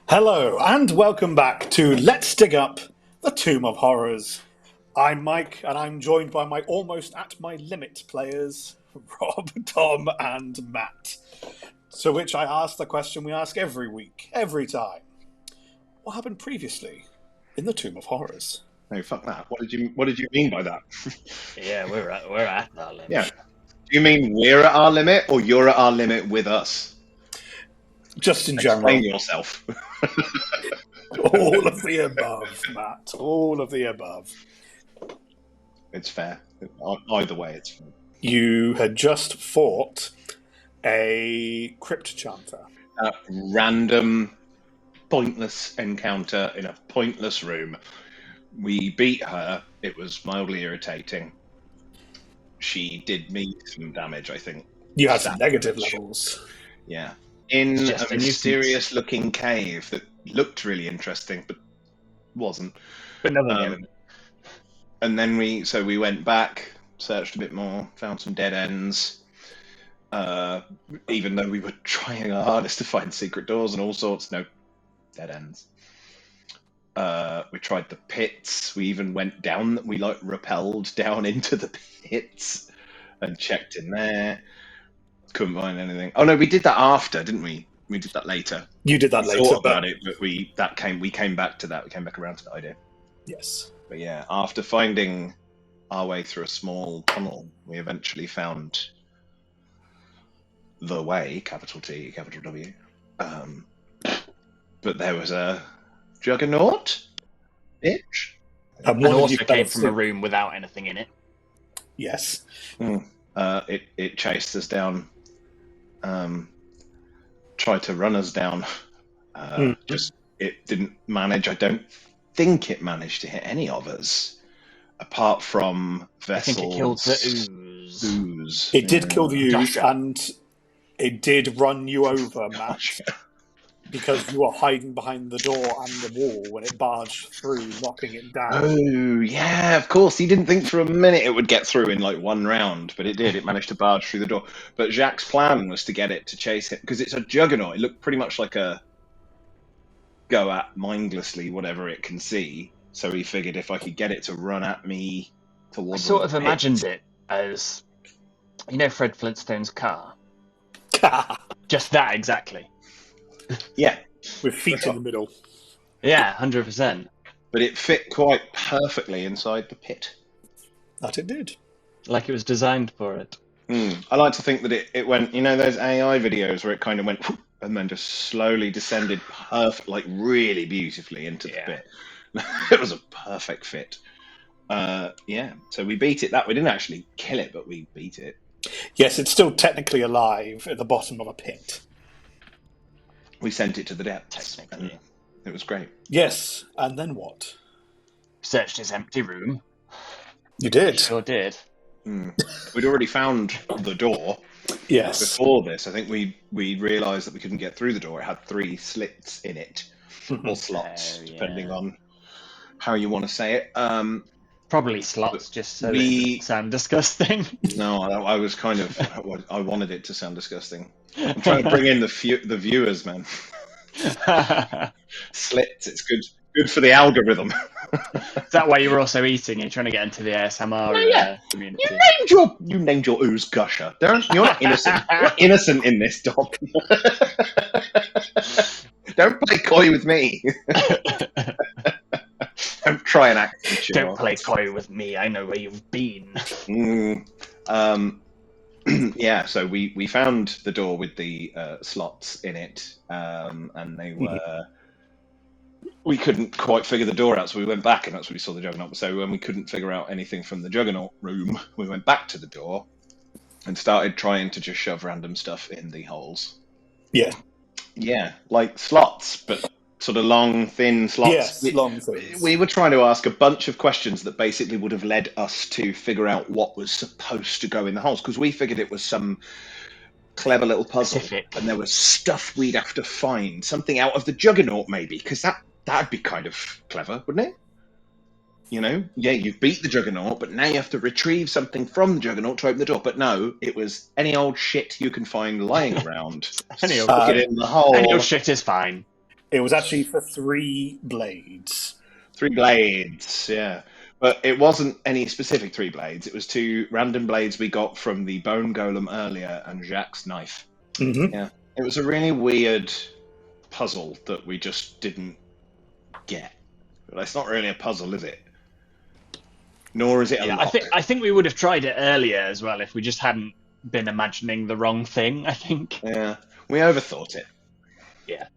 Hello, and welcome back to Let's Dig Up the Tomb of Horrors. I'm Mike, and I'm joined by my almost at my limit players, Rob, Tom, and Matt. To which I ask the question we ask every week, every time. What happened previously in the Tomb of Horrors? No, fuck that. What did you mean by that? Yeah, we're at our limit. Yeah. Do you mean we're at our limit or you're at our limit with us? Just in Explain general. yourself. All of the above, Matt. All of the above. It's fair. Either way, it's fair. You had just fought a crypt chanter. A random, pointless encounter in a pointless room. We beat her. It was mildly irritating. She did me some damage, I think. You had some negative levels. Yeah. In Just a a mysterious-looking cave that looked really interesting, but wasn't. But no one And then we went back, searched a bit more, found some dead ends. Even though we were trying our hardest to find secret doors and all sorts, no dead ends. We tried the pits. We even went down. We rappelled down into the pits and checked in there. Couldn't find anything. Oh no, we did that after, didn't we? We did that later. You did that We later. thought about it, but we came back to that. We came back around to that idea. Yes. But yeah, after finding our way through a small tunnel, we eventually found the way, capital T, capital W. But there was a juggernaut, bitch. And and also came from a room without anything in it. Yes. It chased us down, tried to run us down. Just it didn't manage. I don't think it managed to hit any of us, apart from Vessel's. I think it killed the ooze. It did kill the ooze, Gotcha. and it did run you over, Matt, because you were hiding behind the door and the wall when it barged through, knocking it down. Oh, yeah, of course. He didn't think for a minute it would get through in like one round, but it did. It managed to barge through the door. But Jaques' plan was to get it to chase it, because it's a juggernaut. It looked pretty much like a go at mindlessly whatever it can see. So he figured if I could get it to run at me towards I sort of imagined it as, you know, Fred Flintstone's car. Just that exactly. Yeah. With feet in the middle. Yeah, 100%. But it fit quite perfectly inside the pit. That it did. Like it was designed for it. I like to think that it went, you know, those AI videos where it kind of went and then just slowly descended like really beautifully into the pit. It was a perfect fit. Yeah, so we beat it. We didn't actually kill it, but we beat it. Yes, it's still technically alive at the bottom of a pit. We sent it to the depths. Technically. It was great. Yes, and then what? Searched his empty room. You did. Sure did. We'd already found the door. Yes. Before this, I think we realised that we couldn't get through the door. It had 3 slits in it, or slots, depending on how you want to say it. Probably slots, just so it doesn't sound disgusting. No, I was kind of. I wanted it to sound disgusting. I'm trying to bring in the viewers, man. Slits. It's good for the algorithm. Is that why you were also eating? You're trying to get into the ASMR community. You named your ooze gusher. You're not innocent. You're not innocent in this, dog. Don't play coy with me. Don't try and act. Don't play coy with me. I know where you've been. Yeah, so we found the door with the slots in it, and they were. We couldn't quite figure the door out, so we went back, and that's when we saw the juggernaut. So when we couldn't figure out anything from the juggernaut room, we went back to the door and started trying to just shove random stuff in the holes. Yeah. Yeah, like slots, but sort of long, thin slots. Yes, long things. We were trying to ask a bunch of questions that basically would have led us to figure out what was supposed to go in the holes, because we figured it was some clever little puzzle, and there was stuff we'd have to find, something out of the juggernaut maybe, because that'd be kind of clever, wouldn't it? You know, yeah, you've beat the juggernaut, but now you have to retrieve something from the juggernaut to open the door. But no, it was any old shit you can find lying around. Any Stick it in the hole. Any old shit is fine. It was actually for 3 blades. 3 blades, yeah. But it wasn't any specific 3 blades. It was 2 random blades we got from the bone golem earlier and Jaques' knife. Mm-hmm. Yeah. It was a really weird puzzle that we just didn't get. But it's not really a puzzle, is it? Nor is it a lock. I think we would have tried it earlier as well if we just hadn't been imagining the wrong thing, I think. Yeah. We overthought it. Yeah.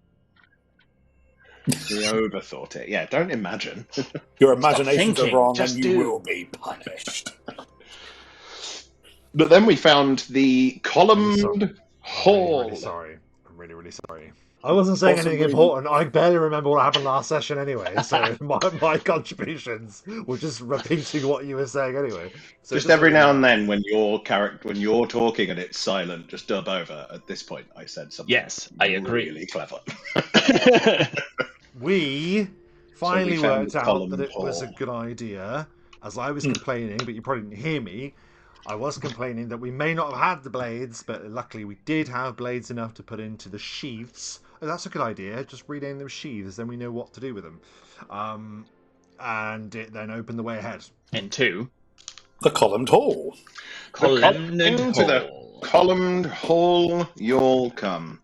We overthought it. Yeah, don't imagine. Your imaginations are wrong just and you will be punished. But then we found the columned hall. I'm really sorry. I'm really, really sorry. I wasn't saying anything important. I barely remember what happened last session anyway, so my contributions were just repeating what you were saying anyway. So just every now and then, when you're talking and it's silent, just dub over. At this point, I said something. Yes, I agree. Really clever. We finally worked out that it hall. was a good idea, as I was complaining, but you probably didn't hear me. I was complaining that we may not have had the blades, but luckily we did have blades enough to put into the sheaths. Oh, that's a good idea. Just rename them sheaths, then we know what to do with them. And it then opened the way ahead. Into the columned hall. Into the columned hall you'll come.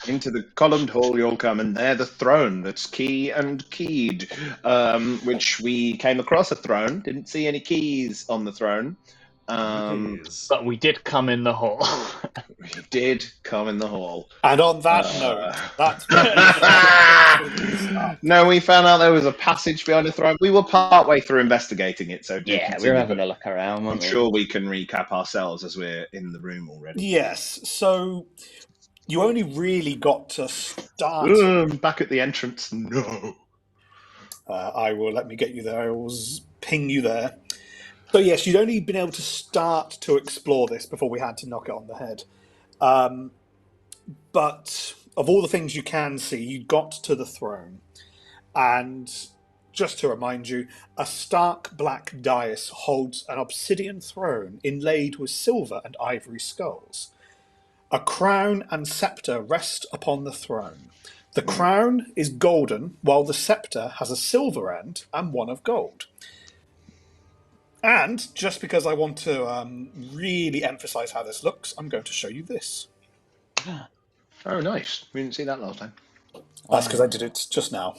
Into the columned hall you'll come, and there the throne that's key and keyed, which we came across a throne, didn't see any keys on the throne. But we did come in the hall. We did come in the hall. And on that note, no, we found out there was a passage behind the throne. We were partway through investigating it, so we were having a look around. I'm sure we can recap ourselves as we're in the room already. Yes, so you only really got to start. Back at the entrance, no. Let me get you there. I will ping you there. So yes, you'd only been able to start to explore this before we had to knock it on the head. But of all the things you can see, you got to the throne. And just to remind you, a stark black dais holds an obsidian throne inlaid with silver and ivory skulls. A crown and scepter rest upon the throne. The crown is golden, while the scepter has a silver end and one of gold. And just because I want to really emphasize how this looks, I'm going to show you this. Oh, nice. We didn't see that last time. That's because I did it just now.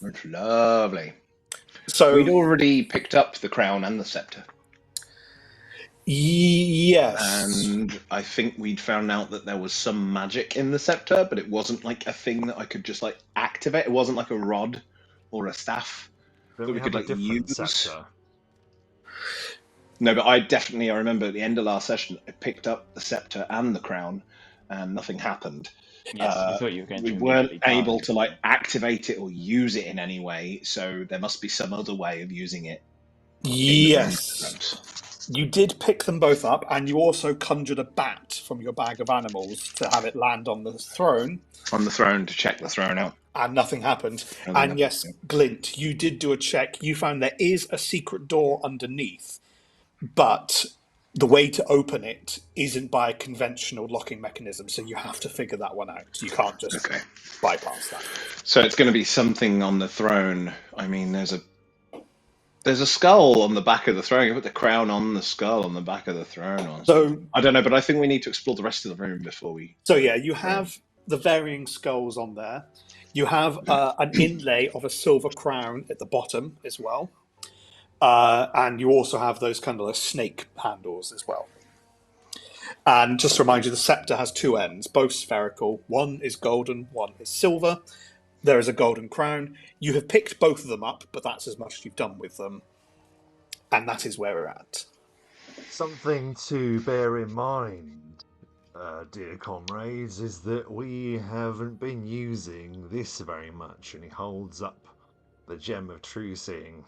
That's lovely. So we'd already picked up the crown and the scepter. Yes. And I think we'd found out that there was some magic in the scepter, but it wasn't like a thing that I could just like activate. It wasn't like a rod or a staff that we could like use. Scepter. No, but I remember at the end of last session, I picked up the scepter and the crown, and nothing happened. Yes, I thought you were going to. We weren't able to like activate it or use it in any way, so there must be some other way of using it. Yes, you did pick them both up, and you also conjured a bat from your bag of animals to have it land on the throne. On the throne to check the throne out. And nothing happened. And yes, Glint, you did do a check. You found there is a secret door underneath, but the way to open it isn't by a conventional locking mechanism, so you have to figure that one out. You can't just bypass that. So it's going to be something on the throne. I mean, there's a skull on the back of the throne. You put the crown on the skull on the back of the throne. Or something. I don't know, but I think we need to explore the rest of the room before we... So yeah, you have the varying skulls on there. You have an inlay of a silver crown at the bottom as well. And you also have those kind of snake handles as well. And just to remind you, the scepter has 2 ends, both spherical. One is golden, one is silver. There is a golden crown. You have picked both of them up, but that's as much as you've done with them. And that is where we're at. Something to bear in mind, dear comrades, is that we haven't been using this very much, and he holds up the gem of true seeing.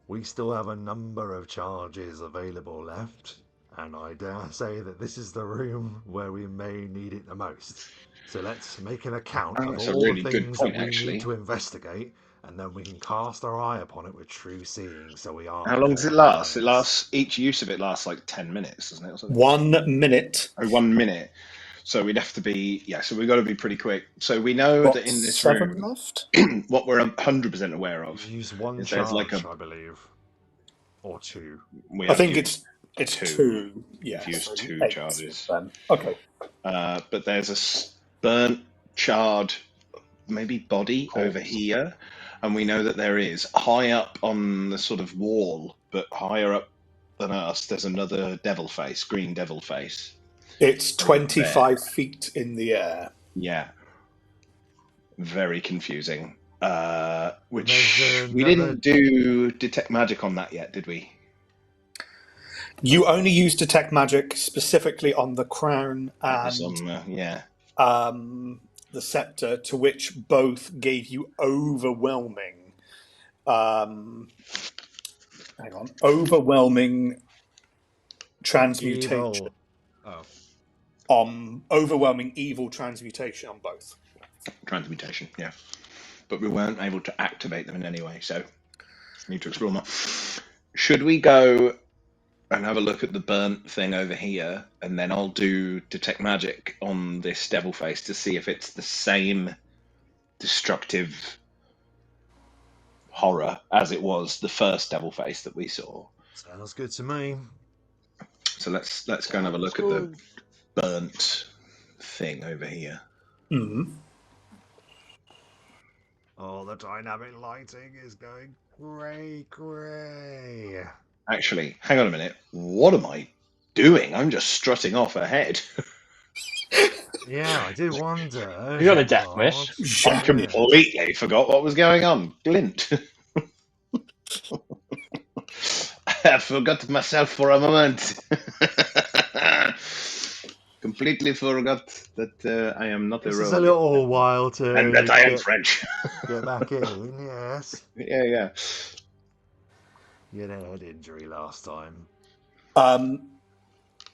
We still have a number of charges available left, and I dare say that this is the room where we may need it the most. So let's make an account of all the things that we need to investigate, and then we can cast our eye upon it with true seeing. So we are. How long does it last? It lasts. Each use of it lasts like 10 minutes, doesn't it? 1 minute. Oh, 1 minute. So we'd have to be, so we've got to be pretty quick. So we know that in this 7 room, left? what we're 100% aware You of use one is there's like charge, I believe. Or 2. I think it's 2. Yeah, We've used so 2 8 charges. then. Okay. But there's a burnt, charred, maybe body over here. And we know that there is, high up on the sort of wall, but higher up than us, there's another devil face, green devil face. It's Over 25 feet in the air. Yeah. Very confusing. Which There's we another- didn't do detect magic on that yet, did we? You only use detect magic specifically on the crown That was and on, the scepter, to which both gave you overwhelming. Overwhelming transmutation. Evil. Overwhelming evil transmutation on both. Transmutation, yeah. But we weren't able to activate them in any way, so we need to explore more. Should we go and have a look at the burnt thing over here, and then I'll do detect magic on this devil face to see if it's the same destructive horror as it was the first devil face that we saw? Sounds good to me. So let's go and have a look at the burnt thing over here. Mm-hmm. Oh, the dynamic lighting is going grey. Actually, hang on a minute. What am I doing? I'm just strutting off ahead. Yeah, I did wonder. You got a death wish. I completely forgot what was going on. Glint. I forgot myself for a moment. Completely forgot that I am not a This rogue. is a little while to And that I am French. get back in, yes. Yeah. You had a head injury last time.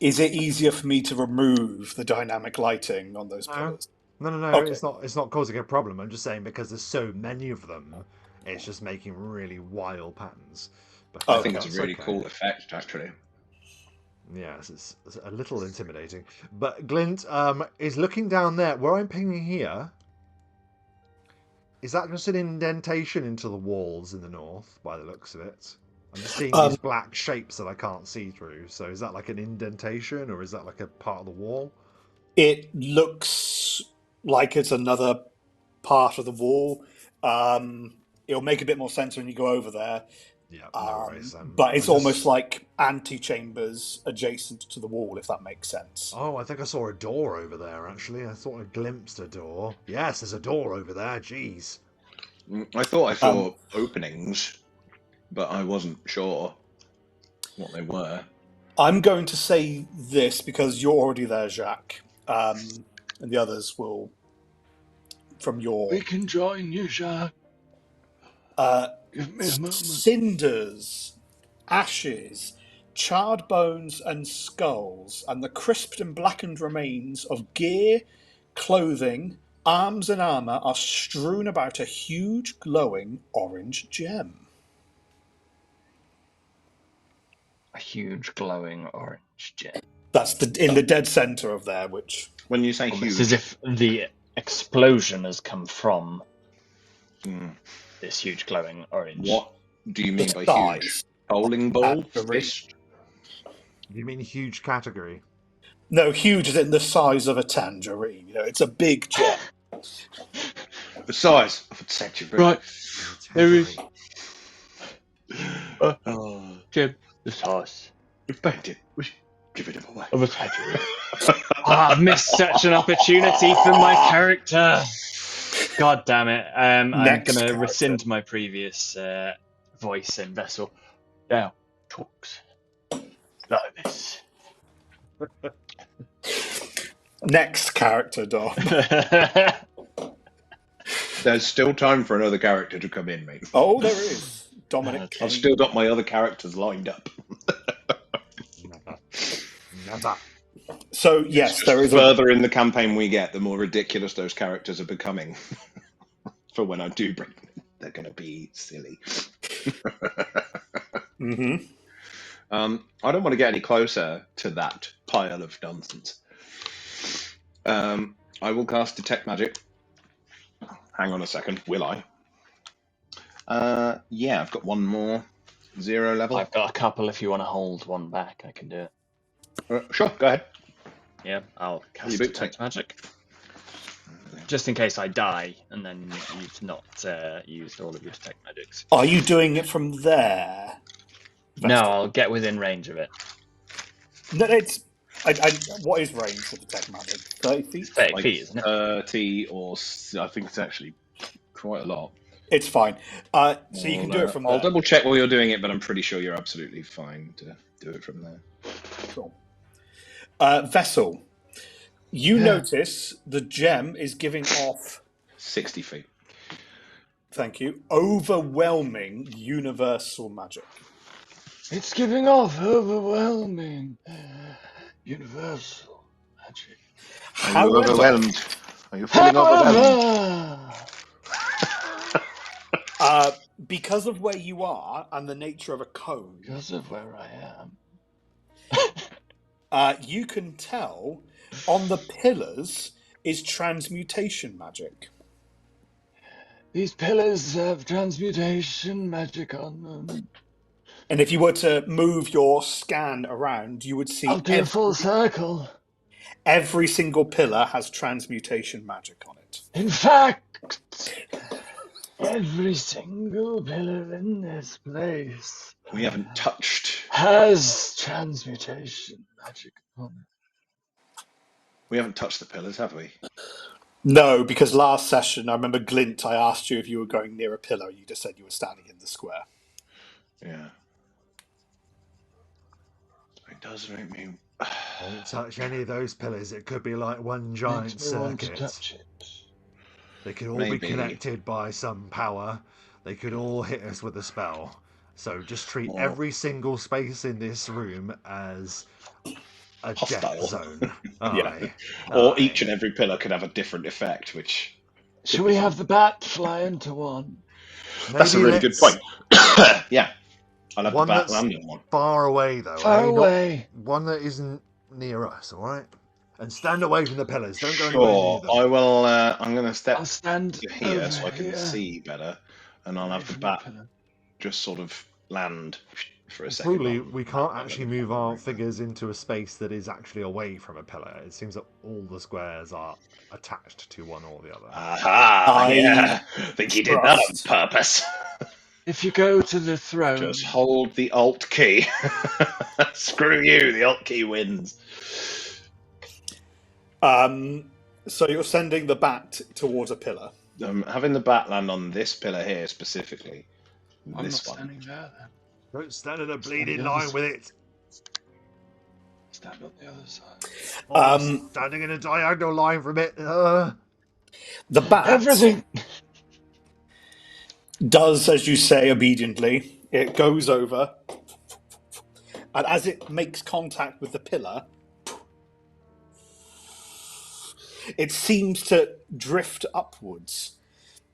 Is it easier for me to remove the dynamic lighting on those pillars? No. Okay. It's not causing a problem. I'm just saying because there's so many of them, it's just making really wild patterns. But I think it's a that's really okay. cool effect, actually. Yes, it's a little intimidating. But Glint is looking down there. Where I'm pinging here, is that just an indentation into the walls in the north, by the looks of it? I'm just seeing these black shapes that I can't see through. So is that like an indentation, or is that like a part of the wall? It looks like it's another part of the wall. It'll make a bit more sense when you go over there. Yeah, no worries. But it's almost like antechambers adjacent to the wall, if that makes sense. Oh, I think I saw a door over there, actually. I thought I glimpsed a door. Yes, there's a door over there. Jeez. I thought I saw openings, but I wasn't sure what they were. I'm going to say this because you're already there, Jaques, and the others will from your... We can join you, Jaques. Give me a moment. Cinders, ashes, charred bones and skulls, and the crisped and blackened remains of gear, clothing, arms and armour are strewn about a huge glowing orange gem. A huge glowing orange gem. That's in the dead centre of there, which... When you say Almost huge... as if the explosion has come from this huge glowing orange. What do you mean by size. huge? Bowling ball? Fist? You mean huge category? No, huge is in the size of a tangerine. You know, it's a big gem. The size of a tangerine. Right. There is Jim, the size. We've banked it. We should give it away. Of a tangerine. I've missed such an opportunity for my character. God damn it. I'm going to rescind my previous voice in Vessel. Now, talks like this. Next character, Dom. There's still time for another character to come in, mate. Oh, there is. Dominic. I've still got my other characters lined up. Never. So, yes, there is further in the campaign we get, the more ridiculous those characters are becoming. For when I do bring them, they're going to be silly. Mm-hmm. I don't want to get any closer to that pile of nonsense. I will cast Detect Magic. Hang on a second, will I? Yeah, I've got one more 0 level. I've got a couple if you want to hold one back. I can do it. Sure, go ahead. Yeah, I'll cast Detect Magic. Just in case I die, and then you've not used all of your Detect Magics. Are you doing it from there? No, I'll get within range of it. No, it's... what is range for Detect Magic? 30 feet? 30 feet, isn't it? 30 or... I think it's actually quite a lot. It's fine. So you can do it from there. I'll double check while you're doing it, but I'm pretty sure you're absolutely fine to do it from there. Cool. Vessel, you notice the gem is giving off 60 feet. Thank you. Overwhelming universal magic. It's giving off overwhelming universal magic. Are you overwhelmed? Are you feeling overwhelmed? Because of where you are and the nature of a cone. Because of where I am. You can tell on the pillars is transmutation magic. These pillars have transmutation magic on them. And if you were to move your scan around, you would see... I'll do a full circle. Every single pillar has transmutation magic on it. In fact, every single pillar in this place... We haven't touched... has transmutation magic on it. We haven't touched the pillars, have we? No, because last session, I remember Glint, I asked you if you were going near a pillar. You just said you were standing in the square. Yeah. It does make me... Don't touch any of those pillars. It could be like one giant circuit. They could all be connected by some power. They could all hit us with a spell. So just treat every single space in this room as a death zone. Yeah. Or each and every pillar could have a different effect, which... Should we have the bat fly into one? That's a really good point. Yeah. I'll have the bat land in one. Far away, though. Far away. One that isn't near us, all right? And stand away from the pillars. Don't go anywhere near them. I will... I'm going to step stand here so I can see better. And I'll have the bat just sort of land for a second. Truly, we can't actually move our figures into a space that is actually away from a pillar. It seems that all the squares are attached to one or the other. Aha! Yeah. I think he did that on purpose. If you go to the throne... Just hold the Alt key. Screw you, the Alt key wins. So you're sending the bat towards a pillar? Having the bat land on this pillar here specifically. I'm not standing there then. Don't stand in a bleeding line with it. Stand on the other side. Standing in a diagonal line from it. The bat... Everything... does as you say obediently. It goes over, and as it makes contact with the pillar, it seems to drift upwards.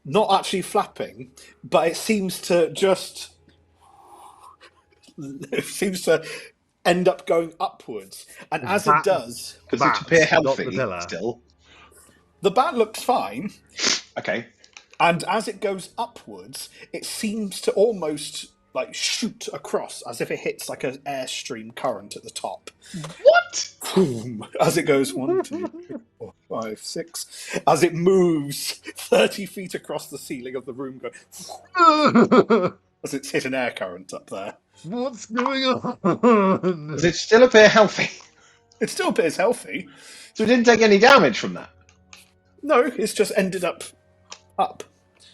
Not actually flapping, but it seems to just... It seems to end up going upwards. And as it does... Does it appear healthy still? The bat looks fine. Okay. And as it goes upwards, it seems to almost like shoot across as if it hits like an airstream current at the top. What? Boom! As it goes 1, 2, 3, 4, 5, 6. As it moves 30 feet across the ceiling of the room, as it's hit an air current up there. What's going on? Does it still appear healthy? It still appears healthy. So it didn't take any damage from that? No, it's just ended up.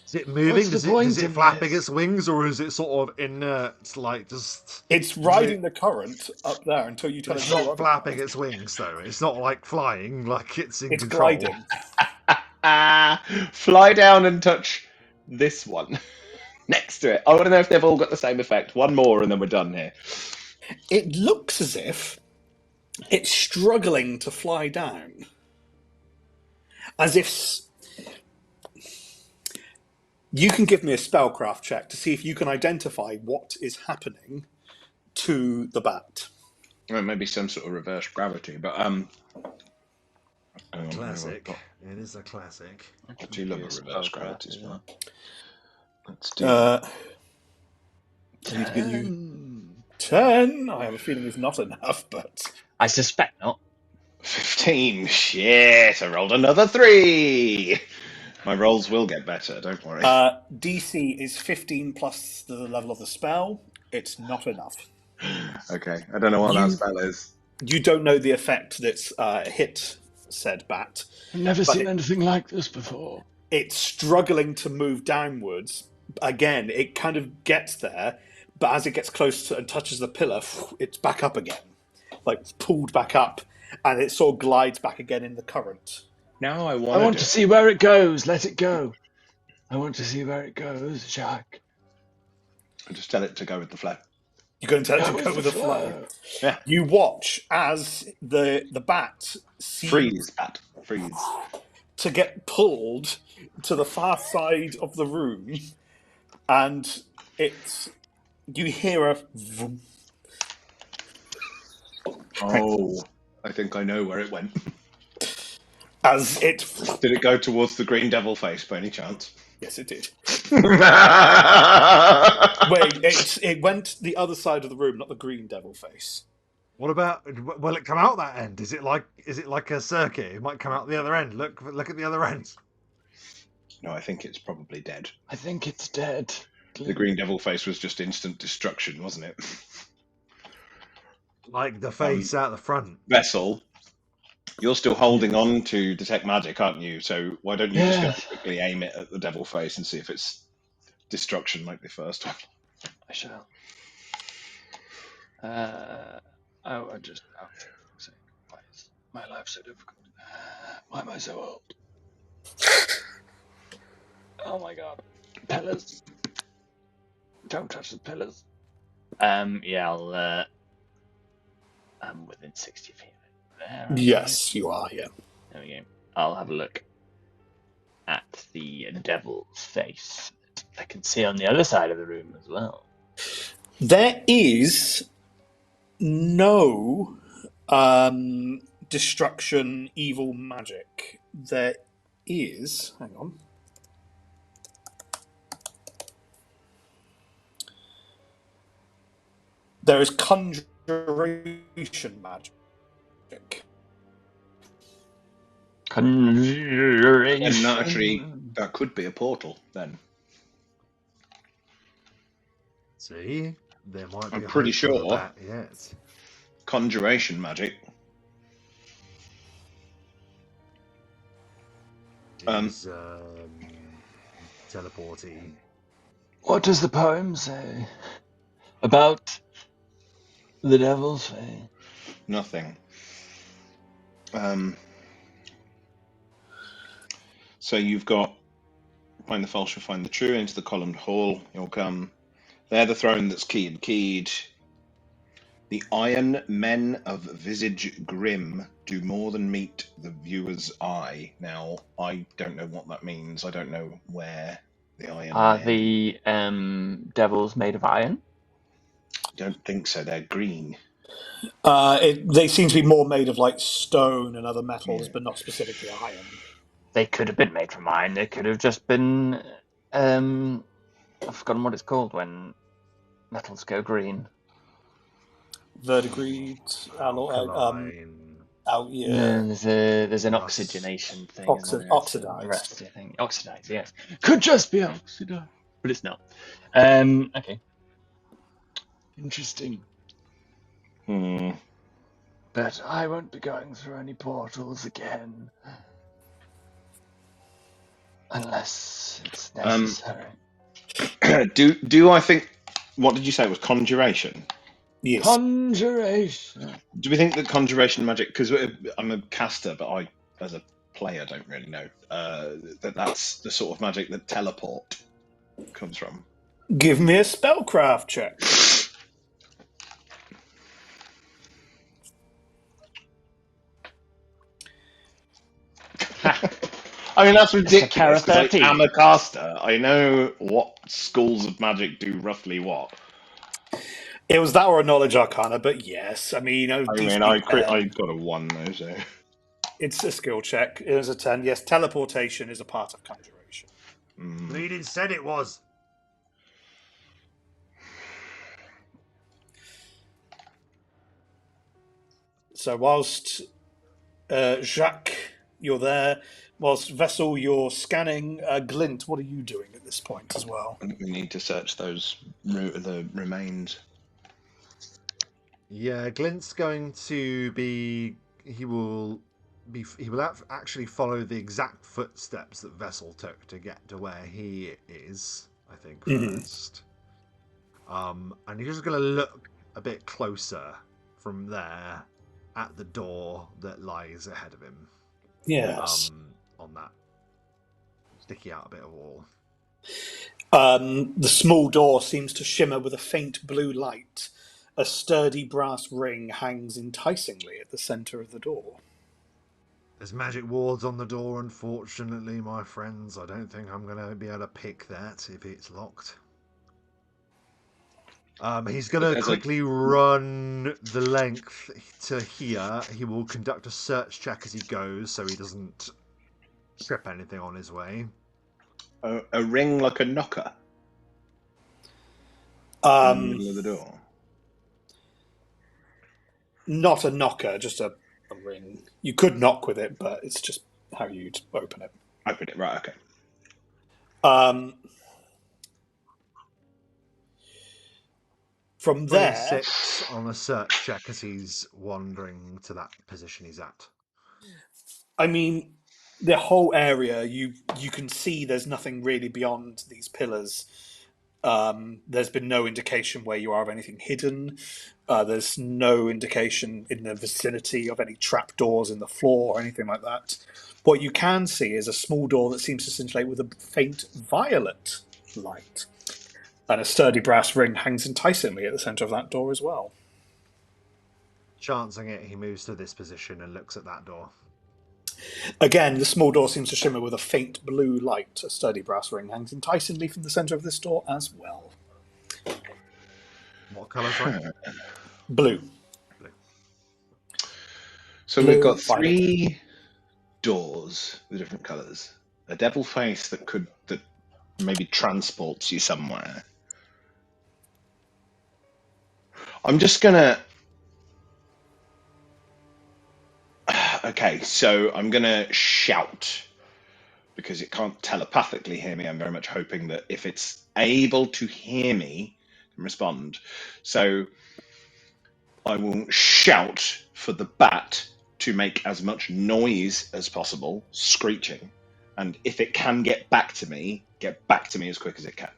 Is it moving? Is it flapping its wings, or is it sort of inert, like just... It's riding the current up there until you tell it... It's not flapping its wings, though. It's not like flying, like it's in control. Gliding. Fly down and touch this one next to it. I want to know if they've all got the same effect. One more and then we're done here. It looks as if it's struggling to fly down. As if... You can give me a spellcraft check to see if you can identify what is happening to the bat. Well, maybe some sort of reverse gravity, but Classic. It is a classic. I do love a reverse gravity spell. Let's do 10. I have a feeling is not enough, but I suspect not. 15. Shit, I rolled another 3. My rolls will get better, don't worry. DC is 15 plus the level of the spell. It's not enough. Okay, I don't know what that spell is. You don't know the effect that's hit said bat. I've never seen anything like this before. It's struggling to move downwards. Again, it kind of gets there, but as it gets close to and touches the pillar, it's back up again. Like, pulled back up, and it sort of glides back again in the current. Now I want to see where it goes. Let it go. I want to see where it goes, Jack. I just tell it to go with the flow. You're going to tell it to go with the flow. Yeah. You watch as the bat freeze to get pulled to the far side of the room, and you hear a vroom. Oh, I think I know where it went. As it did it go towards the green devil face by any chance? Yes, it did. Wait, it went the other side of the room, not the green devil face. What about? Will it come out that end? Is it like a circuit? It might come out the other end. Look at the other end. No, I think it's probably dead. I think it's dead. The green devil face was just instant destruction, wasn't it? Like the face out the front. Vessel, you're still holding on to detect magic, aren't you? So why don't you just go quickly aim it at the devil face and see if it's destruction like the first one? I shall. I just. Why is my life so difficult? Why am I so old? Oh my god. Pillars. Don't touch the pillars. Yeah, I'm within 60 feet. There. Yes, you are, yeah. There we go. I'll have a look at the devil's face that I can see on the other side of the room as well. There is no destruction, evil magic. There is... Hang on. There is conjuration magic. Conjuration. And that could be a portal then. See, there might be. I'm pretty sure that yet. Conjuration magic. Is teleporting. What does the poem say about the devil's face? Nothing. So you've got find the false, you'll find the true, into the columned hall you'll come. There the throne that's keyed. The iron men of visage grim do more than meet the viewer's eye. Now, I don't know what that means. I don't know where the iron Are men... the devils made of iron? I don't think so. They're green. They seem to be more made of like stone and other metals, but not specifically iron. They could have been made from iron. They could have just been... I've forgotten what it's called when metals go green. Verdigris, there's an oxygenation thing. Oxidized. Oxidized, yes. Could just be oxidized, but it's not. Okay. Interesting. But I won't be going through any portals again. Unless it's necessary. Do I think... What did you say? It was conjuration? Yes. Conjuration. Do we think that conjuration magic... Because I'm a caster, but I, as a player, don't really know. That's the sort of magic that teleport comes from. Give me a spellcraft check. I mean, that's ridiculous. I am a caster. I know what schools of magic do roughly what. It was that or a knowledge arcana, but yes. I mean, I got a 1 though, so... It's a skill check. It was a 10. Yes, teleportation is a part of conjuration. Bleeding said it was. So whilst Jaques, you're there, whilst Vessel, you're scanning. Glint, what are you doing at this point as well? We need to search the remains. Yeah, Glint's going to be. He will actually follow the exact footsteps that Vessel took to get to where he is. I think first. And he's just going to look a bit closer from there at the door that lies ahead of him. Yes. On that sticky out a bit of wall. The small door seems to shimmer with a faint blue light. A sturdy brass ring hangs enticingly at the centre of the door. There's magic wards on the door, unfortunately, my friends. I don't think I'm going to be able to pick that if it's locked. He's going to quickly run the length to here. He will conduct a search check as he goes, so he doesn't trip anything on his way. A ring like a knocker in the middle of the door. Not a knocker, just a ring. You could knock with it, but it's just how you'd open it. Open it, right? Okay. From there, 26 on a search check as he's wandering to that position he's at. I mean, the whole area, you can see there's nothing really beyond these pillars. There's been no indication where you are of anything hidden. There's no indication in the vicinity of any trapdoors in the floor or anything like that. What you can see is a small door that seems to scintillate with a faint violet light. And a sturdy brass ring hangs enticingly at the centre of that door as well. Chancing it, he moves to this position and looks at that door. Again, the small door seems to shimmer with a faint blue light. A sturdy brass ring hangs enticingly from the centre of this door as well. What colour, sorry? Blue. So Blue, we've got violet. 3 doors with different colours. A devil face that maybe transports you somewhere. I'm just gonna. Okay, so I'm gonna shout because it can't telepathically hear me. I'm very much hoping that if it's able to hear me, it can respond. So I will shout for the bat to make as much noise as possible, screeching, and if it can get back to me as quick as it can.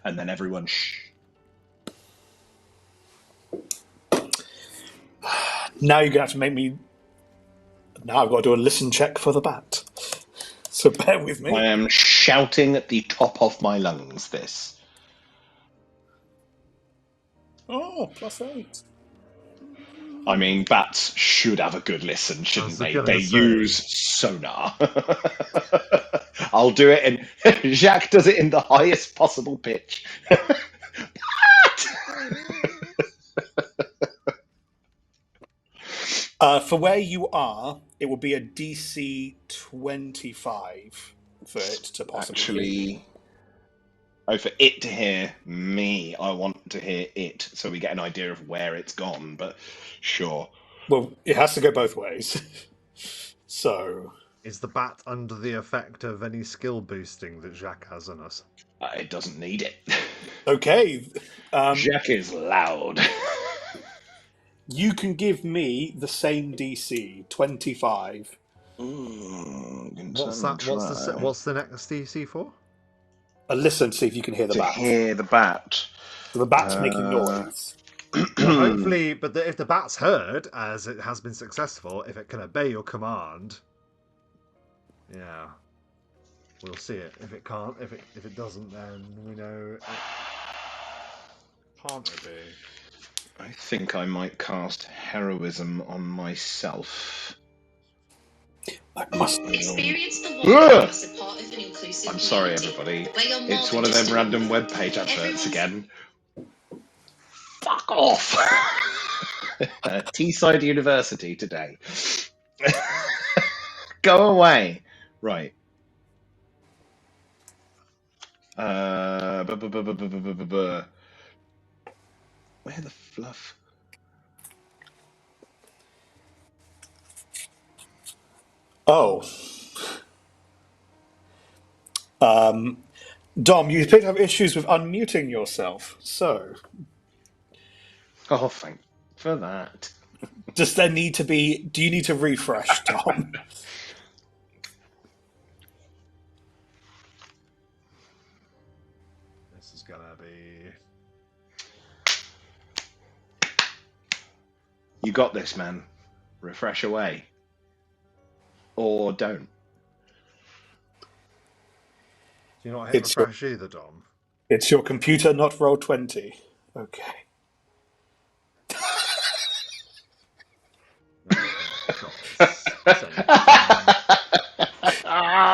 And then everyone shh. Now you're going to have to make me... Now I've got to do a listen check for the bat. So bear with me. I am shouting at the top of my lungs this. Oh, +8. I mean, bats should have a good listen, shouldn't they? They use sonar. I'll do it in... Jaques does it in the highest possible pitch. For where you are, it will be a DC 25 for it to possibly hear you. Oh, for it to hear me, I want to hear it, so we get an idea of where it's gone, but sure. Well, it has to go both ways. So... Is the bat under the effect of any skill boosting that Jaques has on us? It doesn't need it. Okay. Jaques is loud. You can give me the same DC, 25. What's that? What's the next DC for? A listen to see if you can hear the bat. To hear the bat. So the bat's making noise. Well, hopefully, but if the bat's heard, as it has been successful, if it can obey your command, yeah, we'll see it. If it can't, if it doesn't, then we know it can't obey. I think I might cast heroism on myself. I must experience the wonder as a part of an inclusive I'm sorry, community. everybody. It's one of them random webpage adverts again. Fuck off! Teesside University today. Go away. Right. Where the fluff? Oh. Dom, you appear to have issues with unmuting yourself, so... Oh, thank for that. Does there need to be... Do you need to refresh, Dom? This is gonna be... You got this, man. Refresh away. Or don't. Do you not hit refresh either, Dom? It's your computer, not Roll20. Okay.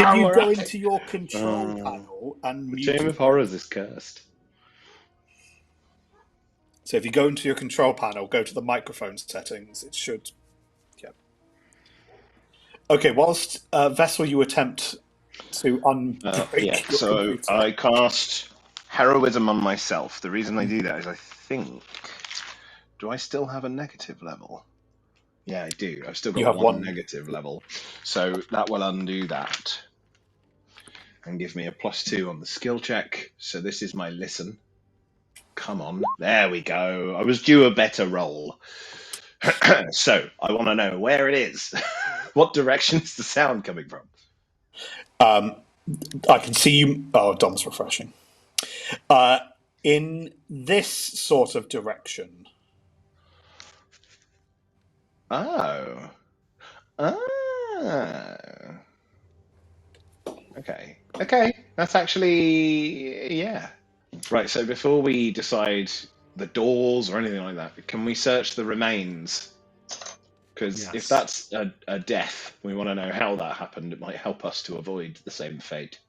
If you go into your control panel and mute... The Game of Horrors is cursed. So if you go into your control panel, go to the microphone settings, it should... Yeah. Okay, whilst Vessel, you attempt to unbreak your computer. I cast Heroism on myself. The reason I do that is I think... Do I still have a negative level? Yeah, I do. I've still got one negative level. So that will undo that. And give me a +2 on the skill check. So this is my listen. Come on. There we go. I was due a better roll. So I want to know where it is. What direction is the sound coming from? I can see you... Oh, Dom's refreshing. In this sort of direction. Oh. Okay. That's actually... Yeah. Right, so before we decide the doors or anything like that, can we search the remains? Because if that's a death, we want to know how that happened. It might help us to avoid the same fate.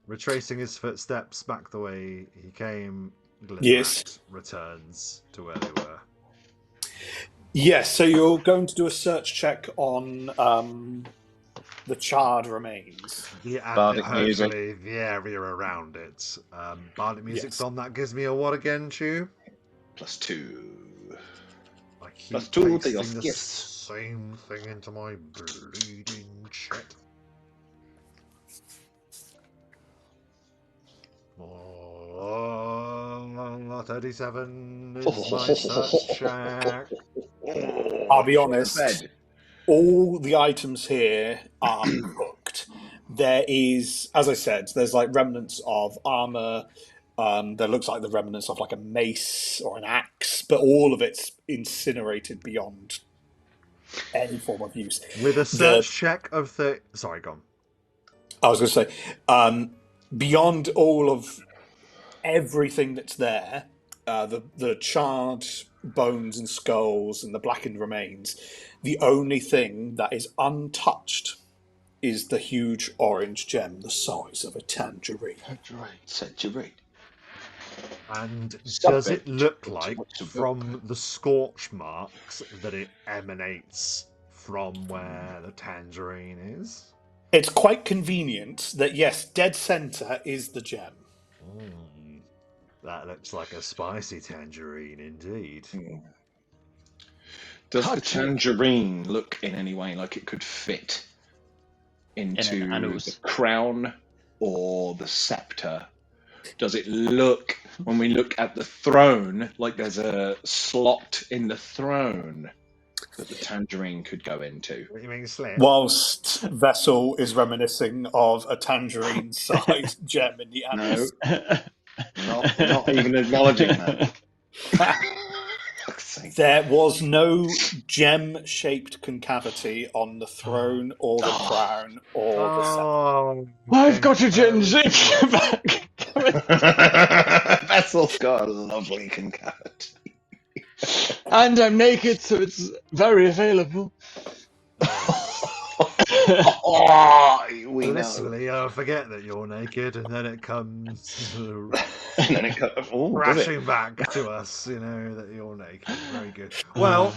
Retracing his footsteps back the way he came, Yes. returns to where they were. Yes, so you're going to do a search check on the charred remains. Yeah, Bardic and music. hopefully the area around it. Bardic music's on. That gives me a what again, Chew? +2. I keep +2 to your pasting the gifts. same thing into my bleeding shit. Oh, 37 is my search check. I'll be honest, all the items here are cooked. There is, as I said, there's like remnants of armor. There looks like the remnants of like a mace or an axe, but all of it's incinerated beyond any form of use. With a search check of Sorry, go on. I was going to say, beyond all of everything that's there, the charred bones and skulls and the blackened remains, the only thing that is untouched is the huge orange gem the size of a tangerine. Tangerine. And does it look like, from the scorch marks, that it emanates from where the tangerine is? It's quite convenient that, yes, dead center is the gem. That looks like a spicy tangerine indeed. Does the tangerine look in any way like it could fit into the crown or the scepter? Does it look, when we look at the throne, like there's a slot in the throne that the tangerine could go into? What do you mean, slit? Whilst Vessel is reminiscing of a tangerine-sized gem in the anus. No, not even acknowledging that. There was no gem-shaped concavity on the throne or the crown or the scepter. I've got a gem-shaped back. Vessel's got a lovely concavity. And I'm naked, so it's very available. We blissfully forget that you're naked, and then it comes and then it does it? crashing back to us, that you're naked. Very good. Well,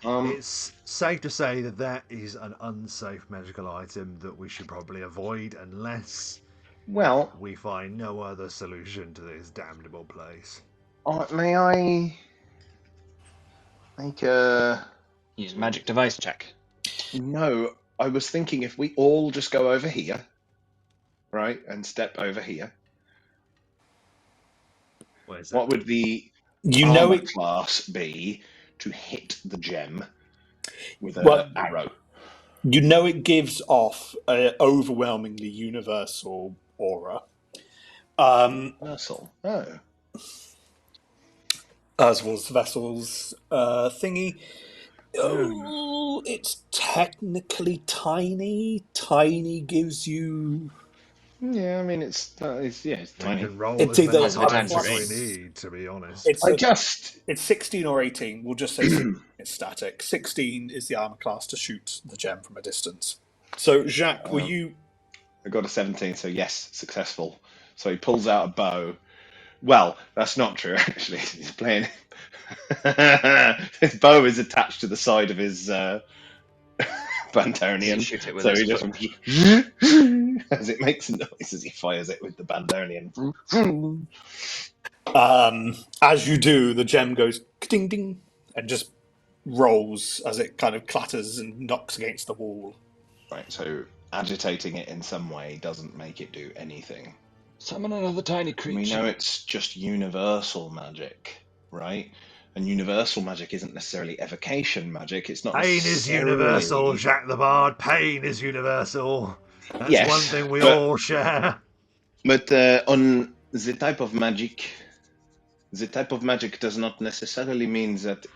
it's safe to say that that is an unsafe magical item that we should probably avoid unless we find no other solution to this damnable place. May I make a use magic device check? No, I was thinking if we all just go over here, right, and step over here. Where's that? What would the armor class be to hit the gem with an arrow? It gives off an overwhelmingly universal aura. Universal. Oh. As was Vessel's thingy. Oh, it's technically tiny. Tiny gives you. Yeah, I mean it's tiny. Can roll it's as either many times as we need, to be honest. It's 16 or 18. We'll just say 16 it's static. 16 is the armor class to shoot the gem from a distance. So, Jaques, were you? I got a 17, so yes, successful. So he pulls out a bow. Well, that's not true, actually. He's playing. His bow is attached to the side of his Bandonian. Shoot it with so his he just as it makes a noise as he fires it with the Bandonian. As you do, the gem goes ding ding and just rolls as it kind of clatters and knocks against the wall. Right, so agitating it in some way doesn't make it do anything. Summon another tiny creature. We know it's just universal magic, right? And universal magic isn't necessarily evocation magic. It's not. Pain is universal, Jaques the Bard. Pain is universal. That's one thing we all share. But on the type of magic does not necessarily mean that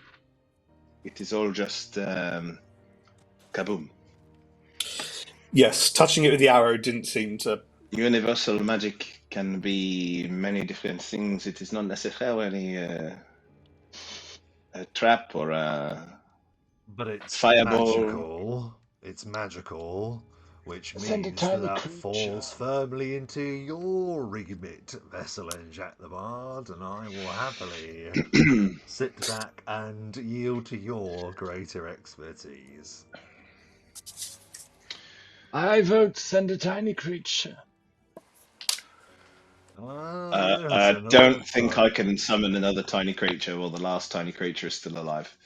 it is all just kaboom. Yes, touching it with the arrow didn't seem to. Universal magic can be many different things. It is not necessarily a trap or a but it's fireball. Magical. It's magical, which means that falls firmly into your remit, Vessel and Jaques the Bard, and I will happily sit back and yield to your greater expertise. I vote send a tiny creature. I don't think I can summon another tiny creature while the last tiny creature is still alive.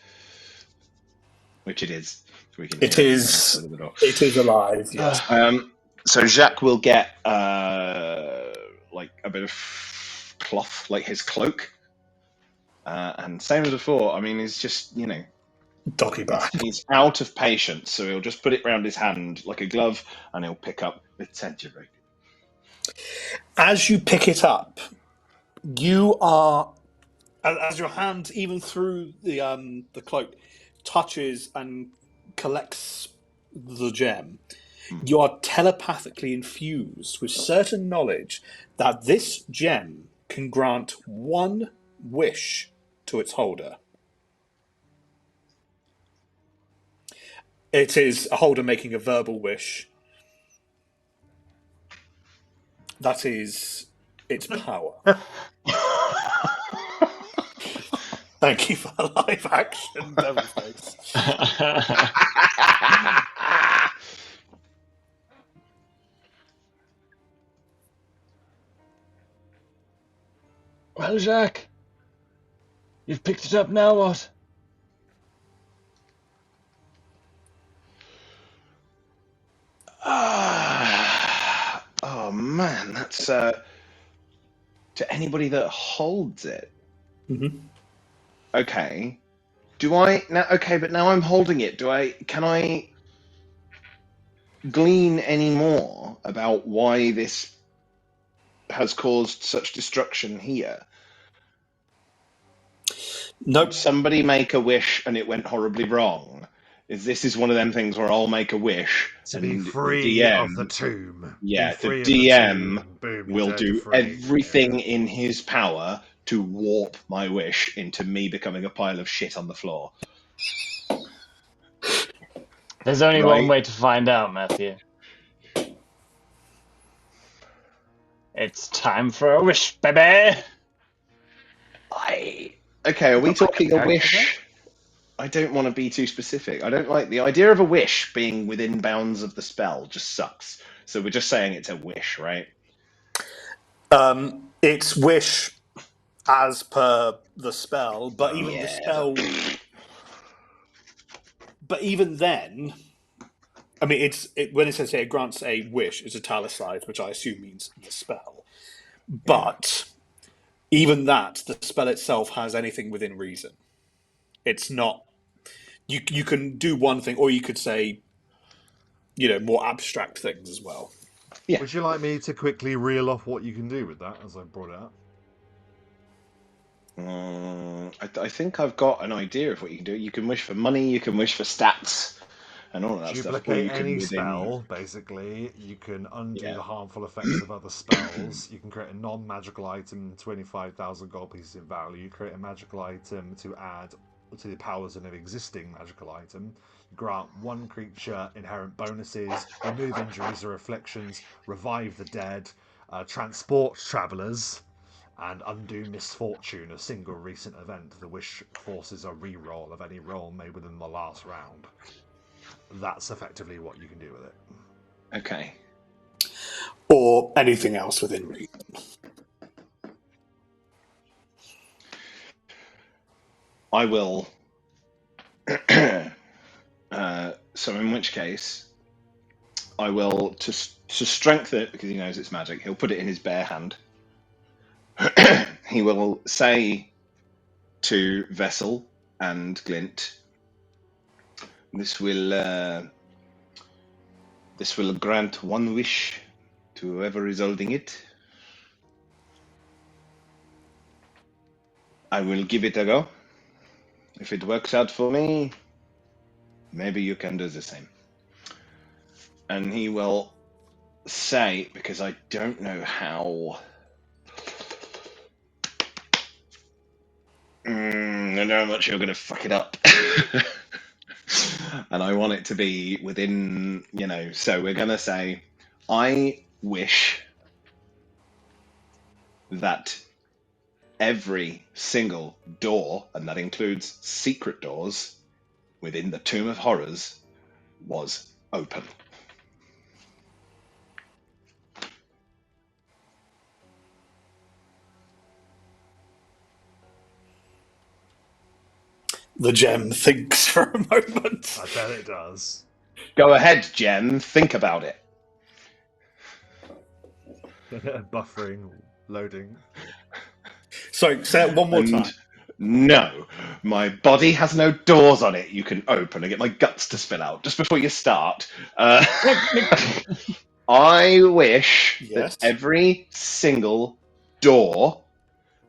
Which it is. It is alive, yes. So Jaques will get like a bit of cloth, like his cloak. And same as before, I mean, he's just, doggy bag. He's out of patience, so he'll just put it around his hand like a glove, and he'll pick up the treachery. As you pick it up, you are, as your hand, even through the cloak, touches and collects the gem, you are telepathically infused with certain knowledge that this gem can grant one wish to its holder. It is a holder making a verbal wish. That is its power. Thank you for the live action devil face. Well, Jaques, you've picked it up, now what? Oh man, that's to anybody that holds it. Mm-hmm. Okay. Do I now? Okay, but now I'm holding it. Can I glean any more about why this has caused such destruction here? Nope. Did somebody make a wish and it went horribly wrong? This is one of them things where I'll make a wish to and be free of the tomb. Yeah, the DM will do everything in his power to warp my wish into me becoming a pile of shit on the floor. There's only Right. one way to find out, Matthew. It's time for a wish, baby! Okay, are we talking a character wish? I don't want to be too specific. I don't like the idea of a wish being within bounds of the spell. Just sucks. So we're just saying it's a wish, right? It's wish as per the spell, but even the Yeah. spell. But even then, I mean, when it says here, it grants a wish, it's italicized, which I assume means the spell. But even that, the spell itself has anything within reason. It's not. You can do one thing, or you could say, more abstract things as well. Yeah. Would you like me to quickly reel off what you can do with that as I brought it up? I think I've got an idea of what you can do. You can wish for money, you can wish for stats, and all of that stuff. Or Duplicate you can any within. spell, basically. You can undo Yeah. the harmful effects of other spells. You can create a non-magical item, 25,000 gold pieces in value. Create a magical item to add to the powers of an existing magical item. Grant one creature inherent bonuses. Remove injuries or afflictions. Revive the dead. Transport travelers. And undo misfortune, a single recent event. The wish forces a reroll of any roll made within the last round. That's effectively what you can do with it. Okay. Or anything else within reason. I will. So in which case, I will to strengthen it because he knows it's magic. He'll put it in his bare hand. He will say to Vessel and Glint, "This will grant one wish to whoever is holding it. I will give it a go. If it works out for me, maybe you can do the same." And he will say, because I don't know how. I know how much you're going to fuck it up. And I want it to be within, so we're going to say, I wish that every single door, and that includes secret doors, within the Tomb of Horrors was open. The gem thinks for a moment. I bet it does. Go ahead, Jen, think about it. Buffering, loading. So, say it one more time. No, my body has no doors on it you can open. I get my guts to spill out. Just before you start, I wish that every single door,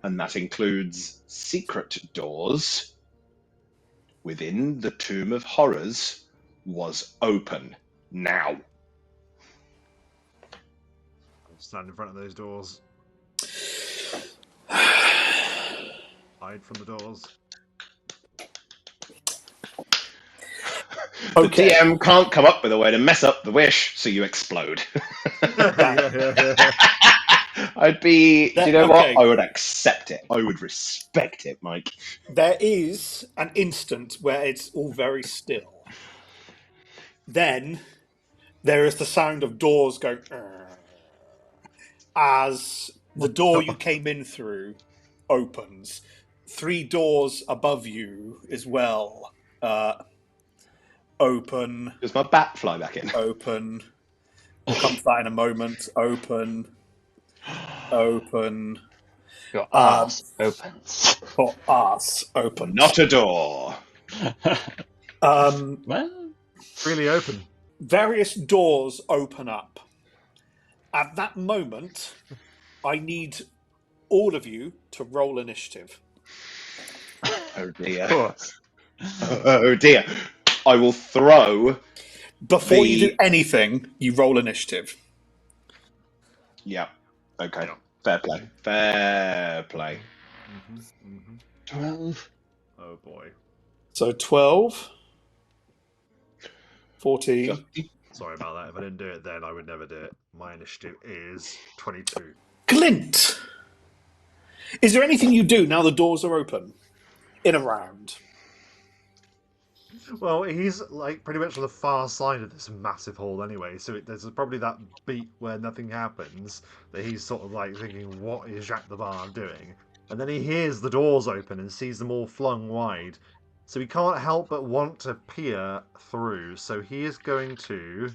and that includes secret doors, within the Tomb of Horrors was open now. I'll stand in front of those doors. Hide from the doors. The DM can't come up with a way to mess up the wish, so you explode. I'd be. Do you know what? I would accept it. I would respect it, Mike. There is an instant where it's all very still. Then there is the sound of doors going as the door you came in through opens. 3 doors above you as well open. Does my bat fly back in? Open. We'll come to that in a moment. Open. Open. Your ass opens. Your ass opens. Not a door. Well, really open. Various doors open up. At that moment, I need all of you to roll initiative. Oh dear. Of course. Oh dear. I will throw. Before you do anything, you roll initiative. Yeah. Okay. Fair play. Fair play. 12. Oh boy. So 12. 14. Sorry about that. If I didn't do it then, I would never do it. My initiative is 22. Glint! Is there anything you do now the doors are open? In a round? Well, he's like pretty much on the far side of this massive hall anyway, so there's probably that beat where nothing happens that he's sort of like thinking, what is Jack the Bard doing? And then he hears the doors open and sees them all flung wide. So he can't help but want to peer through. So he is going to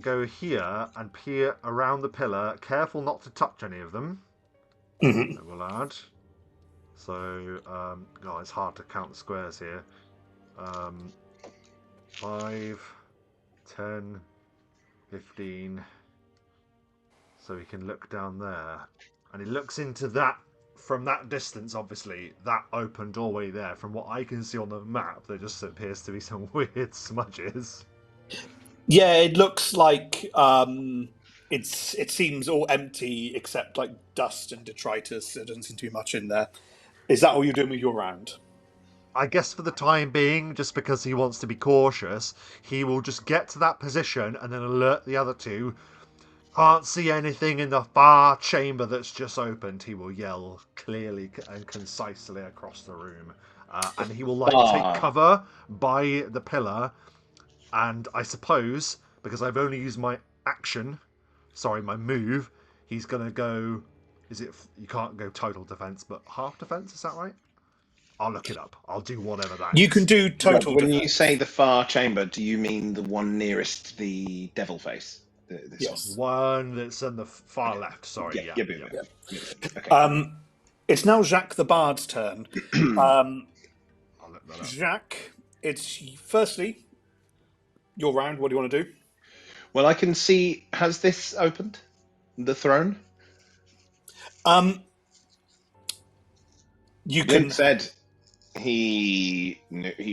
go here and peer around the pillar, careful not to touch any of them. Mm-hmm. I will add. So, God, it's hard to count the squares here. 5, 10, 15. So he can look down there. And he looks into that, from that distance, obviously, that open doorway there. From what I can see on the map, there just appears to be some weird smudges. Yeah, it looks like it seems all empty except like dust and detritus. There doesn't seem to be much in there. Is that all you're doing with your round? I guess for the time being, just because he wants to be cautious, he will just get to that position and then alert the other two. Can't see anything in the far chamber that's just opened, he will yell clearly and concisely across the room. And he will take cover by the pillar. And I suppose, because I've only used my my move, he's going to go... You can't go total defense, but half defense, is that right? I'll look it up. I'll do whatever that is. You can do total When defense. you say the far chamber, do you mean the one nearest the devil face? Yes. One that's on the far left. Sorry. Yeah. Okay. It's now Jaques the Bard's turn. I'll look that up. Jaques, it's firstly your round. What do you want to do? Well, I can see. Has this opened? The throne? You Glint can. said he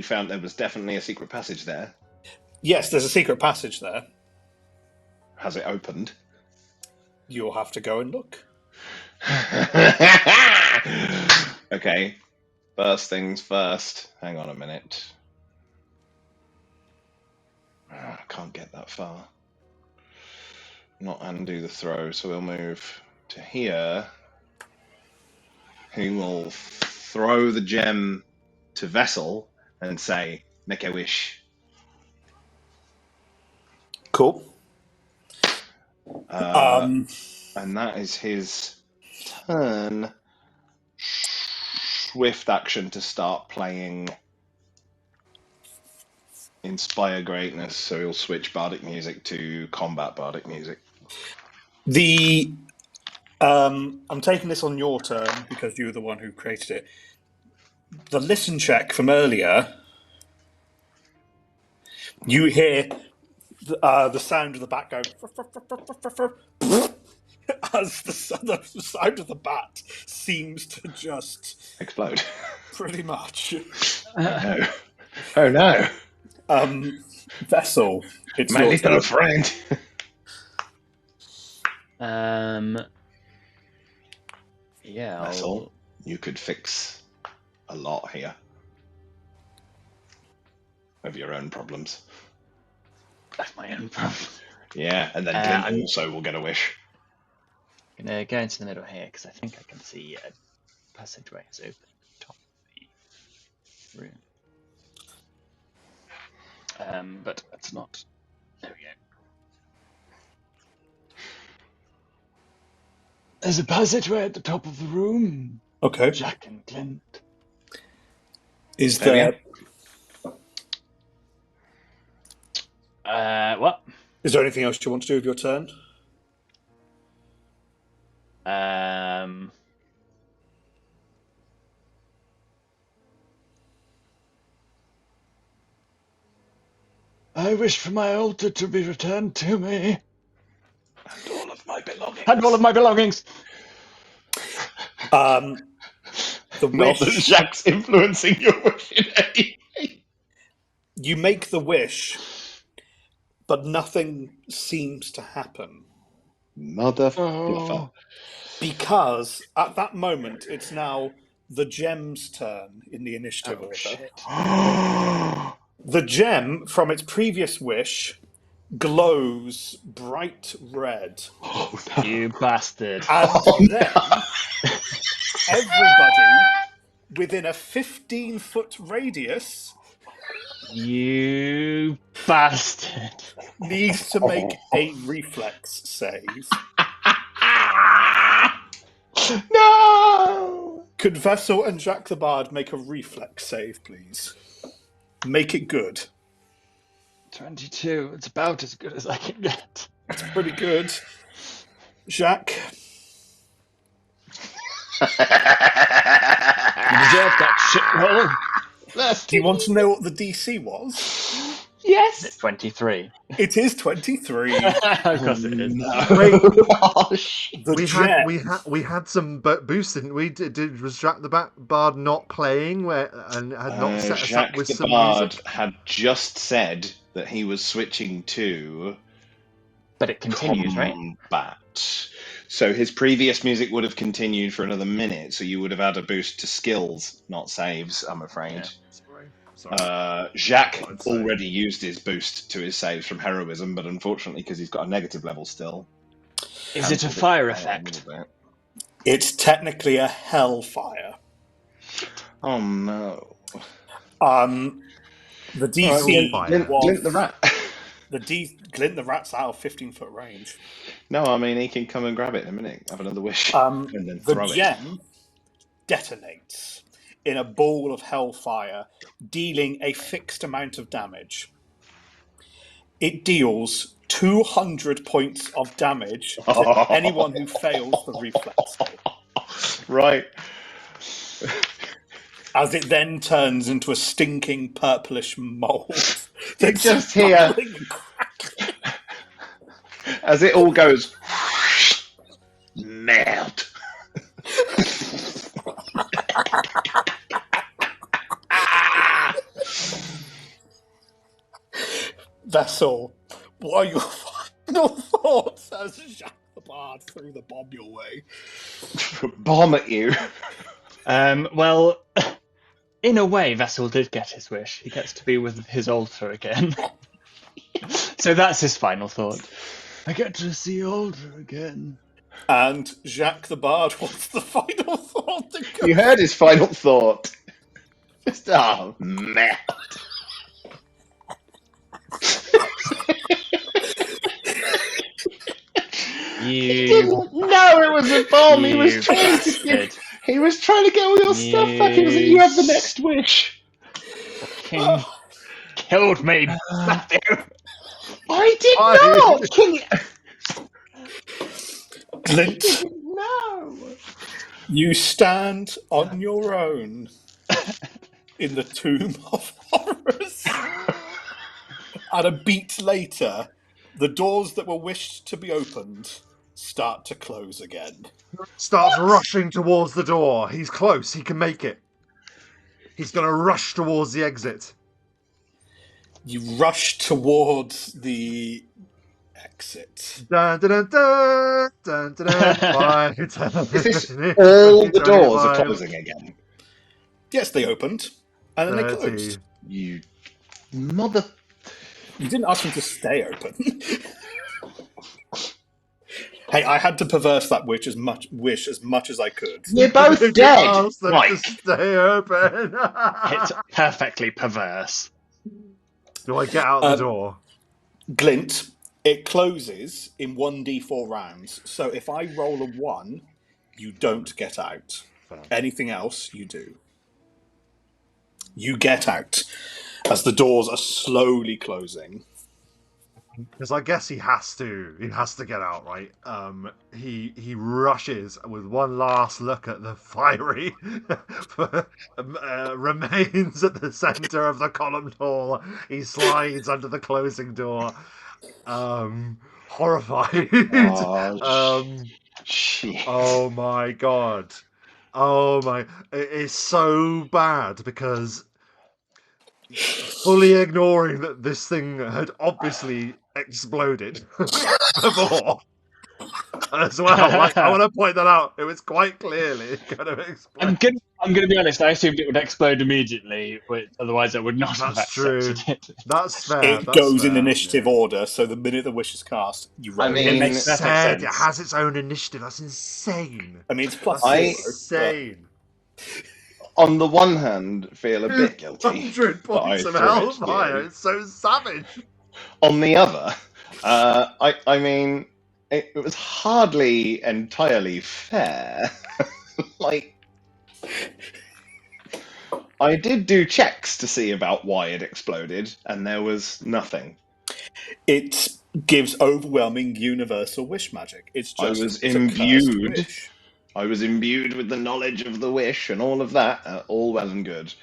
found there was definitely a secret passage there. Yes, there's a secret passage there. Has it opened? You'll have to go and look. Okay. First things first. Hang on a minute. I can't get that far. Not undo the throw, so we'll move to here. He will throw the gem to Vessel and say, make a wish. Cool. And that is his turn. Swift action to start playing Inspire Greatness, so he'll switch bardic music to combat bardic music. I'm taking this on your turn because you were the one who created it. The listen check from earlier, you hear the sound of the bat going as the sound of the bat seems to just explode. Pretty much. Oh no. Vessel, it's my your little turn. friend. Yeah. Vessel, you could fix a lot here of your own problems. That's my own problem. Yeah, and then Glint also will get a wish. I'm gonna go into the middle here because I think I can see a passageway is open at the top of the room. But it's not. There we go. There's a passageway at the top of the room. Okay. Jaques and Glint. Is there? What? Is there anything else you want to do with your turn? I wish for my altar to be returned to me. And all of my belongings. And all of my belongings. The Not that wish. Jack's influencing your wish in any way. You make the wish, but nothing seems to happen. Mother fluffer. Because at that moment, it's now the gem's turn in the initiative order. Shit. The gem from its previous wish glows bright red. Oh, no. You bastard. And then everybody within a 15-foot radius You bastard. needs to make a reflex save. No! Could Vessel and Jaques the Bard make a reflex save, please? Make it good. 22. It's about as good as I can get. That's pretty good. Jaques, You deserve that shit roll. do you want to know what the DC was? Yes! It's 23. It is 23. Of course it is. No. Wait. Oh, shit. The We had some boost, didn't we? Was Jaques the Bard not playing and had not set us up Jaques with the some Bard music? had just said that he was switching to But it continues, right? combat. So his previous music would have continued for another minute, so you would have had a boost to skills, not saves, I'm afraid. Yeah. Jaques already used his boost to his saves from heroism, but unfortunately, because he's got a negative level still. Is it a cancelled fire by a effect? little bit. It's technically a hellfire. Oh no. The DC Glint Glint the rat. Glint the rat's out of 15-foot range. No, I mean he can come and grab it in a minute, have another wish, and then throw The it. gem detonates in a ball of hellfire, dealing a fixed amount of damage. It deals 200 points of damage to anyone who fails the reflex save. Right. As it then turns into a stinking purplish mold. You just hear as it all goes melt. Vessel, what are your final thoughts as Jaques the Bard threw the bomb your way? Bomb at you. Well, in a way, Vessel did get his wish. He gets to be with his altar again. So that's his final thought. I get to see altar again. And Jaques the Bard, what's the final thought? You heard his final thought. Just melt. He didn't know it was a bomb. He was trying to get. He was trying to get all your stuff back. He was like, "You have the next wish." King killed me. I did not. King. Glint, No. you stand on your own in the Tomb of Horrors. And a beat later, the doors that were wished to be opened start to close again. Starts rushing towards the door. He's close. He can make it. He's going to rush towards the exit. You rush towards the exit. Dun, dun, dun, dun, dun, dun, Is this all the doors are closing again? Yes, they opened, and then they closed. You mother. You didn't ask them to stay open. Hey, I had to perverse that wish as much as I could. You're both dead. Right. To stay open. It's perfectly perverse. Do I get out the door? Glint, it closes in 1d4 rounds. So if I roll a 1, you don't get out. Anything else, you do. You get out as the doors are slowly closing. Because I guess he has to. He has to get out, right? He rushes with one last look at the fiery remains at the center of the columned hall. He slides under the closing door, horrified. Shit. Oh my god! Oh my! It is so bad because fully ignoring that this thing had obviously exploded before. as well. Like, I want to point that out. It was quite clearly kind of explained. I'm gonna be honest. I assumed it would explode immediately, but otherwise I would not have That's true. accepted it. That's fair. It That's goes in fair, initiative yeah. order, so the minute the wish is cast, you roll. I mean, It makes perfect Said it sense. has its own initiative. That's insane. I mean, it's plus That's 0, insane. on the one hand, feel a bit guilty 100 that I points of threw it hellfire. to you. It's so savage. On the other, I mean, it was hardly entirely fair. Like, I did do checks to see about why it exploded, and there was nothing. It gives overwhelming universal wish magic. It's just I was it's a cursed imbued. wish. I was imbued with the knowledge of the wish and all of that, all well and good.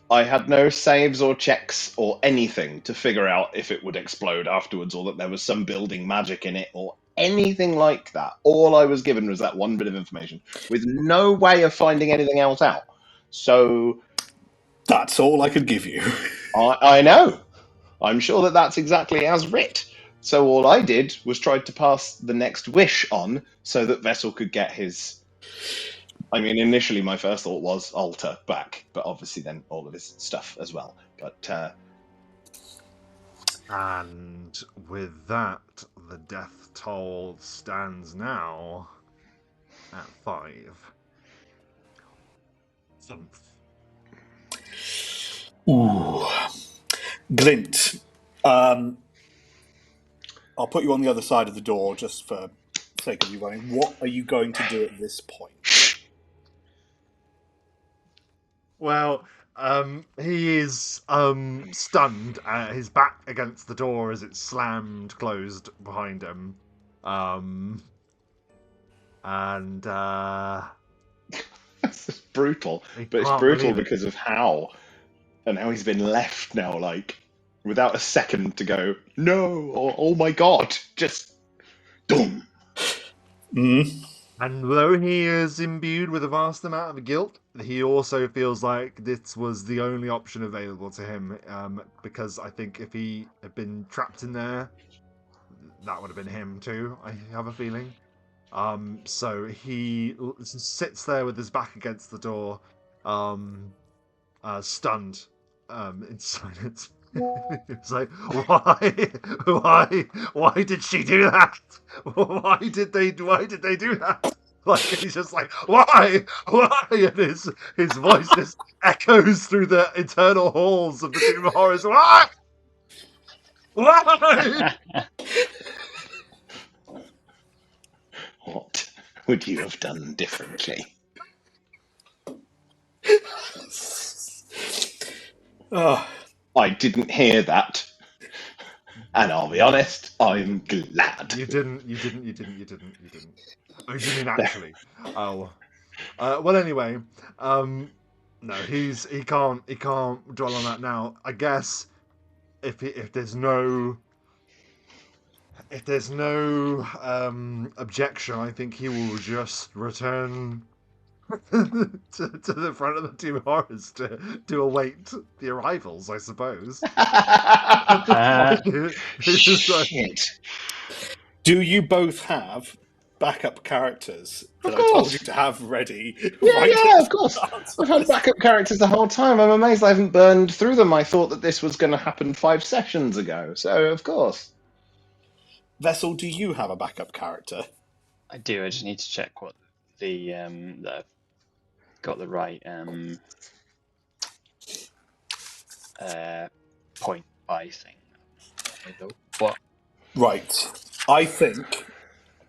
I had no saves or checks or anything to figure out if it would explode afterwards or that there was some building magic in it or anything like that. All I was given was that one bit of information with no way of finding anything else out. So That's all I could give you. I know. I'm sure that that's exactly as writ. So all I did was try to pass the next wish on so that Vessel could get his... I mean, initially my first thought was altar back, but obviously then all of his stuff as well. But And with that, the death toll stands now at 5. Ooh. Glint. I'll put you on the other side of the door just for sake of you running. What are you going to do at this point? Well, he is stunned, his back against the door as it's slammed closed behind him. And it's brutal. But it's brutal because of how. And how he's been left now, like, without a second to go, no, or oh my god, just boom. And though he is imbued with a vast amount of guilt, he also feels like this was the only option available to him, because I think if he had been trapped in there, that would have been him too, I have a feeling. So he sits there with his back against the door, stunned, in silence. It's like, why did she do that? Why did they do that? Like, he's just like, why? And his voice just echoes through the eternal halls of the Tomb of Horrors. Why? What would you have done differently? I didn't hear that. And I'll be honest, I'm glad. You didn't. Oh, you mean actually? Oh. Well, anyway, no, he can't dwell on that now. I guess if there's no objection, I think he will just return to the front of the Tomb of Horrors to await the arrivals, I suppose. Shit. Do you both have backup characters that I told you to have ready? Yeah, of course. I've had backup characters the whole time. I'm amazed I haven't burned through them. I thought that this was going to happen 5 sessions ago, so of course. Vessel, do you have a backup character? I do. I just need to check what the that I've got the right point by thing. What? Right. I think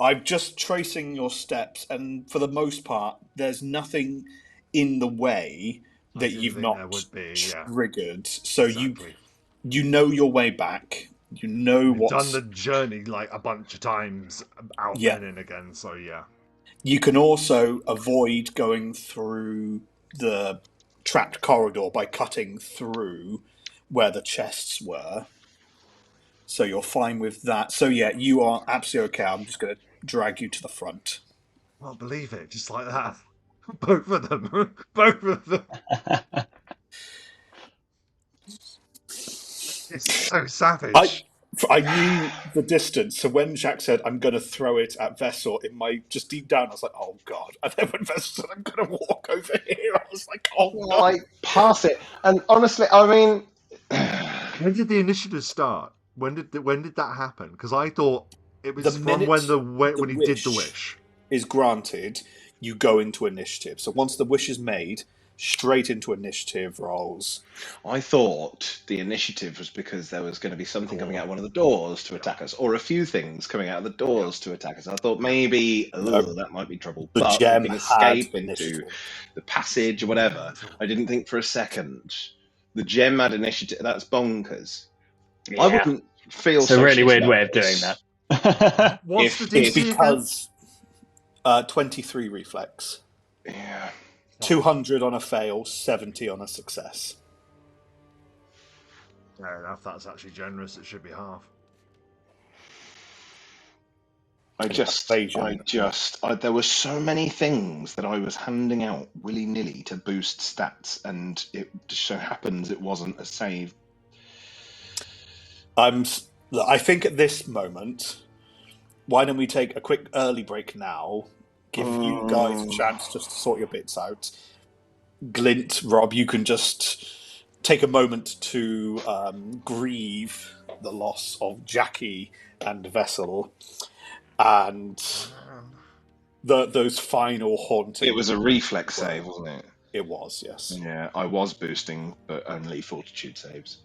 I'm just tracing your steps, and for the most part, there's nothing in the way that you've not triggered. So exactly. you know your way back. You know what's done the journey like a bunch of times out and in again. So yeah. You can also avoid going through the trapped corridor by cutting through where the chests were. So you're fine with that. So yeah, you are absolutely okay. I'm just going to drag you to the front. Well, believe it, just like that. Both of them. Both of them. It's so savage. I knew the distance, so when Jack said, I'm going to throw it at Vessel, in my just deep down, I was like, oh God. And then when Vessel said, I'm going to walk over here, I was like, oh no. Like, pass it. And honestly, I mean... When did the initiative start? When did that happen? Because I thought it was The from minute when he did the wish wish. is granted, you go into initiative. So once the wish is made, straight into initiative rolls. I thought the initiative was because there was going to be something coming out of one of the doors to attack us, or a few things coming out of the doors to attack us. I thought maybe, that might be trouble. The But we gem can had escape into initiative. the passage or whatever. I didn't think for a second. The gem had initiative. That's bonkers. Yeah. I wouldn't feel It's a so really shit weird about way of doing this that. What's the It's DC again? because 23 reflex. Yeah. 200 on a fail, 70 on a success. Fair enough. That's actually generous. It should be half. There were so many things that I was handing out willy-nilly to boost stats, and it just so happens it wasn't a save. I think at this moment, why don't we take a quick early break now? Give you guys a chance just to sort your bits out. Glint, Rob, you can just take a moment to grieve the loss of Jackie and Vessel, and those final haunting. It was a reflex save, wasn't it? It was, yes. Yeah, I was boosting, but only fortitude saves.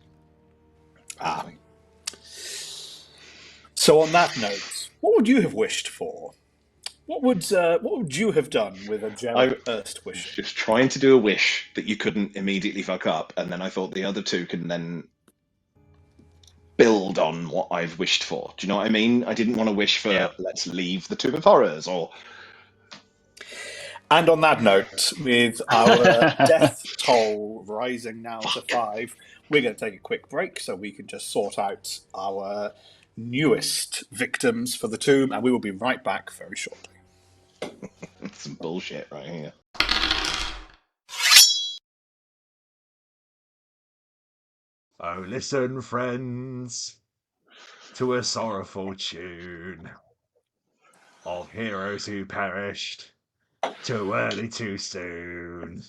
So on that note, what would you have wished for? What would you have done with a gem of Earth wish? Just trying to do a wish that you couldn't immediately fuck up, and then I thought the other two can then build on what I've wished for. Do you know what I mean? I didn't want to wish for let's leave the Tomb of Horrors or. And on that note, with our death toll rising now to 5, we're going to take a quick break so we can just sort out our newest victims for the tomb, and we will be right back very shortly. That's some bullshit right here. Oh, listen, friends, to a sorrowful tune of heroes who perished too early, too soon.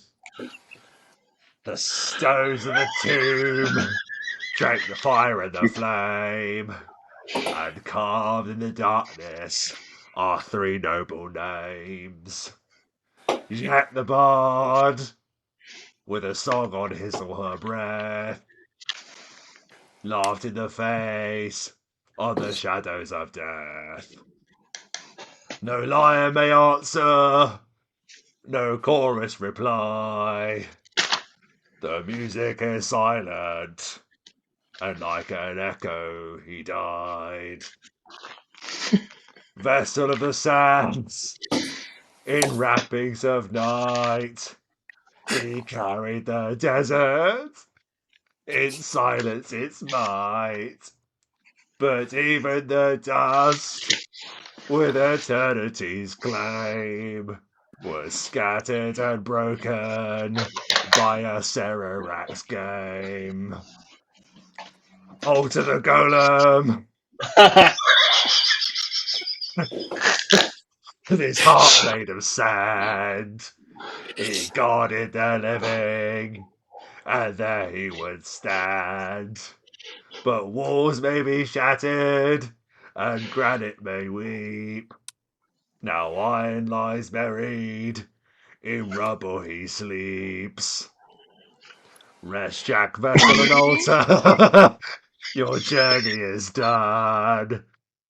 The stones of the tomb drank the fire and the flame, and carved in the darkness are 3 noble names. Jack the Bard, with a song on his or her breath, laughed in the face on the shadows of death. No lyre may answer, no chorus reply. The music is silent, and like an echo he died. Vessel of the sands, in wrappings of night, he carried the desert, in silence its might. But even the dust, with eternity's claim, was scattered and broken by Acererak's game. Oh, to the golem! With his heart made of sand, he guarded the living, and there he would stand. But walls may be shattered, and granite may weep. Now iron lies buried, in rubble he sleeps. Rest, Jack, Vessel, and altar. Your journey is done.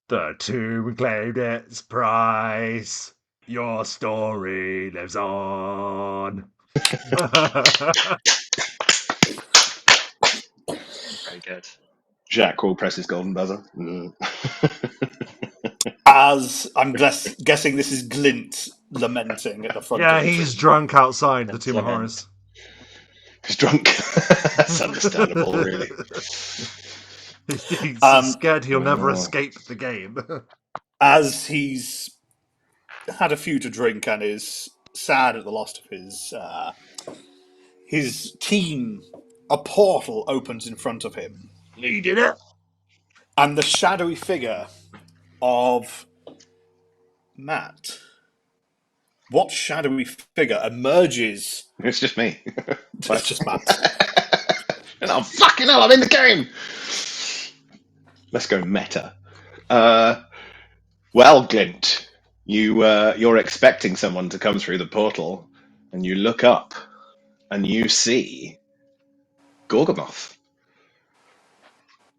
The tomb claimed its price. Your story lives on. Very good. Jack will press his golden buzzer. As I'm guessing this is Glint lamenting at the front of the he's tomb. drunk outside the Tomb of Horrors. He's drunk. That's understandable, really. He's scared he'll never escape the game. As he's had a few to drink and is sad at the loss of his team, a portal opens in front of him. He did it. And the shadowy figure of Matt. What shadowy figure emerges? It's just me. It's just Matt. And I'm fucking hell, I'm in the game! Let's go meta. Well, Glint, you're expecting someone to come through the portal, and you look up, and you see Gorgamoth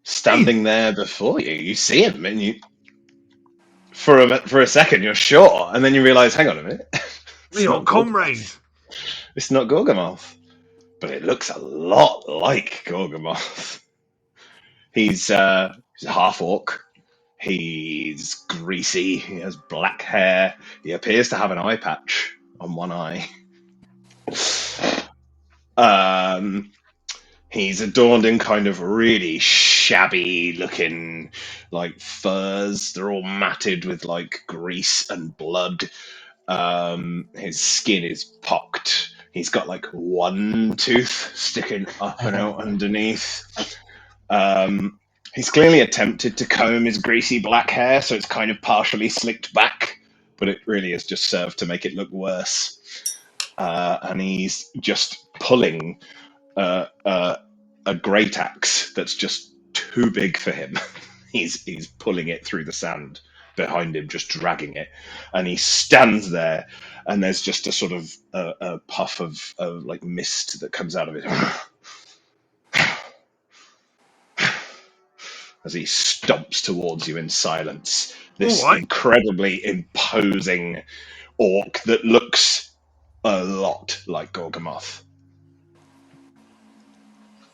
standing there before you. You see him, and you for a second you're sure, and then you realise, hang on a minute, Your comrade. It's not Gorgamoth, but it looks a lot like Gorgamoth. He's a half orc. He's greasy. He has black hair. He appears to have an eye patch on one eye. He's adorned in kind of really shabby looking like furs. They're all matted with like grease and blood. His skin is pocked. He's got like one tooth sticking up and out underneath. He's clearly attempted to comb his greasy black hair, so it's kind of partially slicked back, but it really has just served to make it look worse. And he's just pulling a great axe that's just too big for him. He's pulling it through the sand behind him, just dragging it, and he stands there, and there's just a sort of a puff of like mist that comes out of it as he stomps towards you in silence. This incredibly imposing orc that looks a lot like Gorgamoth.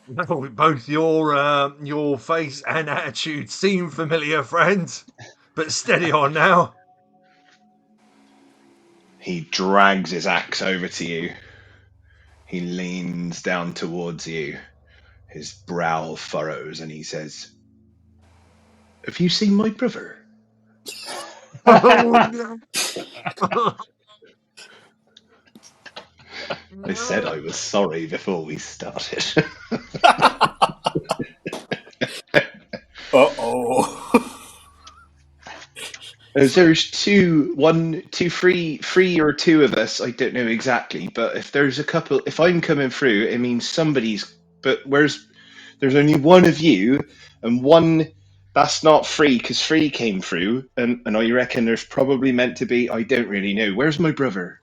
Both your face and attitude seem familiar, friend. But steady on now. He drags his axe over to you. He leans down towards you. His brow furrows and he says, "Have you seen my brother?" Oh, no. I said I was sorry before we started. Uh-oh. There's three or two of us. I don't know exactly, but if there's a couple, if I'm coming through, it means somebody's. But there's only one of you, and one that's not free because free came through, and I reckon there's probably meant to be. I don't really know. Where's my brother?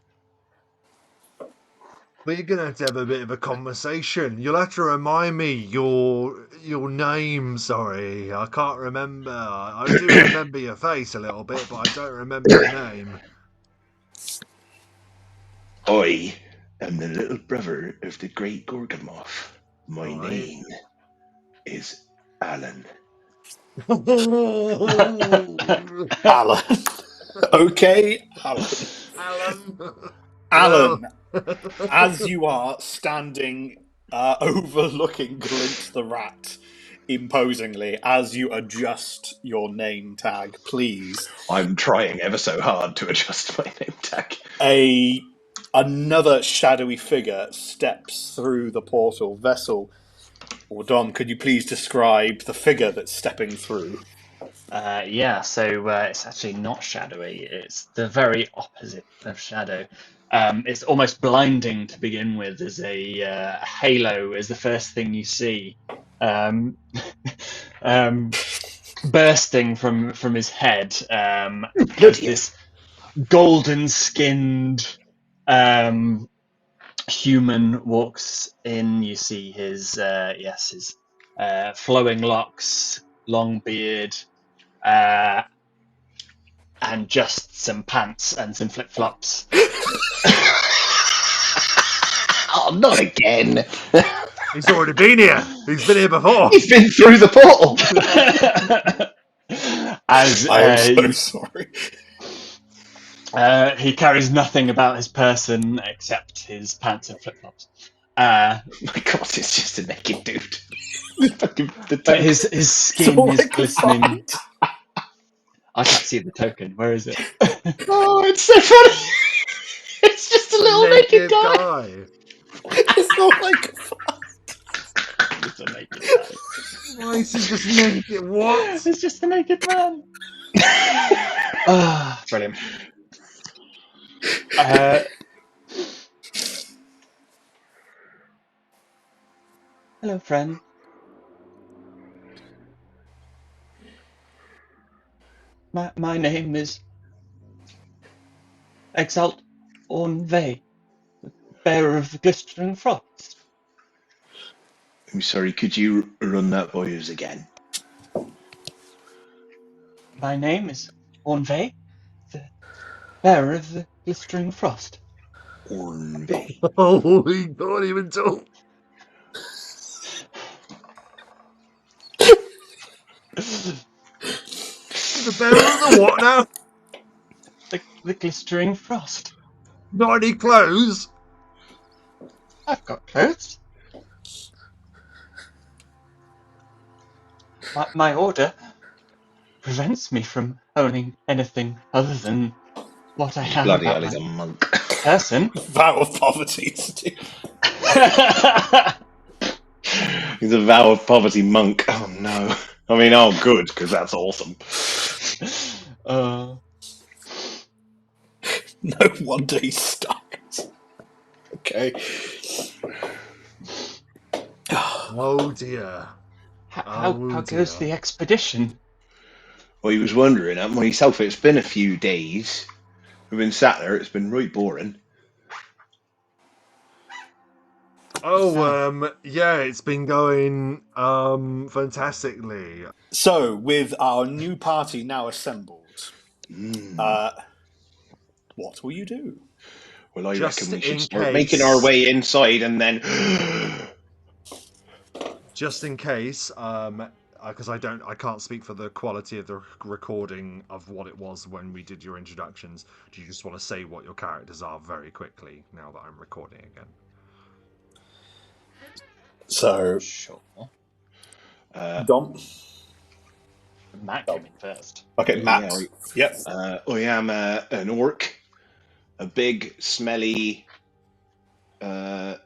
We're gonna have a bit of a conversation. You'll have to remind me your name. Sorry, I can't remember. I do remember your face a little bit, but I don't remember your name. I am the little brother of the great Gorgamoth. My Right. name is Alan. Alan. Okay, Alan. Alan, as you are standing overlooking Glint the Rat imposingly, as you adjust your name tag, please. I'm trying ever so hard to adjust my name tag. Another shadowy figure steps through the portal. Vessel or Dom, could you please describe the figure that's stepping through? So it's actually not shadowy. It's the very opposite of shadow. It's almost blinding to begin with. As a halo is the first thing you see, bursting from his head. As this golden-skinned human walks in. You see his flowing locks, long beard. And just some pants and some flip-flops. Oh, not again. He's already been here. He's been here before. He's been through the portal. I'm so sorry. He carries nothing about his person except his pants and flip-flops. My God, it's just a naked dude. But his skin is glistening. I can't see the token. Where is it? Oh, it's so funny. It's just a little naked guy. It's not like It's a naked guy. Why is he just naked? What? It's just a naked man. Brilliant. Hello, friend. My name is Exalt Ornve, bearer of the glistering frost. I'm sorry, could you run that by us again? My name is Ornve, the bearer of the glistering frost. Ornve. Oh, he can't even talk. The bearer of the what now? The glistering frost. Not any clothes. I've got clothes. My order prevents me from owning anything other than what I have Bloody about hell, he's my a monk. person. Vow of poverty, Steve. He's a vow of poverty monk. Oh no. I mean, oh good, because that's awesome. No wonder he's stuck. Okay. Oh dear. How Oh goes dear. the expedition? Well, he was wondering that myself. It's been a few days. We've been sat there. It's been right boring. Oh, yeah, it's been going fantastically. So, with our new party now assembled, what will you do? Well, I reckon Just we should in start making our case, way inside and then. just in case, because I can't speak for the quality of the recording of what it was when we did your introductions. Do you just want to say what your characters are very quickly now that I'm recording again? So, Sure. Dom. Matt came in first. Okay, Yeah, Matt. right. Yep. I am an orc, a big, smelly, uh,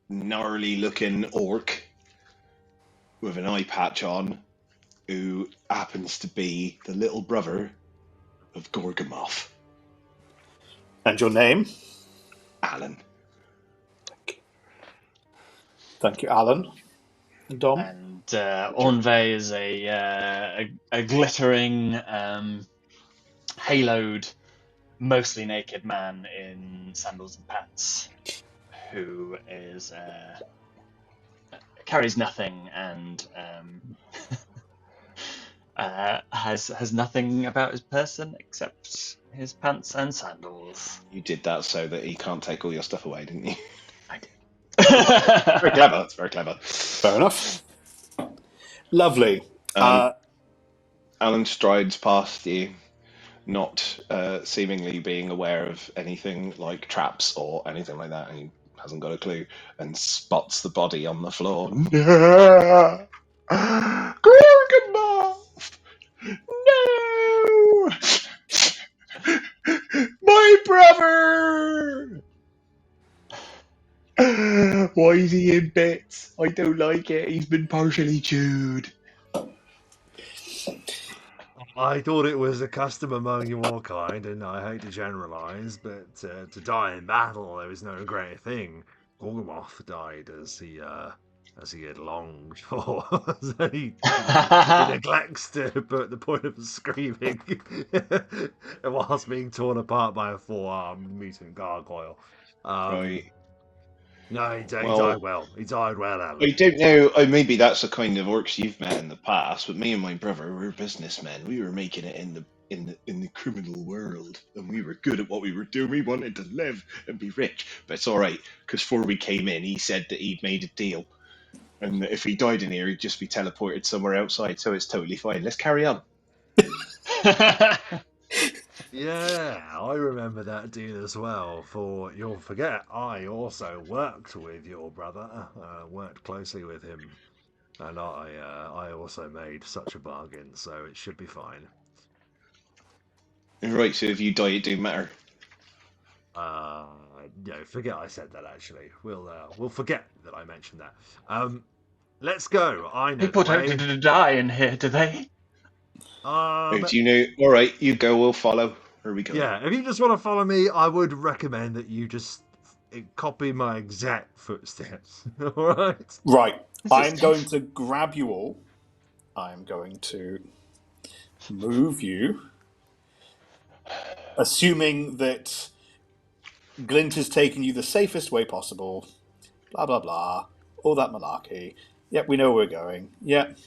gnarly-looking orc with an eye patch on, who happens to be the little brother of Gorgamoth, And your name? Alan. Thank you, Alan. And Dom. And Ornve is a glittering, haloed, mostly naked man in sandals and pants who is carries nothing and has nothing about his person except his pants and sandals. You did that so that he can't take all your stuff away, didn't you? I did. Very clever. It's very clever. Fair enough. Lovely. Alan strides past you, not seemingly being aware of anything like traps or anything like that, and he hasn't got a clue, and spots the body on the floor. Gorgonmoth! No! My brother! Why is he in bits? I don't like it. He's been partially chewed. I thought it was a custom among your kind, and I hate to generalise, but to die in battle, there is no greater thing. Gorgamoth died as he had longed for. So he neglects to put the point of screaming whilst being torn apart by a four-armed mutant gargoyle. Right. No, he Well, died well. He died well, I Alan. don't know. Maybe that's the kind of orcs you've met in the past, but me and my brother were businessmen. We were making it in the criminal world, and we were good at what we were doing. We wanted to live and be rich, but it's all right because before we came in, he said that he'd made a deal, and that if he died in here, he'd just be teleported somewhere outside. So it's totally fine. Let's carry on. Yeah, I remember that deal as well. For you'll forget, I also worked with your brother, worked closely with him, and I also made such a bargain, so it should be fine. Right. So if you die, it don't matter. No, forget I said that. Actually, we'll forget that I mentioned that. let's go. I know People the way. don't die in here, do they? Do you know? All right, you go. We'll follow. Where are we going? Yeah, if you just want to follow me, I would recommend that you just copy my exact footsteps. All right. Right. This is I'm going to grab you all. I'm going to move you, assuming that Glint is taking you the safest way possible. Blah, blah, blah. All that malarkey. Yep, we know where we're going. Yep.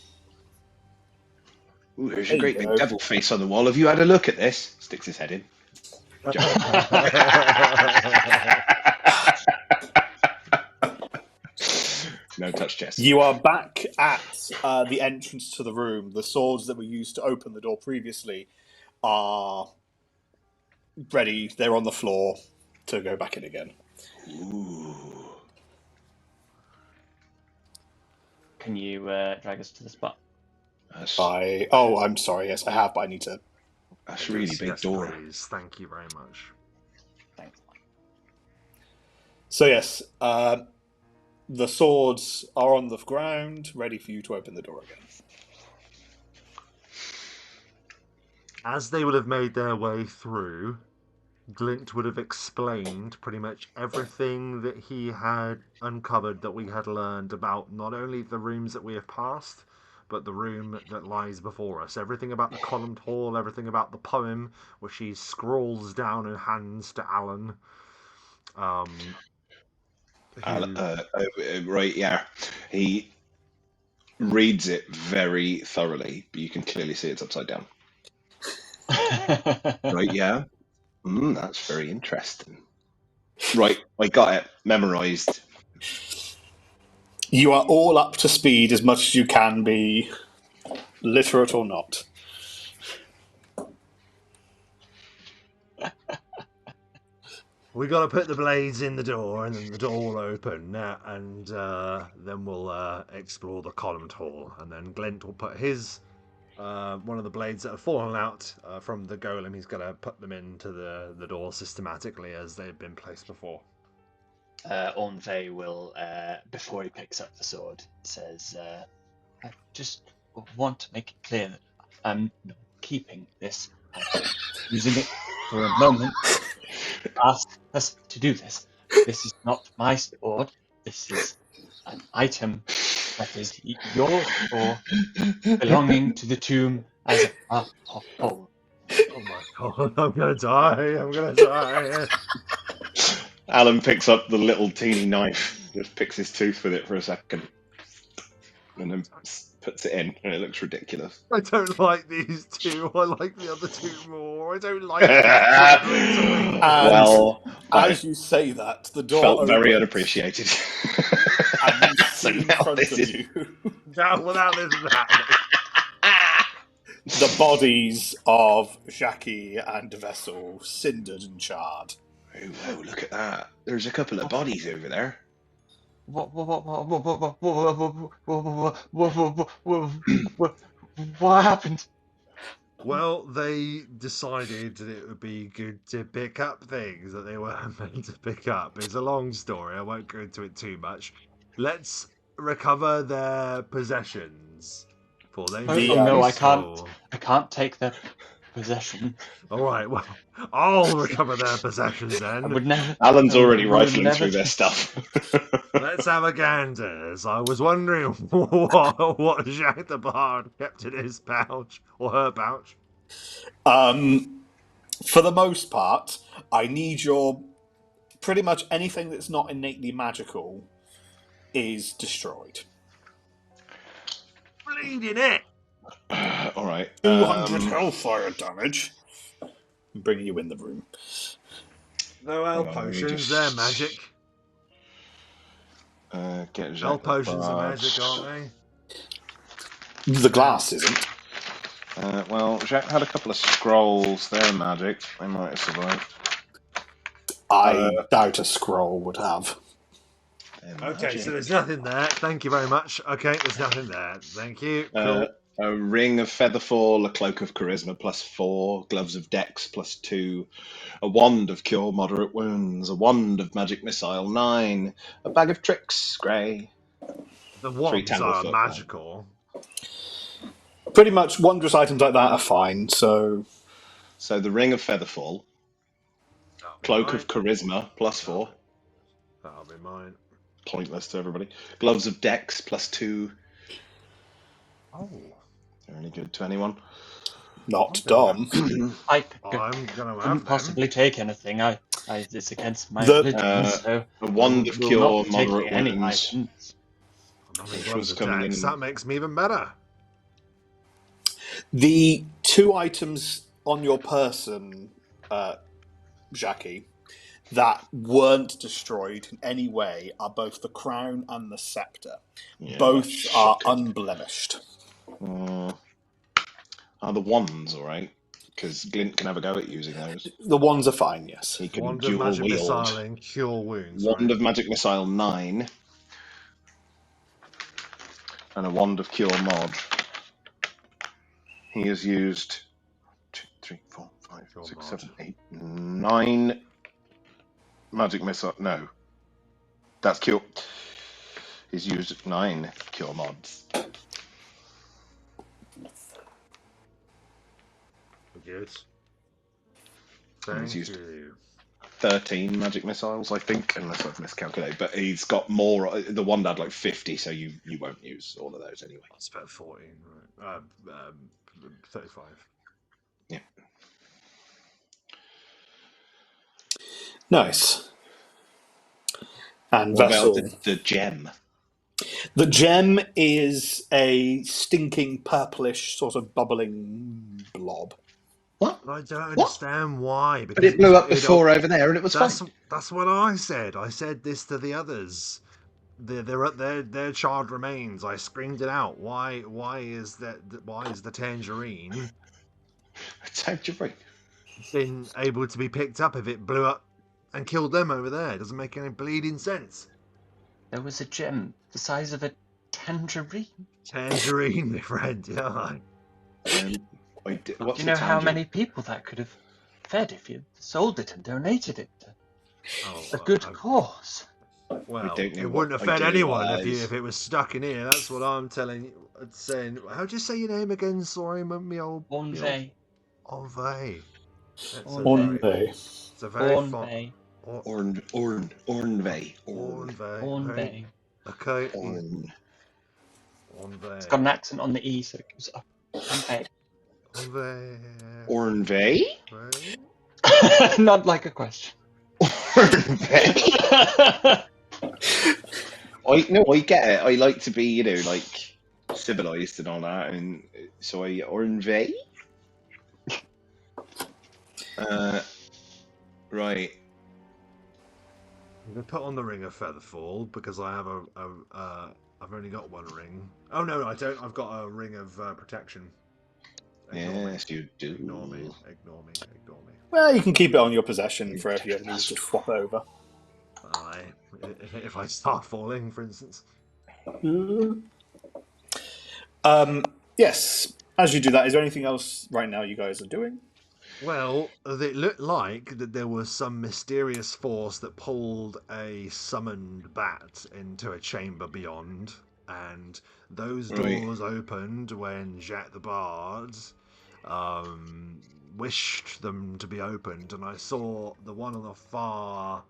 Ooh, there's There a you great big go. devil face on the wall. Have you had a look at this? Sticks his head in. No touch chest. You are back at the entrance to the room. The swords that were used to open the door previously are ready. They're on the floor to go back in again. Ooh. Can you drag us to the spot? I'm sorry. Yes, I have, but I need to. That's a really big door. Please. Thank you very much. Thanks. So yes, the swords are on the ground, ready for you to open the door again. As they would have made their way through, Glint would have explained pretty much everything that he had uncovered that we had learned about not only the rooms that we have passed, but the room that lies before us. Everything about the columned hall, everything about the poem, which he scrawls down and hands to Alan. Right, yeah. He reads it very thoroughly, but you can clearly see it's upside down. Right, yeah. That's very interesting. Right, I got it. Memorized. You are all up to speed as much as you can be, literate or not. We got to put the blades in the door, and then the door will open, and then we'll explore the columned hall, and then Glint will put his one of the blades that have fallen out from the golem. He's going to put them into the door systematically as they've been placed before. Ornve will, before he picks up the sword, says, I just want to make it clear that I'm not keeping this. I'm using it for a moment. Ask us to do this. This is not my sword. This is an item that is yours or belonging to the tomb as a whole. Oh my god, I'm going to die. I'm going to die. Alan picks up the little teeny knife, just picks his tooth with it for a second, and then puts it in, and it looks ridiculous. I don't like these two. I like the other two more. I don't like these two. Well, as you say that, the door felt opens, very unappreciated. and you So see in now front this of is- you Without this is happening. the bodies of Jaques and Vessel, cindered and charred. Oh, whoa, look at that. There's a couple of bodies over there. What happened? Well, they decided that it would be good to pick up things that they weren't meant to pick up. It's a long story. I won't go into it too much. Let's recover their possessions. For they Oh, may no, be I can't. useful. I can't take their possession. All right, well, I'll recover their possessions I then. would never. Alan's I already would rifling never through their stuff. Let's have a ganders. I was wondering what Jacques the Bard kept in his pouch, or her pouch. For the most part, I need your pretty much anything that's not innately magical is destroyed. Bleeding it! All right. 200 hellfire damage. I'm bringing you in the room. No Hang hell on, let me potions, just- they're magic. Get Hell Jacques potions are Bard. magic, aren't they? The glass isn't. Well, Jacques had a couple of scrolls. They're magic. They might have survived. I doubt a scroll would have. Okay, so there's nothing there. Thank you very much. Okay, there's nothing there. Thank you. Cool. A ring of featherfall, a cloak of charisma +4, gloves of dex +2, a wand of cure moderate wounds, a wand of magic missile 9, a bag of tricks grey. The wands are football. magical. Pretty much wondrous items like that are fine, so... So the Ring of Featherfall, Cloak of Charisma, +4. That'll be mine. Pointless to everybody. Gloves of Dex, +2. Oh. They're any good to anyone? Not Dom. I I'm gonna couldn't have possibly take anything. It's against my The- religion, so a Wand of we'll Cure, not be taking moderate any wounds. items. I'm having Which gloves was of coming Dex. in- That makes me even better. The 2 items on your person, Jaques, that weren't destroyed in any way are both the crown and the scepter. Yeah, Both that's are shocking. unblemished. Are the wands alright? Because Glint can have a go at using those. The ones are fine, yes. He can Wand of dual magic wield. missile and cure wounds. Wand right? of Magic Missile 9. And a Wand of Cure mod. He has used 2, 3, 4, 5, Cure 6, mod. 7, 8, 9 Magic Missile. No. That's Cure. He's used 9 Cure mods. Good. And Thank he's used you. 13 magic missiles, I think, unless I've miscalculated. But he's got more. The wand had like 50, so you won't use all of those anyway. That's about 14, right? 35. Yeah. Nice. And What Vessel. about the gem? The gem is a stinking purplish sort of bubbling blob. What? But I don't understand why. But it blew up before over there, and it was fine. That's what I said. I said this to the others. Their child remains. I screamed it out. Why is the tangerine Tangerine. been able to be picked up if it blew up and killed them over there? It doesn't make any bleeding sense. There was a gem the size of a tangerine. Tangerine, my friend. Yeah. Do Do you know how many people that could have fed if you sold it and donated it to a good cause? Well, don't know it what wouldn't have fed idea anyone was. if it was stuck in here. That's what I'm saying. How'd you say your name again? Sorry, me old. Ornve. Ornve. Ornve. It's a very Ornve. Ornve. Ornve. Okay. Orn. Ornve. It's got an accent on the E, so it goes up. Ornve. Ornve? Not like a question. Ornve? I get it. I like to be, like civilized and all that, and so I Ornve. Right. I'm gonna put on the ring of Featherfall because I have I've only got one ring. Oh no, I don't. I've got a ring of protection. Yes, you do. Ignore me. Well, you can keep it on your possession for if you ever need to swap over. If I start falling, for instance. Yes. As you do that, is there anything else right now you guys are doing? Well, it looked like that there was some mysterious force that pulled a summoned bat into a chamber beyond, and those doors opened when Jaques the Bard wished them to be opened, and I saw the one on the far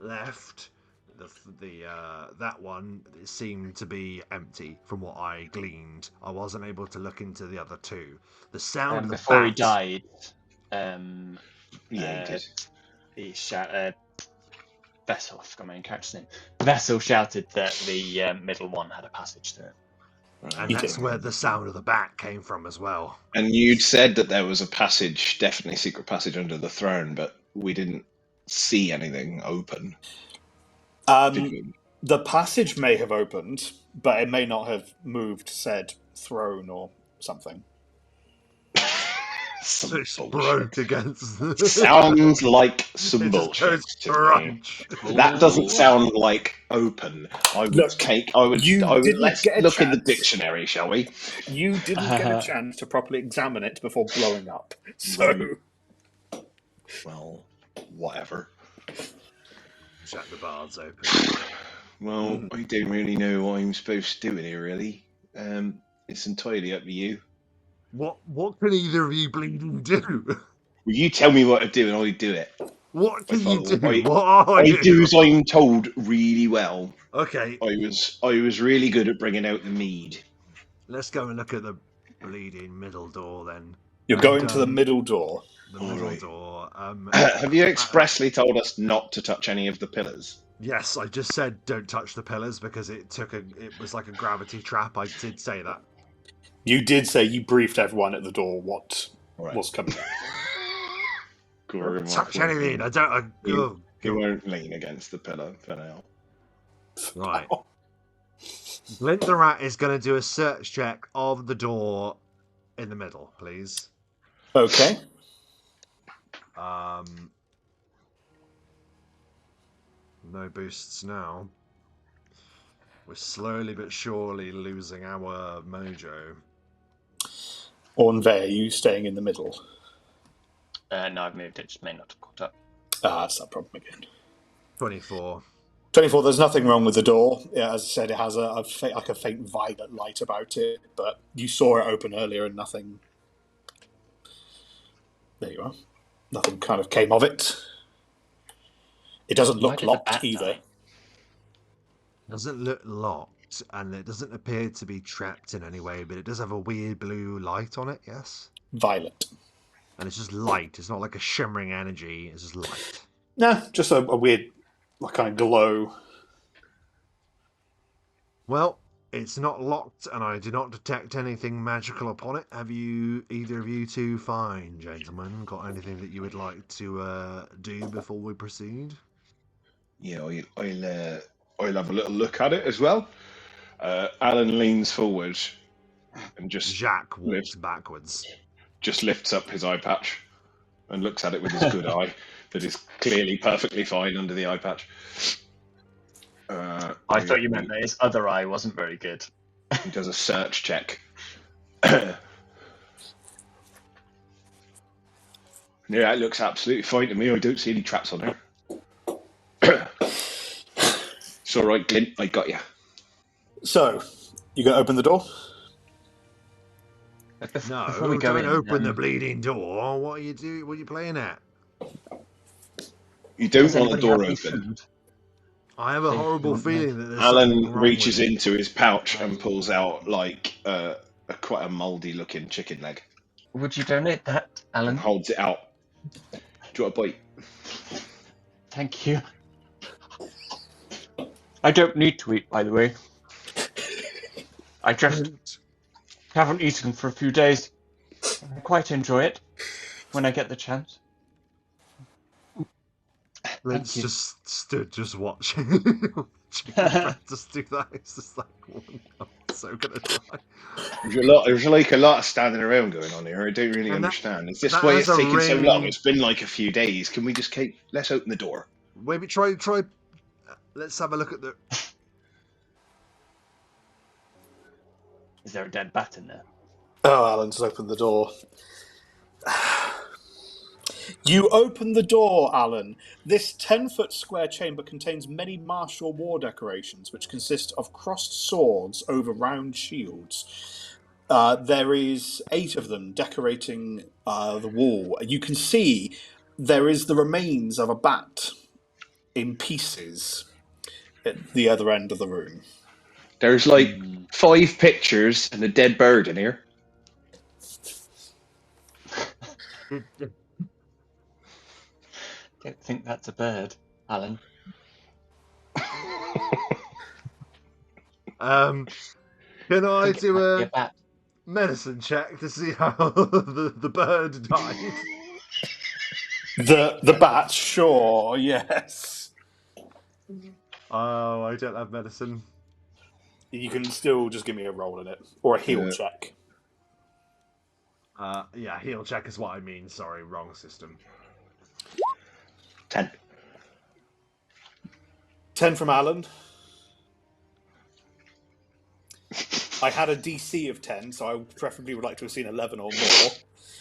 left. That one seemed to be empty from what I gleaned. I wasn't able to look into the other two. The sound of the before he bat. died, he did. He shouted. Vessel, I forgot my character's name. Vessel shouted that the middle one had a passage to it. And that's where the sound of the bat came from as well. And you'd said that there was a passage, definitely a secret passage under the throne, but we didn't see anything open. The passage may have opened, but it may not have moved said throne or something. Some It's bullshit. broke against the... Sounds like some it bullshit just to goes crunch. me. That doesn't sound like open. Let's look in the dictionary, shall we? You didn't get a chance to properly examine it before blowing up. So, well, whatever. Jaques the Bard's open. Well, I don't really know what I'm supposed to do in here, really. It's entirely up to you. What can either of you bleeding do? Well, you tell me what to do, and I do it. What I can you follow. do? What are I do you? as I'm told really well. Okay, I was really good at bringing out the mead. let's go and look at the bleeding middle door then. You're going to the middle door. The All middle right. door. Have you expressly told us not to touch any of the pillars? Yes, I just said don't touch the pillars because it was like a gravity trap. I did say that. You did say you briefed everyone at the door what Right. was coming. Don't touch anything. I don't. He won't lean against the pillar for now. Right. Glint the rat is going to do a search check of the door in the middle, please. Okay. No boosts now. We're slowly but surely losing our mojo. Ornve, are you staying in the middle? No, I've moved. It just may not have caught up. That's that problem again. 24. 24, there's nothing wrong with the door. Yeah, as I said, it has a faint violet light about it, but you saw it open earlier and nothing... There you are. Nothing kind of came of it. It doesn't look locked either. Doesn't look locked, and it doesn't appear to be trapped in any way, but it does have a weird blue light on it, yes? Violet. And it's just light. It's not like a shimmering energy. It's just light. Nah, just a weird, like, kind of glow. Well, it's not locked, and I do not detect anything magical upon it. Have you, either of you two fine gentlemen, got anything that you would like to do before we proceed? Yeah, I'll have a little look at it as well. Alan leans forward and Jaques walks backwards. Just lifts up his eye patch and looks at it with his good eye that is clearly perfectly fine under the eye patch. I thought you meant that his other eye wasn't very good. He does a search check. Yeah, it looks absolutely fine to me. I don't see any traps on there. It's all right, Glint. I got you. So, you going to open the door? No, we go don't in, open the bleeding door. What are you doing? What are you playing at? You don't want the door open. I have a horrible feeling that there's Alan something wrong reaches with it. into his pouch and pulls out like quite a mouldy-looking chicken leg. Would you donate that, Alan? And holds it out. Do you want a bite? Thank you. I don't need to eat, by the way. I just haven't eaten for a few days. I quite enjoy it when I get the chance. Let's just stood just watching. Just do that. It's just like, oh, no, I'm so gonna die. There's like a lot of standing around going on here. I don't really understand. Is this why it's taking so long? It's been like a few days. Can we just let's open the door? Maybe try. Let's have a look at the. Is there a dead bat in there? Oh, Alan's opened the door. You open the door, Alan. This 10-foot square chamber contains many martial war decorations, which consist of crossed swords over round shields. There is 8 of them decorating the wall. You can see there is the remains of a bat in pieces at the other end of the room. There's like 5 pictures and a dead bird in here. I don't think that's a bird, Alan. Can I do a medicine check to see how the bird died? The bat, sure, yes. Oh, I don't have medicine. You can still just give me a roll in it, or a heal check. Yeah, heal check is what I mean. Sorry, wrong system. 10. 10 from Alan. I had a DC of 10, so I preferably would like to have seen 11 or more.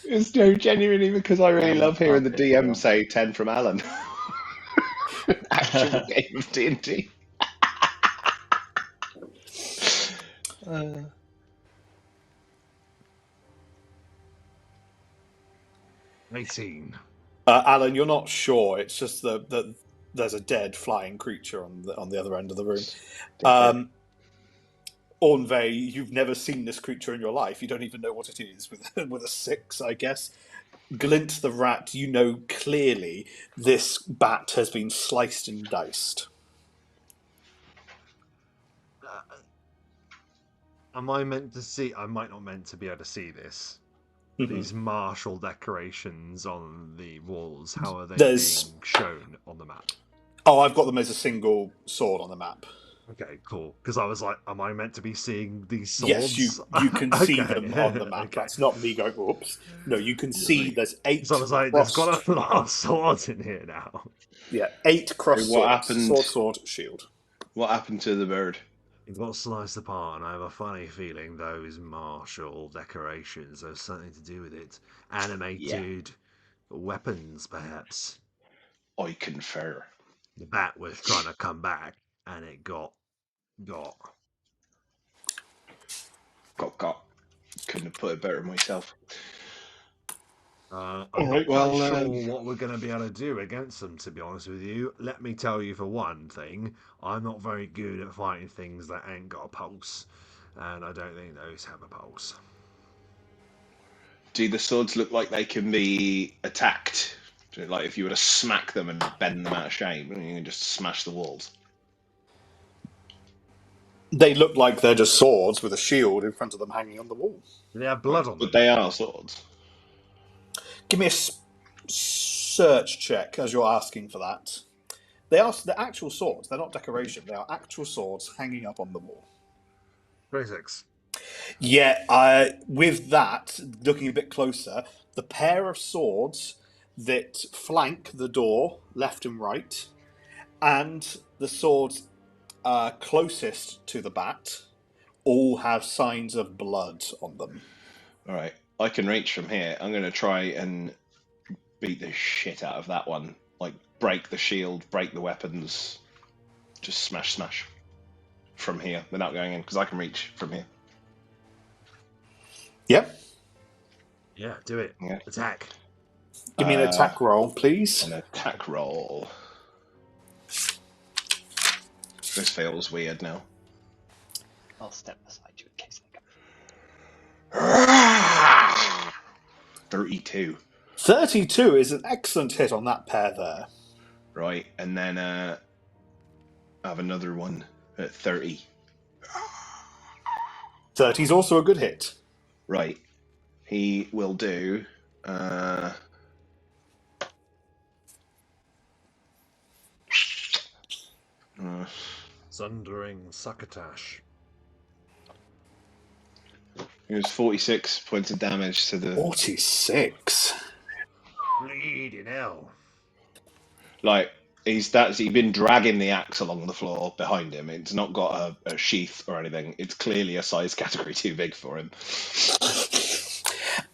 It's no genuinely because I really love hearing the DM say 10 from Alan. Actual game of D&D. $18. Alan, you're not sure. It's just that there's a dead flying creature on the other end of the room. Ornvey, you've never seen this creature in your life. You don't even know what it is with a 6, I guess. Glint the rat, you know clearly this bat has been sliced and diced. Am I meant to see? I might not meant to be able to see this. These martial decorations on the walls, how are they being shown on the map? Oh, I've got them as a single sword on the map. Okay, cool. Because I was like, am I meant to be seeing these swords? Yes, you can see them on the map. Okay. That's not me going, oops. No, you can see there's 8. So I was like, there's got a lot of swords in here now. Yeah, 8 cross swords. What happened? Sword, shield. What happened to the bird? It got sliced apart, and I have a funny feeling those martial decorations have something to do with it. Animated weapons, perhaps. I confer. The bat was trying to come back, and it got. Couldn't have put it better myself. I'm not quite sure what we're going to be able to do against them, to be honest with you. Let me tell you for one thing, I'm not very good at fighting things that ain't got a pulse, and I don't think those have a pulse. Do the swords look like they can be attacked? Like if you were to smack them and bend them out of shape, you can just smash the walls? They look like they're just swords with a shield in front of them hanging on the wall. They have blood on them. But they are swords. Give me a search check as you're asking for that. They're actual swords. They're not decoration. They are actual swords hanging up on the wall. 26. Yeah, with that, looking a bit closer, the pair of swords that flank the door, left and right, and the swords closest to the bat, all have signs of blood on them. All right, I can reach from here. I'm going to try and beat the shit out of that one. Like, break the shield, break the weapons. Just smash from here without going in, because I can reach from here. Yep. Yeah, do it. Yeah. Attack. Give me an attack roll, please. An attack roll. This feels weird now. I'll step beside you in case I go. 32. 32 is an excellent hit on that pair there. Right, and then I have another one at 30. 30 is also a good hit. Right. He will do... Sundering Succotash. It was 46 points of damage to the... 46? Bleeding hell. Like, he's been dragging the axe along the floor behind him. It's not got a sheath or anything. It's clearly a size category too big for him.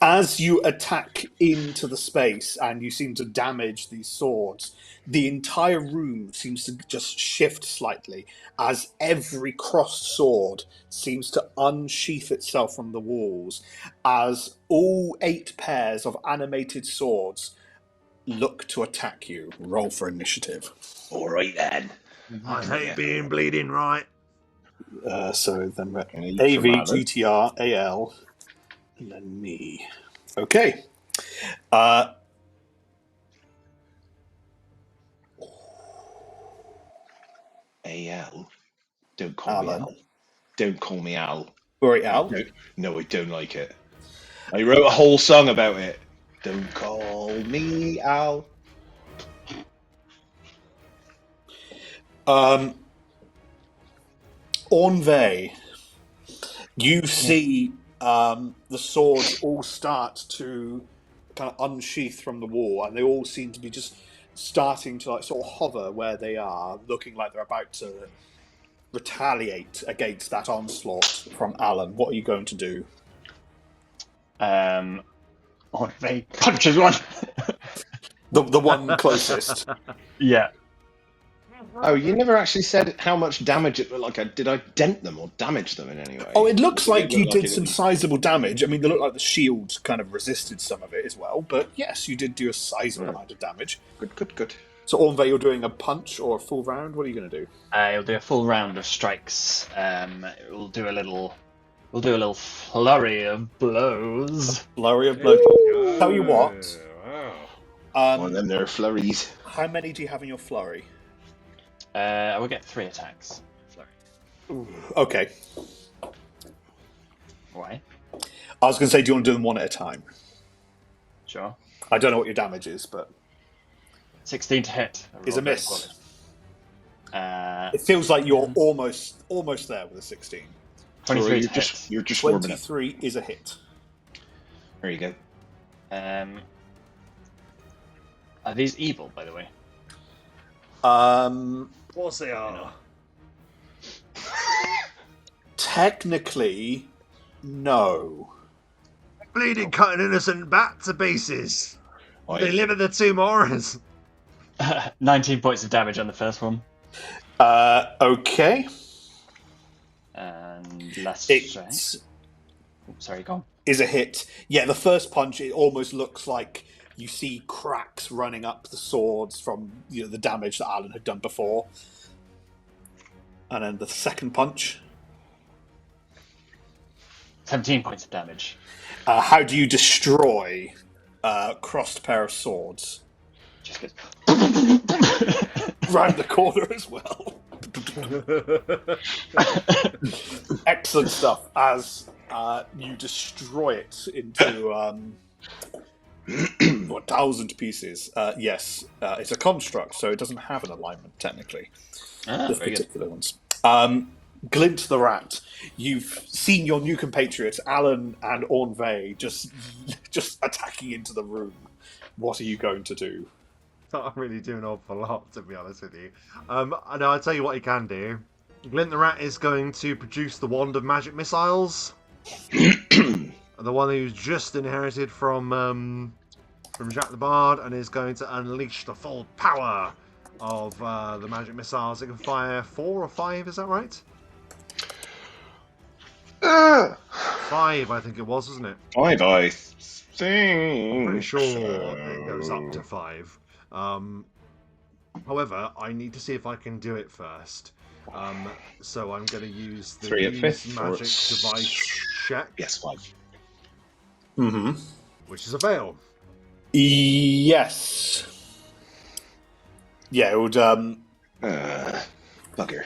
As you attack into the space and you seem to damage these swords, the entire room seems to just shift slightly as every crossed sword seems to unsheath itself from the walls as all 8 pairs of animated swords look to attack you. Roll for initiative. All right, then. I hate being bleeding, right? So then we're AV, GTR, AL, and then me. Okay. AL. Don't call me Al. Don't call me Al. Sorry, Al? No, I don't like it. I wrote a whole song about it. Don't call me Al. Ornvey, you see the swords all start to kind of unsheath from the wall, and they all seem to be just starting to like sort of hover where they are, looking like they're about to retaliate against that onslaught from Alan. What are you going to do? Ornvey punches one. The one closest. Yeah. Oh, you never actually said how much damage it looked like. Did I dent them or damage them in any way? Oh, it looks Or did like you look did some it- sizable damage. I mean, they look like the shield kind of resisted some of it as well. But yes, you did do a sizable amount of damage. Good. So, Ornve, you're doing a punch or a full round? What are you going to do? You'll do a full round of strikes. We'll do a little flurry of blows. Flurry of blows. Tell you what. Wow. One of them there flurries. How many do you have in your flurry? I will get 3 attacks. Flurry. Okay. Why? I was going to say, do you want to do them one at a time? Sure. I don't know what your damage is, but 16 to hit. is a miss. Poorly. It feels like you're almost there with a 16. 23 to You're just warming up. 23 is a hit. There you go. Are these evil, by the way? Of course they are. Technically, no. Bleeding, cut an innocent bat to pieces. Oh, They live in the tomb horrors. 19 points of damage on the first one. Okay. And last It strike. Oh, sorry, go on. is a hit. Yeah, the first punch, it almost looks like you see cracks running up the swords from the damage that Alan had done before. And then the second punch. 17 points of damage. How do you destroy a crossed pair of swords? Just goes... Round the corner as well. Excellent stuff. As you destroy it into 1,000 pieces. Yes, it's a construct, so it doesn't have an alignment technically. This very particular ones. Glint the rat. You've seen your new compatriots, Alan and Ornve, just attacking into the room. What are you going to do? Not really doing an awful lot, to be honest with you. I know. I'll tell you what he can do. Glint the rat is going to produce the wand of magic missiles. The one who's just inherited from Jack the Bard, and is going to unleash the full power of the magic missiles. It can fire 4 or 5. Is that right? 5, I think it was, wasn't it? 5, I I'm think. pretty sure it goes up to 5. However, I need to see if I can do it first. So I'm going to use the 3 at use 5th, magic device check. Yes, 5. Mm-hmm. Which is a fail. Yes. Yeah, it would. Bugger.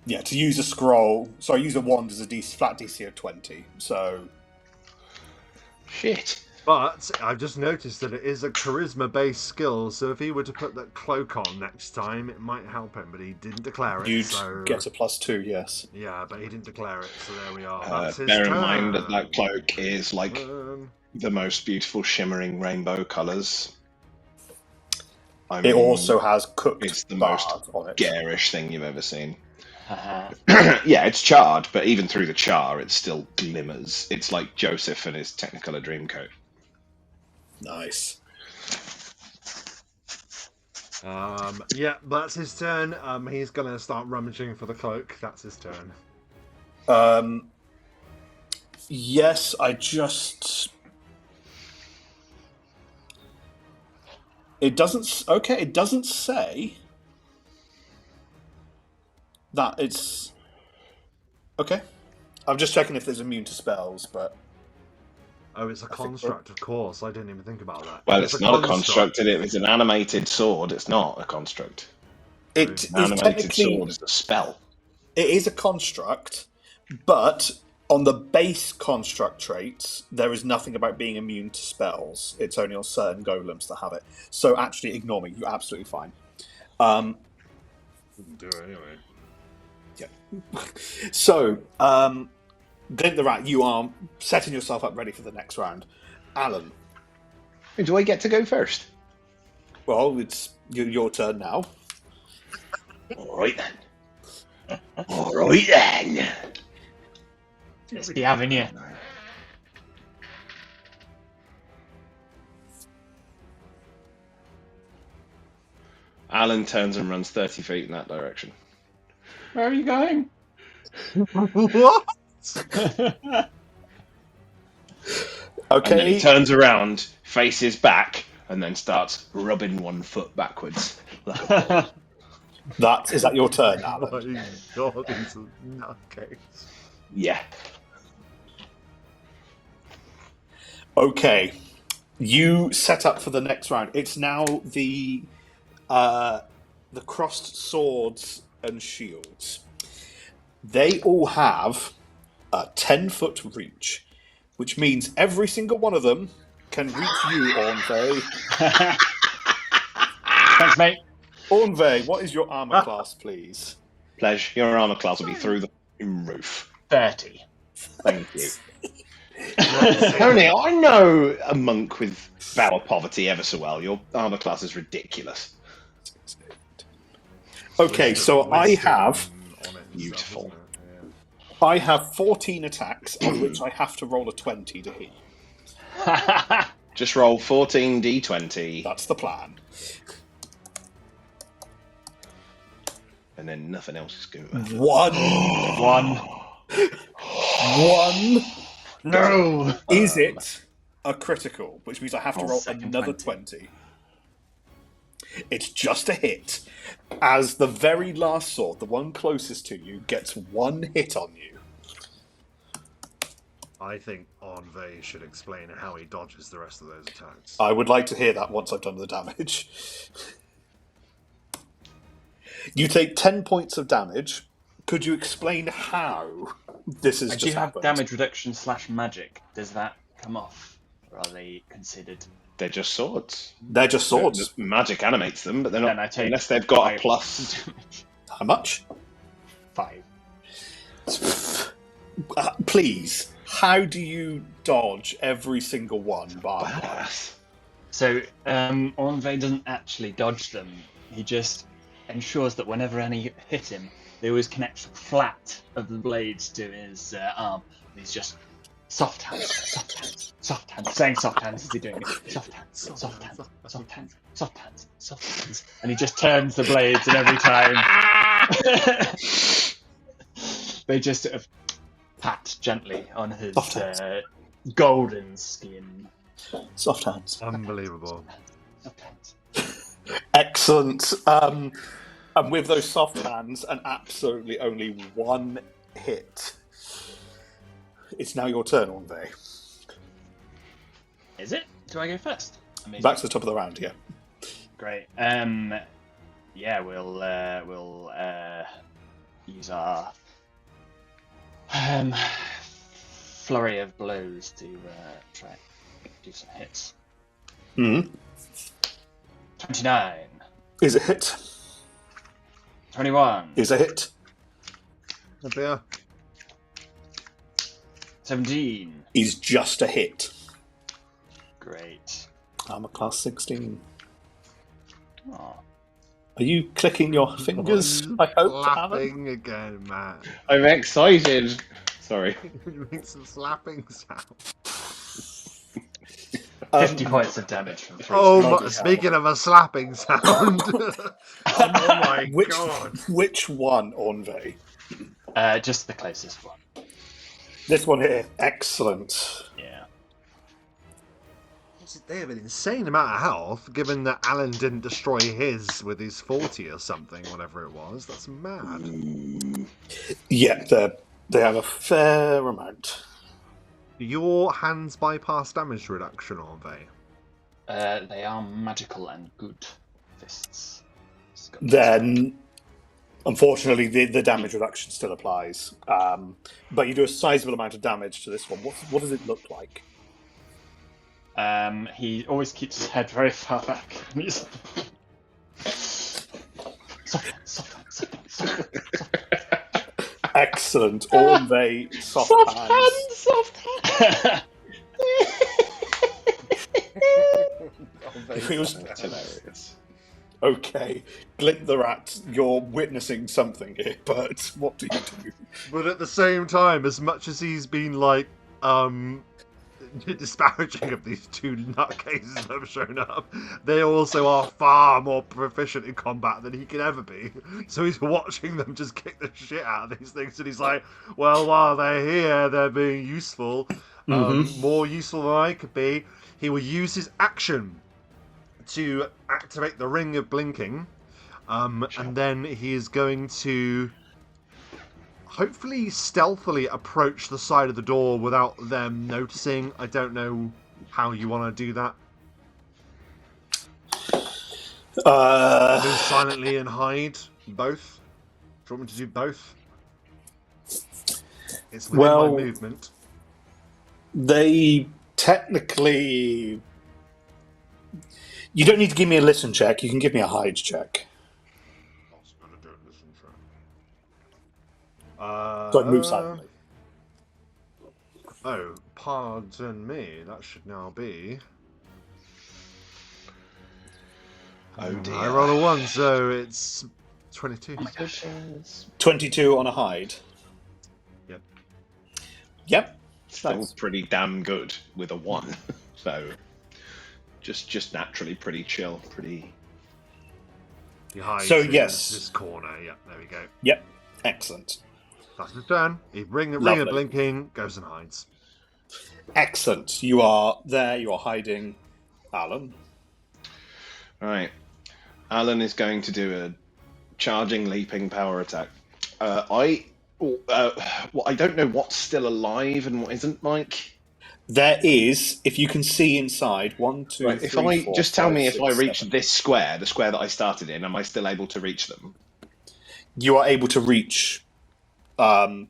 Yeah, to use a scroll. Sorry, use a wand as a flat DC of 20. So. Shit. But I've just noticed that it is a charisma-based skill, so if he were to put that cloak on next time, it might help him, but he didn't declare it. You'd so... get a +2, yes. Yeah, but he didn't declare it, so there we are. That's his Bear in turn. mind that cloak is like the most beautiful shimmering rainbow colours. I mean, It also has cooked it's the bard most on it. garish thing you've ever seen. Yeah, it's charred, but even through the char, it still glimmers. It's like Joseph and his Technicolor Dreamcoat. Nice. Yeah, that's his turn. He's going to start rummaging for the cloak. That's his turn. Yes, I just... It doesn't... Okay, it doesn't say that it's... Okay. I'm just checking if there's immune to spells, but... Oh, it's a construct, of course. I didn't even think about that. Well, it's not a construct. It's an animated sword. It's not a construct. It An is animated technically... sword is a spell. It is a construct, but on the base construct traits, there is nothing about being immune to spells. It's only on certain golems that have it. So actually, ignore me. You're absolutely fine. Wouldn't do it anyway. Yeah. So, Glint the Rat, you are setting yourself up ready for the next round. Alan. Do I get to go first? Well, it's your turn now. All right then. All right then. It's the avenue. Alan turns and runs 30 feet in that direction. Where are you going? What? And then he Okay, turns around, faces back, and then starts rubbing one foot backwards. Like a ball. is that your turn, Oh Alan? my god, he's a nutcase. Yeah. Okay, you set up for the next round. It's now the crossed swords and shields. They all have a 10-foot reach, which means every single one of them can reach you, Ornve. Thanks, mate. Ornve, what is your armor class, please? Pledge, your armor class will be through the roof. 30. Thank you. Tony, I know a monk with vow of poverty ever so well. Your armor class is ridiculous. Okay, so I have Beautiful. I have 14 attacks, of which I have to roll a 20 to hit you. Just roll 14 d20. That's the plan. And then nothing else is going to matter. One. No. Is it a critical, which means I have to roll Second another 20. 20. It's just a hit. As the very last sword, the one closest to you, gets one hit on you. I think Ornve should explain how he dodges the rest of those attacks. I would like to hear that once I've done the damage. You take 10 points of damage. Could you explain how this is Do just you have happened? damage reduction / magic? Does that come off? Or are they considered? They're just swords. They're just swords. Magic animates them, but they're Then not I take unless they've got a 5 plus. damage. How much? 5. Please, how do you dodge every single one? Badass. So Ornve doesn't actually dodge them. He just ensures that whenever any hit him, they always connect flat of the blades to his arm. And he's just soft hands, soft hands, soft hands, saying soft hands as he's doing it. Soft hands, soft hands, soft hands, soft hands, soft hands. And he just turns the blades, and every time they just sort of pat gently on his golden skin. Soft hands. Unbelievable. Soft hands. Excellent. And with those soft hands and absolutely only one hit, it's now your turn, Ornve. Is it? Do I go first? Amazing. Back to the top of the round, yeah. Great. Yeah, we'll use our flurry of blows to try and do some hits. 29. Is a hit. 21. Is a hit. Oh dear. 17. Is just a hit. Great. Armor class 16. Aw. Are you clicking your fingers? I hope, Alan? Slapping again, Matt. I'm excited. Sorry. Make some slapping sound. 50 points of damage from 3. Oh, speaking of a slapping sound. Oh my god. Which one, Ornve? Just the closest one. This one here. Excellent. Yeah. They have an insane amount of health, given that Alan didn't destroy his with his 40 or something, whatever it was. That's mad. Yeah, they have a fair amount. Your hands bypass damage reduction, aren't they? They are magical and good fists. Then, unfortunately, the damage reduction still applies. But you do a sizable amount of damage to this one. What does it look like? He always keeps his head very far back. And he's... soft. Excellent. Ornve, soft hands. Soft hands. That's hilarious. Okay, Glint the Rat, you're witnessing something here, but what do you do? But at the same time, as much as he's been like, disparaging of these two nutcases that have shown up. They also are far more proficient in combat than he can ever be. So he's watching them just kick the shit out of these things, and he's like, well, while they're here, they're being useful. More useful than I could be. He will use his action to activate the ring of blinking, and then he is going to hopefully stealthily approach the side of the door without them noticing. I don't know how you want to do that. Move silently and hide. Both. Do you want me to do both? It's within my movement. They technically... You don't need to give me a listen check. You can give me a hide check. So I'd move silently. Oh, pardon me. That should now be... Oh dear. I roll a 1, so it's 22. 22 on a hide. Yep. Yep. Still pretty damn good with a 1. So just naturally pretty chill, pretty... He hides So, in yes. this corner. Yep, there we go. Yep. Excellent. That's his turn. He ring of blinking, goes and hides. Excellent. You are there, you are hiding. Alan. Right. Alan is going to do a charging, leaping power attack. I don't know what's still alive and what isn't, Mike. There is, if you can see inside, 1, 2, Right, 3, if I 4, just 5, tell me 6, if I reach 7. this square, the square that I started in, am I still able to reach them? You are able to reach the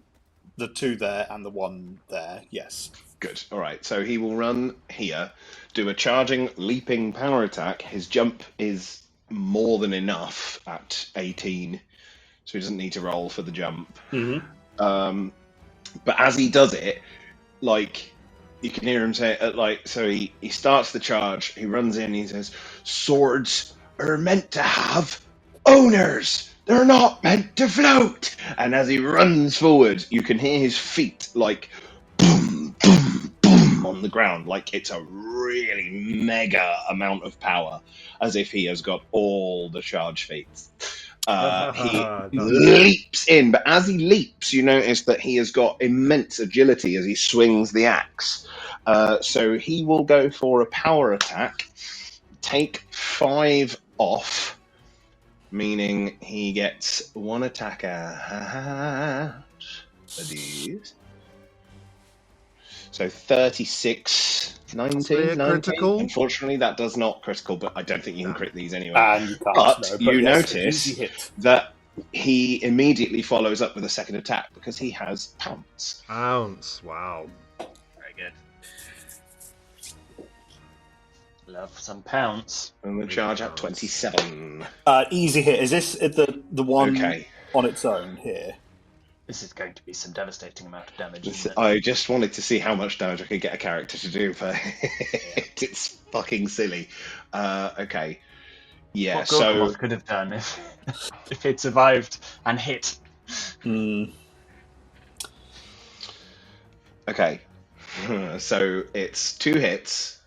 2 there and the 1 there, yes. Good. All right. So he will run here, do a charging, leaping power attack. His jump is more than enough at 18, so he doesn't need to roll for the jump. But as he does it, like, you can hear him say, so he starts the charge, he runs in, he says, "Swords are meant to have owners. They're not meant to float." And as he runs forward, you can hear his feet, like, boom, boom, boom on the ground, like it's a really mega amount of power, as if he has got all the charge feats. He leaps in, but as he leaps, you notice that he has got immense agility as he swings the axe. So he will go for a power attack, take 5 off, meaning he gets 1 attack out of these. So 36, 19. Critical? Unfortunately, that does not critical, but I don't think you can crit these anyway. And you can't, but no, you yes, notice easy hit. that he immediately follows up with a second attack because he has pounce. Pounce, wow. Very good. Love some pounce. And the charge at 27. Easy hit. Is this the one Okay. on its own here? This is going to be some devastating amount of damage, isn't it? I just wanted to see how much damage I could get a character to do, but it's fucking silly. Okay. Yeah, what so... Gorgoroth could have done if it survived and hit. Okay. So it's 2 hits.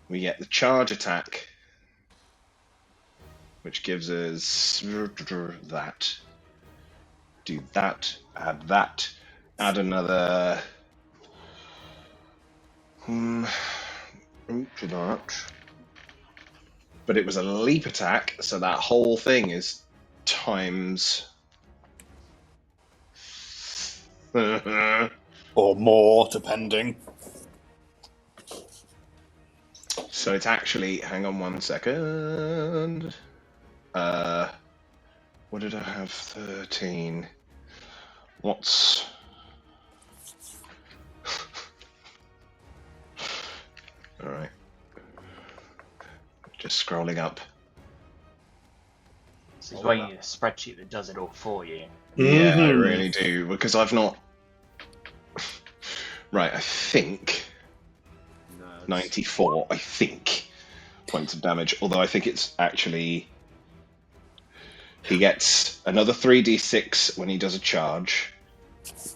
We get the charge attack, which gives us that. Do that, add another to that. But it was a leap attack, so that whole thing is times or more, depending. So it's actually, hang on 1 second. What did I have? 13. What's... Alright. Just scrolling up. So it's why you need a spreadsheet that does it all for you. Yeah, I really do, because I've not... Right, I think... 94, I think, points of damage. Although I think it's actually... He gets another 3d6 when he does a charge.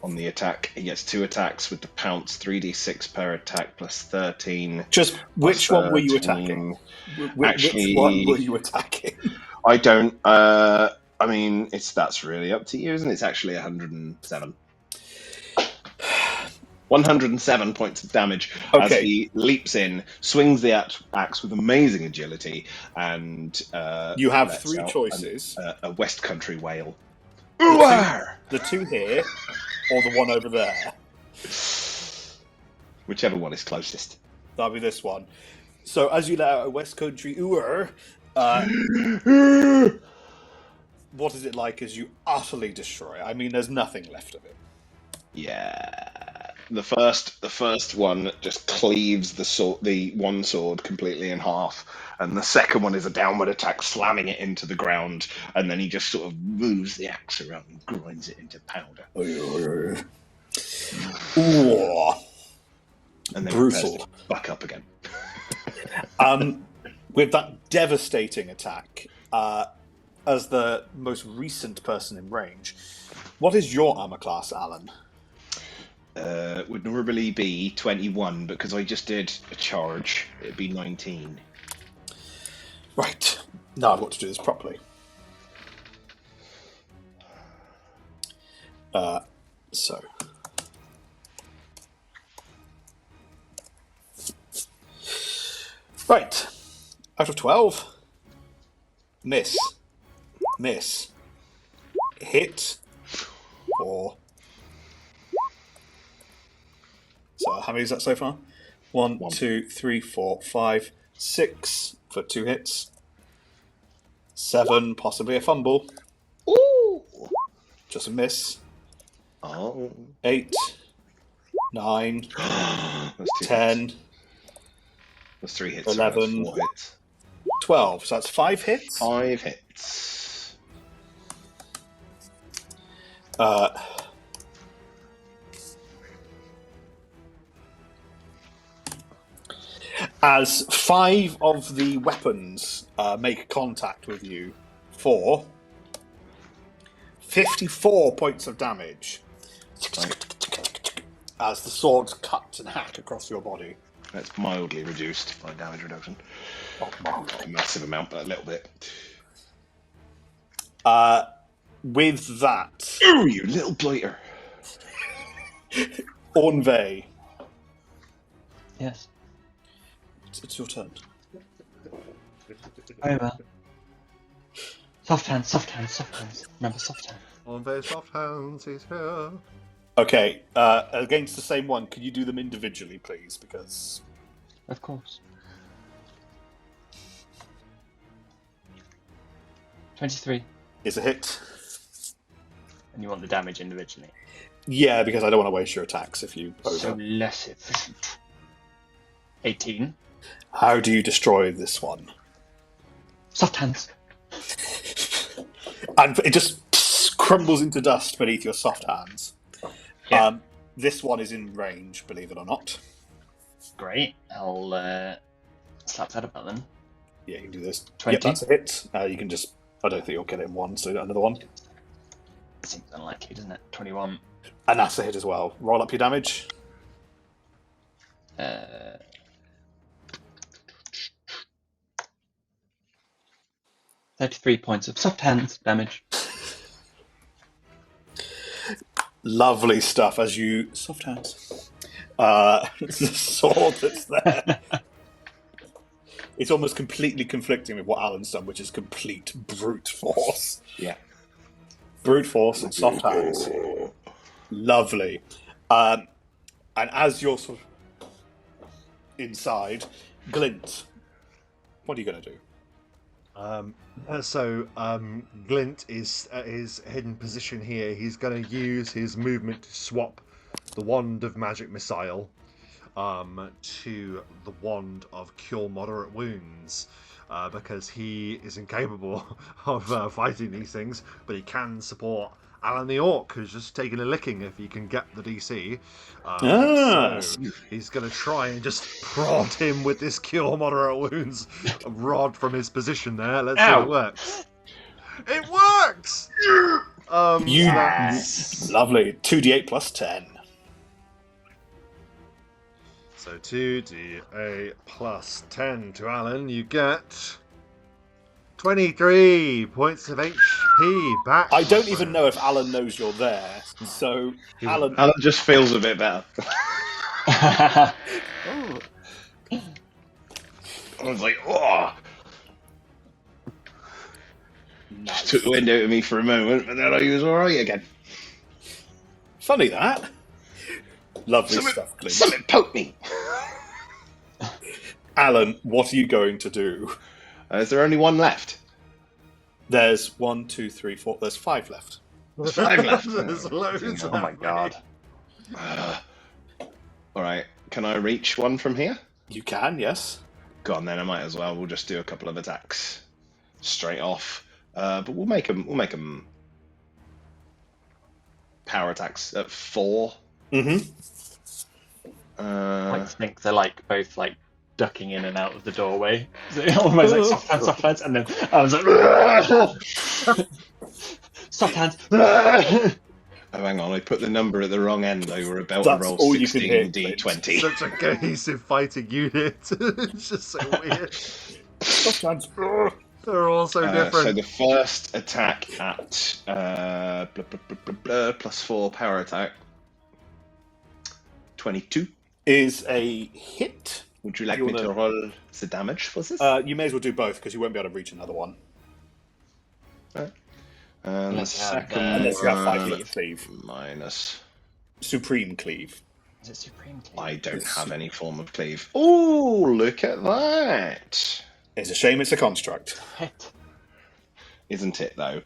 on the attack. He gets 2 attacks with the pounce, 3d6 per attack plus 13. Just which one were you attacking? Actually, which one were you attacking? I don't. I mean, that's really up to you, isn't it? It's actually 107. 107 points of damage as he leaps in, swings the axe with amazing agility, and you have 3 choices: a West Country wail. The two here, or the one over there. Whichever one is closest. That'll be this one. So as you let out a West Country ooer, what is it like as you utterly destroy it? I mean, there's nothing left of it. Yeah. The first one just cleaves the one sword completely in half, and the second one is a downward attack, slamming it into the ground, and then he just sort of moves the axe around and grinds it into powder. Ooh. And then brutal. Buck up again. With that devastating attack, as the most recent person in range, what is your armor class, Alan? Would normally be 21, but because I just did a charge, it'd be 19. Right. Now I've got to do this properly. So. Right. Out of 12. Miss. Miss. Hit. 4. So how many is that so far? 1, 2, 3, 4, 5, 6 for 2 hits. 7, possibly a fumble. Ooh! Just a miss. Oh. 8, 9, That's 10. Hits. That's 3 hits. 11, 4 hits. 12. So that's 5 hits. 5 hits. As 5 of the weapons make contact with you for 54 points of damage. As the swords cut and hack across your body. That's mildly reduced by damage reduction. Not a massive amount, but a little bit. With that... Ooh, you little blighter. Ornve. Yes. It's your turn. Over. Soft hands, soft hands, soft hands. Remember, soft hands. Ornve's soft hands, he's here. Okay, against the same one, can you do them individually, please? Because... Of course. 23. Is a hit. And you want the damage individually? Yeah, because I don't want to waste your attacks if you... So less efficient. 18. How do you destroy this one? Soft hands. And it just crumbles into dust beneath your soft hands. Yeah. This one is in range, believe it or not. Great. I'll slap that about then. Yeah, you can do this. 20. Yep, that's a hit. You can just... I don't think you'll get it in one, so another one. Seems unlikely, doesn't it? 21. And that's a hit as well. Roll up your damage. 33 points of soft hands damage. Lovely stuff as you... Soft hands. It's the sword that's there. It's almost completely conflicting with what Alan's done, which is complete brute force. Yeah. Brute force and soft hands. Lovely. And as you're sort of inside, Glint, what are you going to do? Glint is at his hidden position here. He's going to use his movement to swap the Wand of Magic Missile to the Wand of Cure Moderate Wounds, because he is incapable of fighting these things, but he can support Alan the Orc, who's just taking a licking if he can get the DC. So he's going to try and just prod him with this Cure Moderate Wounds rod from his position there. Let's see if it works. It works! Lovely. 2d8 plus 10. So 2d8 plus 10 to Alan. You get 23 points of HP back. I don't even know if Alan knows you're there. So, Alan just feels a bit better. I was like, oh. Nice. Took the wind out of me for a moment, but then I was all right again. Funny that. Lovely stuff, Glint. Something poked me. Alan, what are you going to do? Is there only one left? There's 1, 2, 3, 4. There's 5 left. There's 5 left. There's loads. Oh my god. All right. Can I reach one from here? You can, yes. Go on then. I might as well. We'll just do a couple of attacks straight off. But we'll make them power attacks at 4. Mm-hmm. I think they're like both like ducking in and out of the doorway. So almost like soft hands, and then I was like, soft hands. Oh, hang on, I put the number at the wrong end. I were about That's to roll all you can hear, 16d20. Such a cohesive fighting unit. It's just so weird. They're all so different. So the first attack at plus 4 power attack, 22. Is a hit. Would you like me to roll the damage for this? You may as well do both because you won't be able to reach another one. Right. The Unless Unless you have 5 one feet of cleave. minus. Supreme cleave. Is it supreme cleave? I don't have any form of cleave. Oh, look at that! It's a shame it's a construct. Hit. Isn't it, though?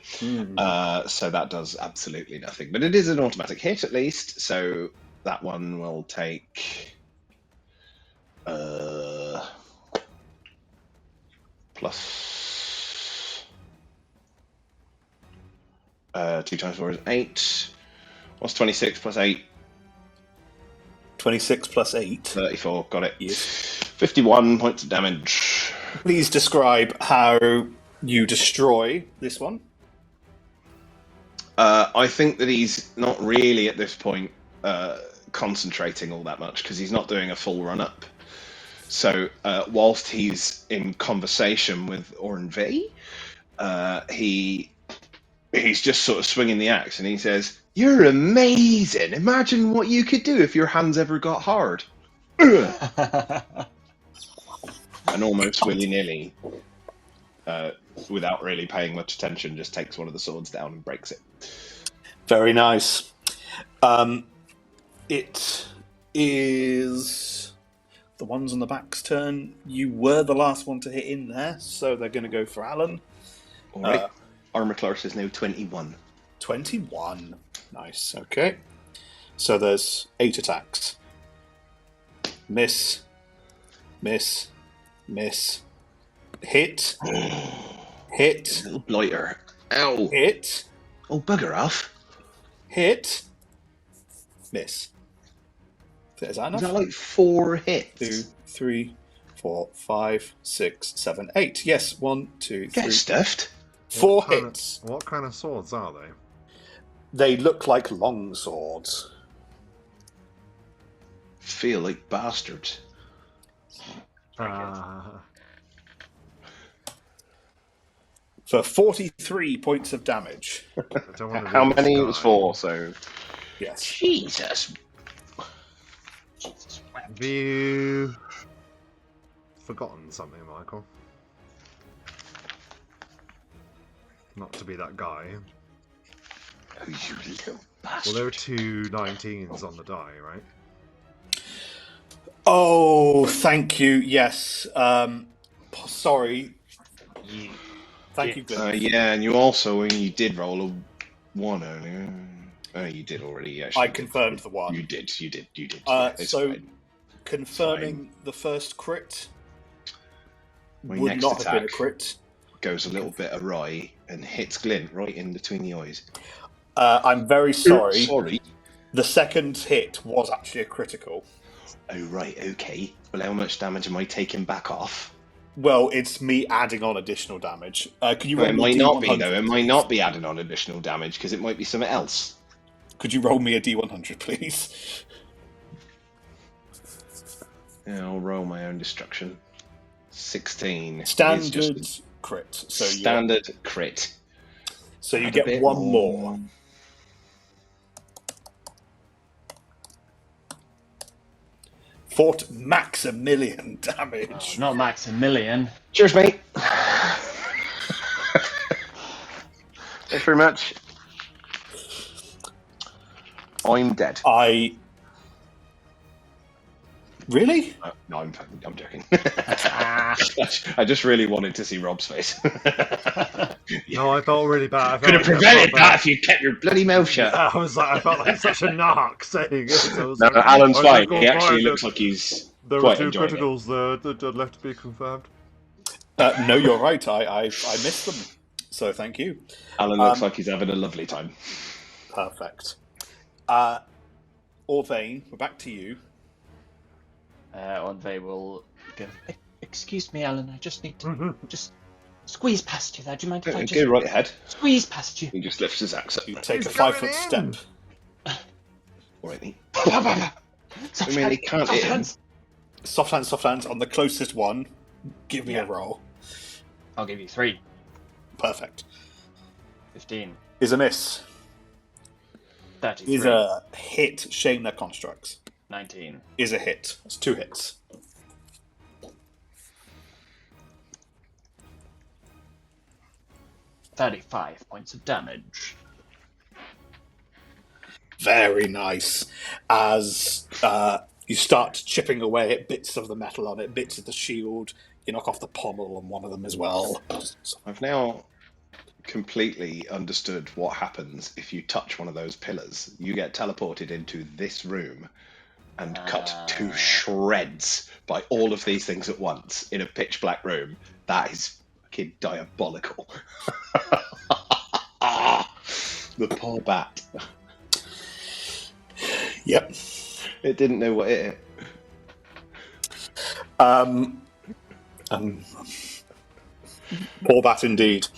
So that does absolutely nothing. But it is an automatic hit, at least. So that one will take... plus... 2 times 4 is 8. What's 26 plus 8? 26 plus 8. 34, got it. Yes. 51 points of damage. Please describe how you destroy this one. I think that he's not really at this point concentrating all that much because he's not doing a full run up. So whilst he's in conversation with Ornv, he's just sort of swinging the axe and he says, "You're amazing. Imagine what you could do if your hands ever got hard." And almost willy-nilly, without really paying much attention, just takes one of the swords down and breaks it. Very nice. It is the ones on the back's turn. You were the last one to hit in there, so they're going to go for Alan. All right. Armor class is now 21. 21. Nice. Okay. So there's 8 attacks. Miss. Miss. Miss. Hit. Hit. Little blighter. Ow. Hit. Oh, bugger off. Hit. Miss. Is that enough? Is that like 4 hits? 2, 3, 4, 5, 6, 7, 8. Yes, 1, 2, 3. Get stuffed. 4 hits. What kind of swords are they? They look like long swords. Feel like bastards. For 43 points of damage. How many? It was 4, so... Yes. Jesus. Have you forgotten something, Michael? Not to be that guy. Oh, you little bastard. Well, there are 2 19s on the die, right? Oh, thank you. Yes. Sorry. Thank you, Glint. Yeah, and you also, when you did roll a 1 earlier... Oh, you did already, actually. I confirmed the 1. You did. So, fine. confirming the first crit My would next not have attack been a crit. goes a little bit awry and hits Glint right in between the eyes. I'm very sorry. Sorry. The second hit was actually a critical. Oh, right, okay. Well, how much damage am I taking back off? Well, it's me adding on additional damage. Can you roll It me a might not be, D100? though. It might not be adding on additional damage, because it might be something else. Could you roll me a D100, please? Yeah, I'll roll my own destruction. 16. Standard crit. So standard crit. So you Add a get bit one more. Fort Maximilian damage. Oh, not Maximilian. Cheers, mate. Thanks very much. I'm dead. Really? No, I'm joking. I just really wanted to see Rob's face. No, I felt really bad. Could have prevented that if you kept your bloody mouth shut. Yeah, I felt like such a narc saying it. So No, like, Alan's fine. He actually looks like he's there quite were 2 enjoying criticals there that are left to be confirmed. No, you're right. I missed them. So thank you. Alan looks like he's having a lovely time. Perfect. Orvain, we're back to you. Orvain will go. Excuse me, Alan. I just need to just squeeze past you there. Do you mind if I just go right ahead? Squeeze past you. He just lifts his axe up. You take a 5-foot step. All right, then. Soft I mean, he can't hit him. Soft hands on the closest one. Give me a roll. I'll give you 3. Perfect. 15. Is a miss. 33. Is a hit. Shame their constructs. 19. Is a hit. That's 2 hits. $35 points of damage. Very nice. As you start chipping away at bits of the metal on it, bits of the shield, you knock off the pommel on one of them as well. I've now completely understood what happens if you touch one of those pillars. You get teleported into this room and cut to shreds by all of these things at once in a pitch black room. That is fucking diabolical. The poor bat. Yep. It didn't know what it Poor bat indeed.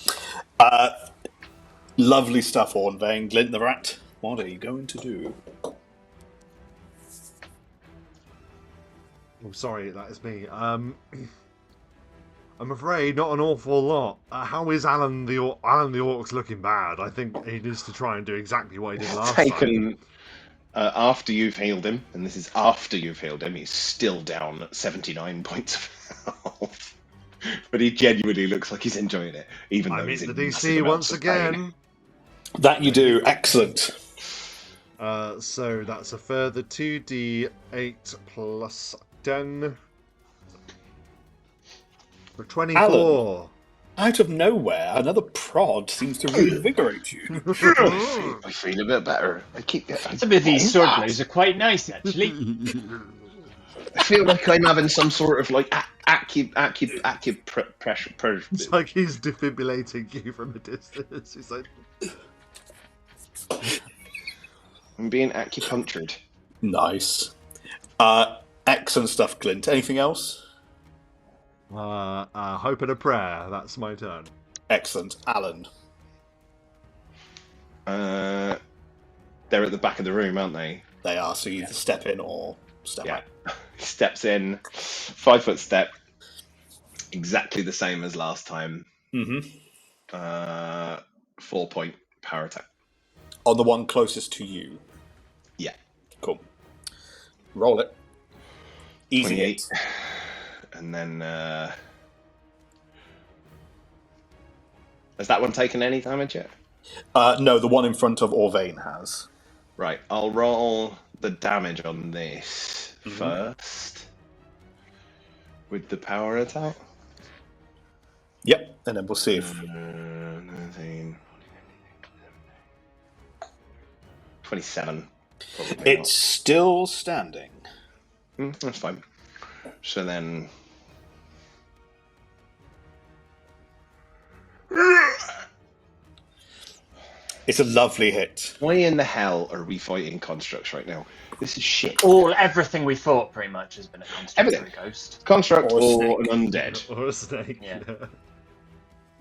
Lovely stuff, Orvain. Glint the rat, what are you going to do? Oh, sorry, that is me. I'm afraid not an awful lot. How is Alan the Orc's looking bad? I think he needs to try and do exactly what he did last time. After you've healed him, and this is after you've healed him, he's still down at 79 points of health. But he genuinely looks like he's enjoying it, even though he's in the DC once again. That you do. Excellent. So that's a further 2d8 plus 10 for 24. Alan, out of nowhere, another prod seems to reinvigorate you. I feel a bit better. Some of these sword blows are quite nice, actually. I feel like I'm having some sort of like acupressure. It's like he's defibrillating you from a distance. He's like, I'm being acupunctured. Nice. Excellent stuff, Glint. Anything else? hope and a prayer. That's my turn. Excellent. Alan. They're at the back of the room, aren't they? They are, so you either step in or step out. He steps in, 5-foot step, exactly the same as last time. 4-point power attack. On the one closest to you? Yeah. Cool. Roll it. Easy 28. And then... has that one taken any damage yet? No, the one in front of Orvain has. Right, I'll roll the damage on this first. With the power attack. Yep, and then we'll see if... 27. It's still standing. That's fine. So then... It's a lovely hit. Why in the hell are we fighting constructs right now? This is shit. Everything we fought pretty much has been a construct or a ghost. Construct Or a or an snake. undead. Or a snake. Yeah.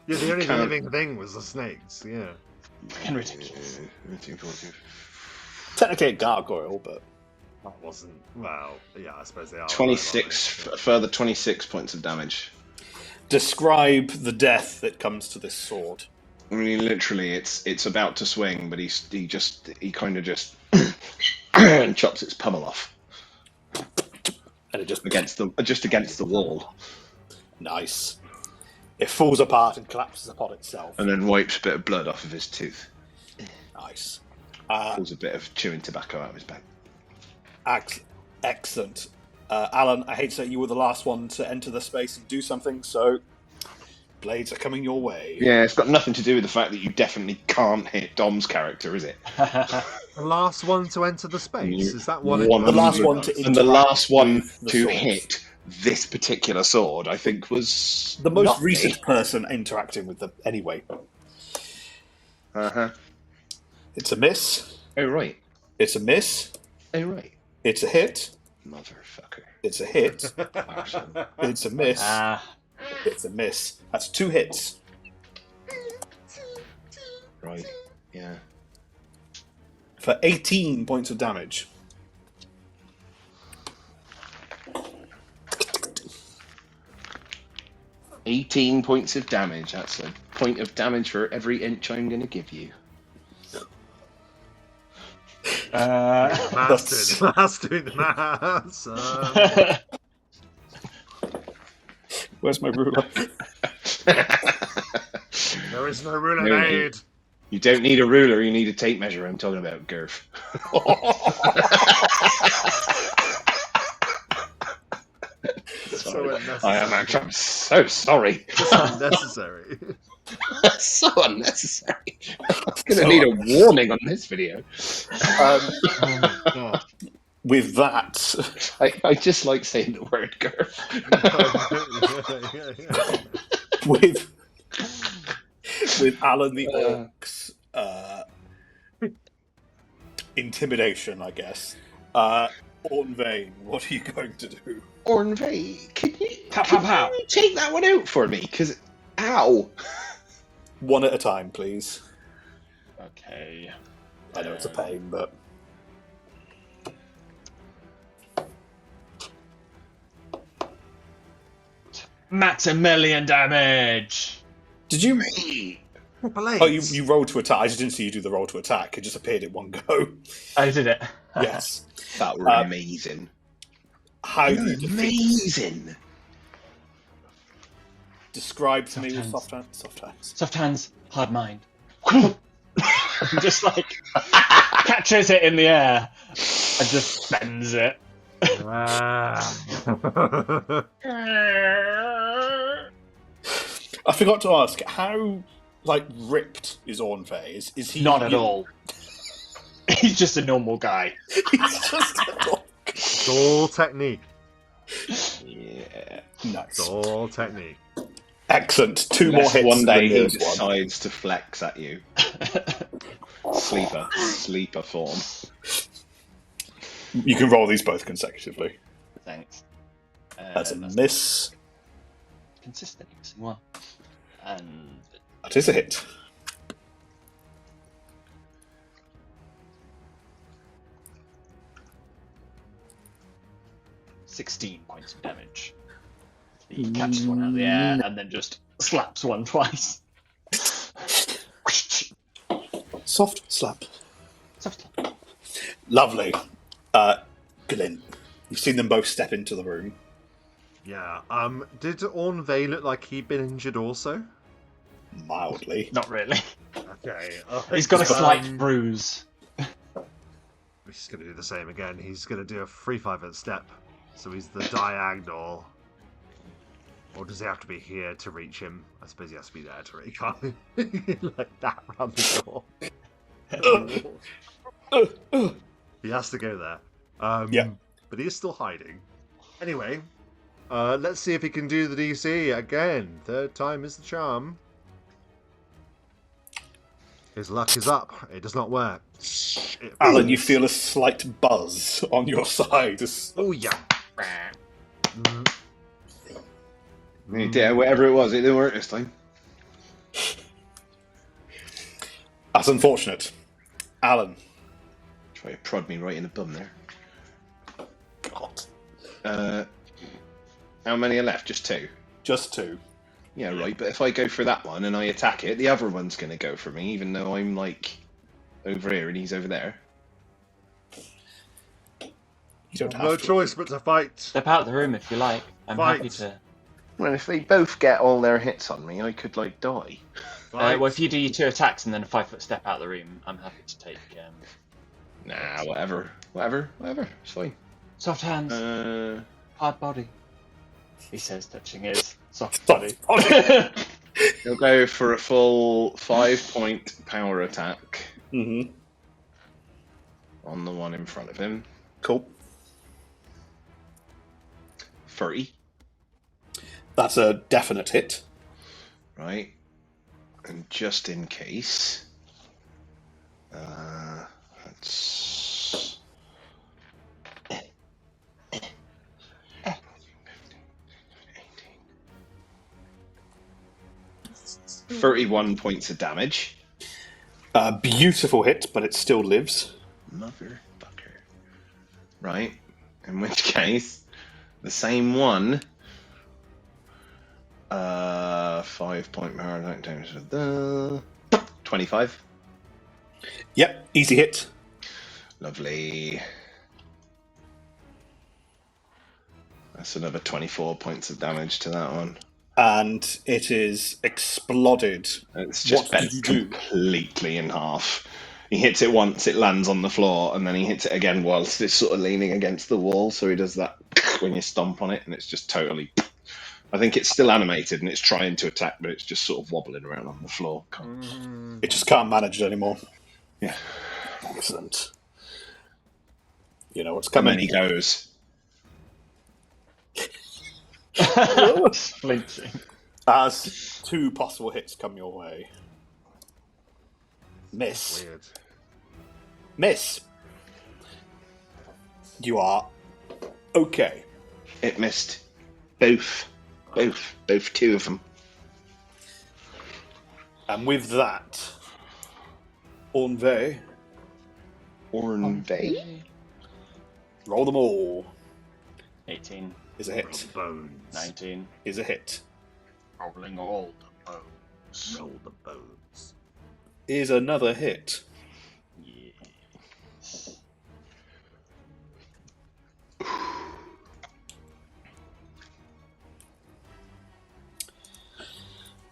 Yeah, the only Can't- living thing was the snakes. Yeah. Fucking ridiculous. Technically a gargoyle, but That wasn't. Well, yeah, I suppose they are. 26, alive, aren't further 26 points of damage. describe the death that comes to this sword. I mean, literally, it's about to swing, but he kind of just chops its pummel off And it just against the wall, nice. It falls apart and collapses upon itself. and then wipes a bit of blood off of his tooth. Nice. Pulls a bit of chewing tobacco out of his back. Excellent. Alan, I hate to say you were the last one to enter the space and do something, so blades are coming your way. Yeah, it's got nothing to do with the fact that you definitely can't hit Dom's character, is it? The last one to enter the space? Is that what it One The of last them- one to and the interact last one with the to sword. hit this particular sword, I think, was The most not recent me. person interacting with them. Anyway, Uh-huh. it's a miss. Oh right. It's a miss. Oh right. It's a hit. Motherfucker. It's a hit. Arsehole. It's a miss. It's a miss. That's 2 hits. Right. Yeah. For 18 points of damage. $18 points of damage. That's a point of damage for every inch I'm going to give you. Maths doing the maths. Where's my ruler? There is no ruler No made. You don't need a ruler, you need a tape measure. I'm talking about girth. So unnecessary. I'm so sorry. It's unnecessary. That's so unnecessary. I'm going to need a warning on this video. With that, I just like saying the word girth. with Alan the Orc's intimidation, I guess. Ornvain, what are you going to do? Ornvay, can you Pow. take that one out for me? Because, ow. One at a time, please. Okay. I know it's a pain, but Maximilian damage. did you? Blades. Oh, you rolled to attack. I just didn't see you do the roll to attack. It just appeared in one go. I did it. Yes. That were amazing. How do you defeat? Amazing. Describe to me with hands. soft hands. Soft hands. Soft hands, hard mind. Just like catches it in the air and just bends it. I forgot to ask how ripped is Ornvain? Is he Not at all. He's just a normal guy. He's just It's all technique. Yeah. nice. It's all technique. Excellent. 2 more Unless hits. one than day the he nearest one. decides to flex at you. Sleeper form. You can roll these both consecutively. Thanks. That's a miss. Consistent missing one. And That is a hit. £16 points of damage. He catches one out of the air and then just slaps one twice. Soft slap. Soft. Lovely. Glint. You've seen them both step into the room. Yeah. Did Ornvain look like he'd been injured also? Mildly. Not really. Okay. He's got a slight bruise. He's going to do the same again. He's going to do a 3-5 step. So he's the diagonal. Or does he have to be here to reach him? I suppose he has to be there to reach him. Like that round the door. He has to go there. Yeah. But he is still hiding. Anyway, let's see if he can do the DC again. 3rd time is the charm. His luck is up. It does not work. Alan, you feel a slight buzz on your side. Oh yeah. Whatever it was, it didn't work this time. That's unfortunate. Alan. Try to prod me right in the bum there. God. How many are left? Just 2? Just 2. Yeah, right. But if I go for that one and I attack it, the other one's going to go for me, even though I'm like over here and he's over there. You don't have no to. choice but to fight. Step out of the room if you like. I'm happy to. Well, if they both get all their hits on me, I could like die. Well, if you do your 2 attacks and then a 5-foot step out of the room, I'm happy to take. Nah, whatever. It's fine. Soft hands, hard body. He says, touching his soft Sorry. He'll go for a full 5-point power attack Mm-hmm. on the one in front of him. Cool. 30. That's a definite hit. Right. And just in case, that's 31 points of damage. Beautiful hit, but it still lives. Motherfucker. Right. In which case, the same one. 5-point power attack damage with the 25. Yep, easy hit. Lovely. That's another 24 points of damage to that one. And it is exploded. It's just What bent did you do? completely in half. He hits it once, it lands on the floor, and then he hits it again whilst it's sort of leaning against the wall. So he does that when you stomp on it, and it's just totally. I think it's still animated and it's trying to attack, but it's just sort of wobbling around on the floor. It just can't manage it anymore. Yeah. Excellent. You know what's And coming. then he goes. flinching. As 2 possible hits come your way. Miss. Weird. Miss. You are okay. It missed. Both 2 of them. And with that, Ornve, Ornve? roll them all. 18. Is a hit. Bones. 19. Is a hit. Rolling all the bones. Roll the bones. Is another hit. Yes.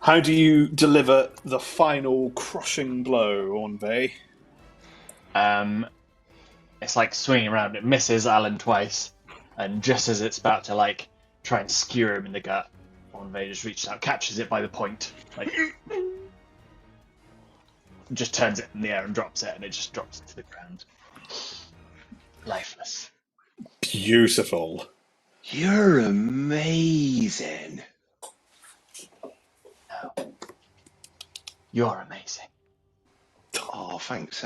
How do you deliver the final crushing blow, Ornve? It's like swinging around. It misses Alan twice, and just as it's about to like try and skewer him in the gut, Ornve just reaches out, catches it by the point, like just turns it in the air and drops it, and it just drops to the ground, lifeless. Beautiful. You're amazing. No. You're amazing. Oh, thanks.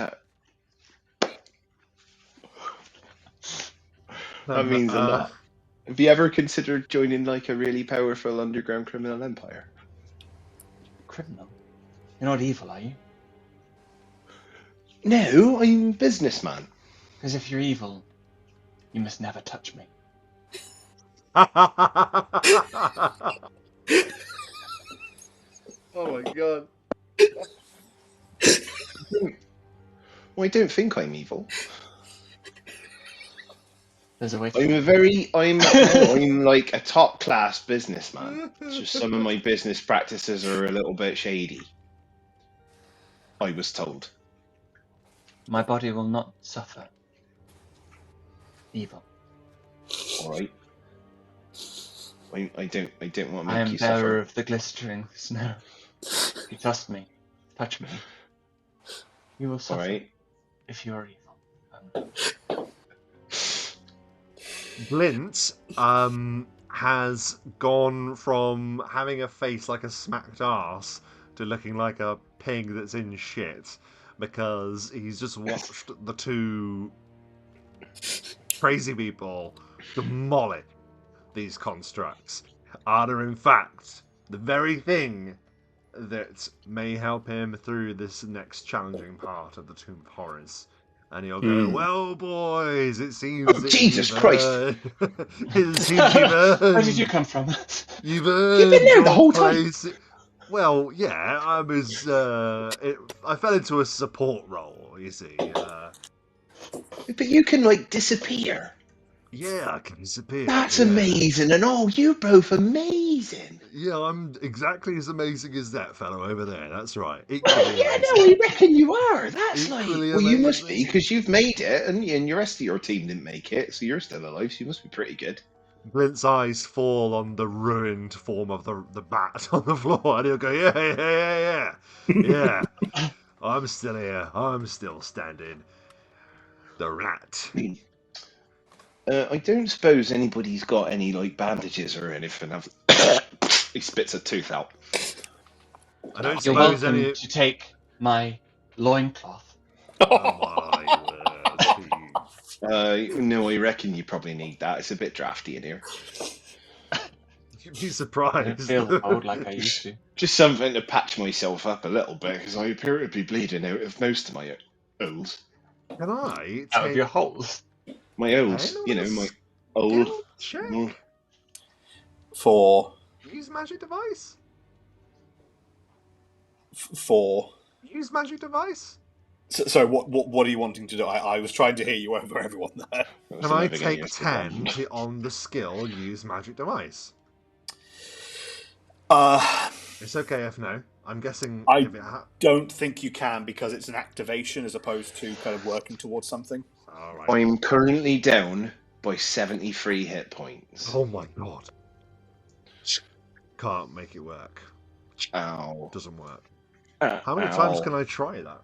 That means a lot. Have you ever considered joining like a really powerful underground criminal empire? Criminal? You're not evil, are you? No, I'm a businessman. Because if you're evil, you must never touch me. Oh my god. Well, I don't think I'm evil. There's a way I'm like a top class businessman. It's just some of my business practices are a little bit shady. I was told. My body will not suffer evil. All right. I don't want to make I am you bearer suffer. of the glistering snow. You trust me. Touch me. You will suffer All right. if you are evil. Glint has gone from having a face like a smacked ass to looking like a pig that's in shit because he's just watched the two crazy people demolish these constructs are in fact the very thing that may help him through this next challenging part of the Tomb of Horrors. And he'll go, well, boys, it seems that Jesus Christ! it seems you've earned... Where did you come from? You've You've been earned there the your whole time. place. Well, yeah, I was. I fell into a support role, you see. But you can like disappear. Yeah, I can disappear. That's yeah. amazing, and you're both amazing. Yeah, I'm exactly as amazing as that fellow over there. That's right. Well, Equally yeah, amazing. no, I reckon you are. That's Equally well, you must be amazing. because you've made it, and the rest of your team didn't make it, so you're still alive. So you must be pretty good. Glint's eyes fall on the ruined form of the bat on the floor, and he'll go, yeah. I'm still here. I'm still standing. The rat. I don't suppose anybody's got any like bandages or anything. He spits a tooth out. I don't You're suppose welcome any. to take my loincloth. Oh my word! No, I reckon you probably need that. It's a bit drafty in here. You'd be I surprised. don't feel cold like I used to. Just something to patch myself up a little bit because I appear to be bleeding out of most of my holes. Can I Out of take your holes. My holes, you know, my hole. skill check? Mm. For Use magic device. for Use magic device. so what are you wanting to do? I was trying to hear you over everyone there. Can I take 10 on the skill use magic device? It's okay if no. I'm guessing if it don't think you can because it's an activation as opposed to kind of working towards something. All right. I'm currently down by 73 hit points. Oh my god. Can't make it work. Ow. Doesn't work. How many times can I try that?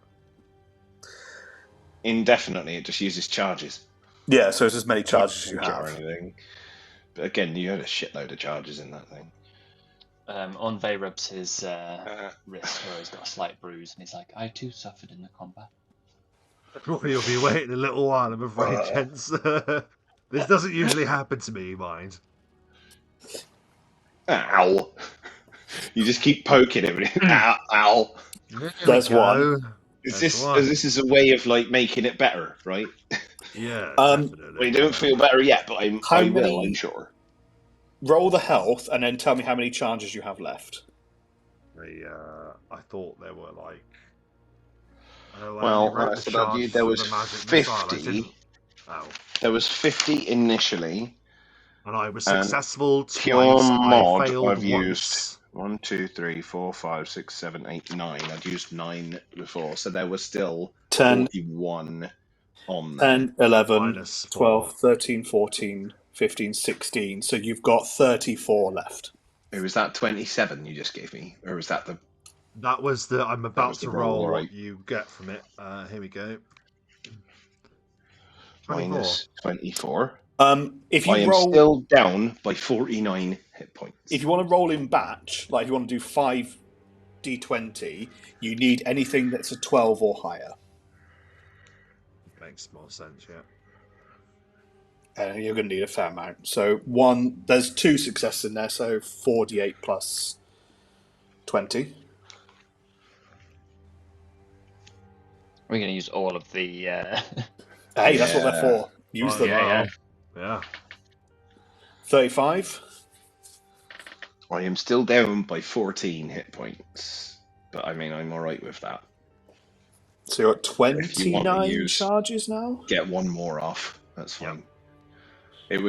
Indefinitely, it just uses charges. Yeah, so it's as many charges as you Or have. anything. But again, you had a shitload of charges in that thing. Enve rubs his wrist where he's got a slight bruise, and he's like, I too suffered in the combat. You'll be waiting a little while, I'm afraid, gents. This doesn't usually happen to me, mind. Ow! You just keep poking everything. Ow! Ow! There's one. Is this a way of like making it better, right? Yeah, definitely. I don't feel better yet, but I will, I'm sure. Roll the health and then tell me how many charges you have left. I thought there were like. There was 50. Oh. There was 50 initially. And I was successful twice. Pure mod, I failed I've once. used 1, 2, 3, 4, 5, 6, 7, 8, 9. I'd used 9 before, so there was still 10, 41 on there. 10, 11, Minus 12, 13, 14, 15, 16. So you've got 34 left. Was that 27 you just gave me? Or was that the... That was the... I'm about to roll right? what you get from it. Here we go. Minus 24. If you I am still down by 49 hit points. If you want to roll in batch, like if you want to do 5 d20, you need anything that's a 12 or higher. Makes more sense, yeah. And you're going to need a fair amount. So there's 2 successes in there, so 4d8 plus 20. We're going to use all of the... Hey, that's what they're for. Use them. Yeah. 35. I am still down by 14 hit points. But I mean, I'm alright with that. So you're at 29 charges now? Get one more off. That's fine. Yep.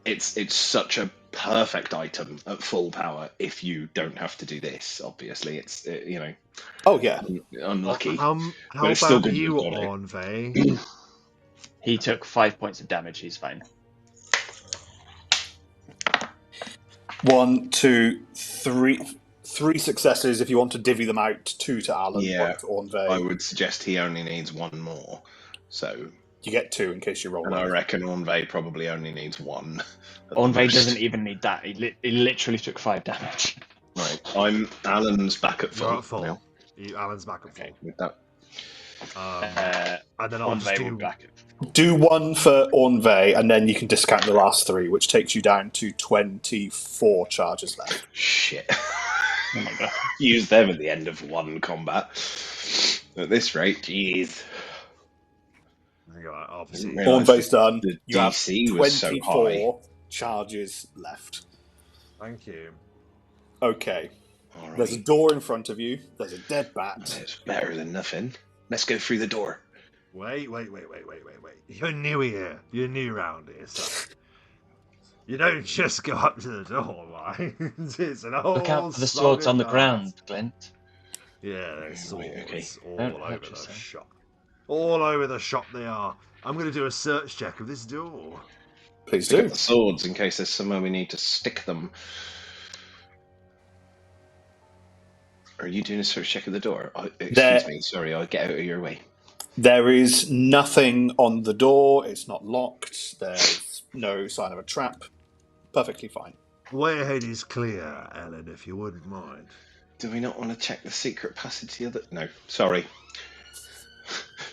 It's such a perfect item at full power if you don't have to do this, obviously. It's, Oh, yeah. Unlucky. How about you, Enve? He took 5 points of damage. He's fine. 1, 2, 3. 3 successes if you want to divvy them out. 2 to Alan, 1 to Enve. I would suggest he only needs 1 more. So you get 2 in case you roll. And I reckon Enve probably only needs 1. Enve doesn't even need that. He literally took 5 damage. Right, Alan's back at full. You're at full. Now. Alan's back at full. Okay, with that. And then I'll just do... Do one for Ornve, and then you can discount the last 3, which takes you down to 24 charges left. Shit. Oh my god. Use them at the end of one combat. At this rate, jeez. Ornve's done. The You have DC was so 24 charges left. Thank you. Okay. Right. There's a door in front of you. There's a dead bat. It's better than nothing. Let's go through the door. Wait. You're new here. You're new round here, so... You don't just go up to the door, right? It's an old... Look out for the swords on the ground, Glint. Yeah, there's swords all over the shop. All over the shop they are. I'm going to do a search check of this door. Please Pick do. up the swords in case there's somewhere we need to stick them. Are you doing a search check of the door? Excuse me, sorry, I'll get out of your way. There is nothing on the door. It's not locked. There's no sign of a trap. Perfectly fine. Way ahead is clear, Ellen, if you wouldn't mind. Do we not want to check the secret passage the other... No, sorry.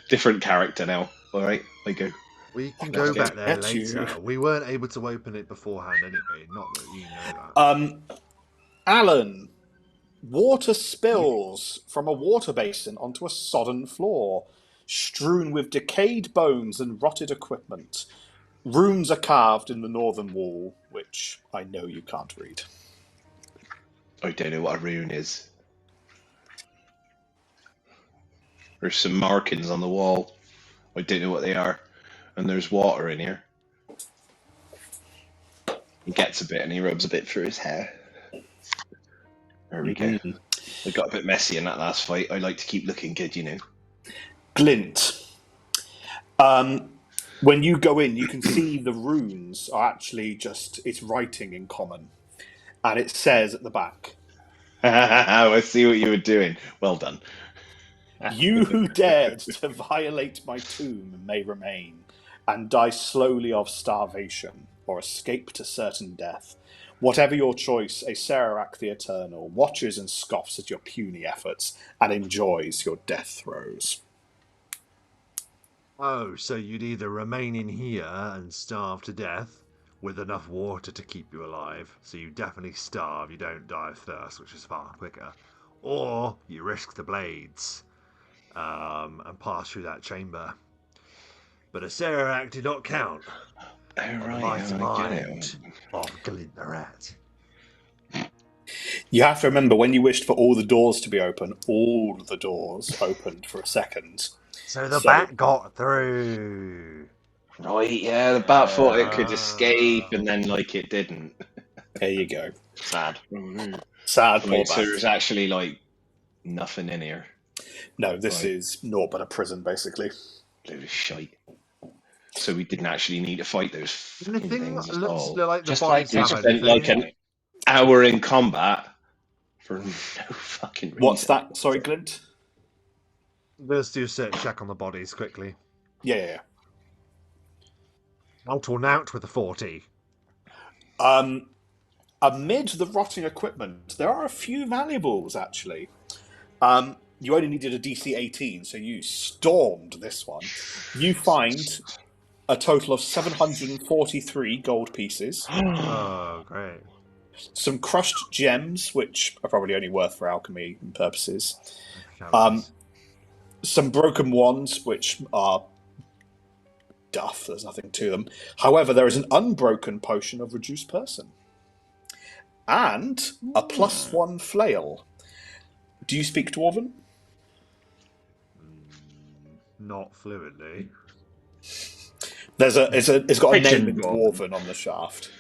Different character now. Alright, I go. We can go back there later. We weren't able to open it beforehand anyway, not that you know that. Alan, water spills from a water basin onto a sodden floor, strewn with decayed bones and rotted equipment. Runes are carved in the northern wall, which I know you can't read. I don't know what a rune is. There's some markings on the wall. I don't know what they are. And there's water in here. He gets a bit and he rubs a bit through his hair. There we go. It got a bit messy in that last fight. I like to keep looking good, you know. Glint. When you go in, you can see the runes are actually just, it's writing in common. And it says at the back, I see what you were doing. Well done. You who dared to violate my tomb may remain, and die slowly of starvation, or escape to certain death. Whatever your choice, Acererak the Eternal watches and scoffs at your puny efforts, and enjoys your death throes. Oh, so you'd either remain in here and starve to death, with enough water to keep you alive, so you definitely starve, you don't die of thirst, which is far quicker, or you risk the blades, and pass through that chamber. But Acererak did not count. Oh, right, Mighty mind of Glint the Rat. You have to remember, when you wished for all the doors to be open, all the doors opened for a second. So the bat got through. Right, yeah, the bat thought it could escape, and then, like, it didn't. There you go. Sad. Sad, poor Right, so bat. there's actually, like, nothing in here. No, this is naught but a prison, basically. Load of shite. So we didn't actually need to fight those fucking things at all. Like Just like we spent like an hour in combat for no fucking reason. What's that? Sorry, Glint? Let's do a search check on the bodies quickly. Yeah. Out or out with a 40. Amid the rotting equipment, there are a few valuables, actually. You only needed a DC 18, so you stormed this one. You find a total of 743 gold pieces. Oh, great. Some crushed gems, which are probably only worth for alchemy purposes. Some broken wands, which are duff. There's nothing to them. However, there is an unbroken potion of reduced person. And a +1 flail. Do you speak Dwarven? Not fluently. It's got a name in Dwarven. Dwarven on the shaft.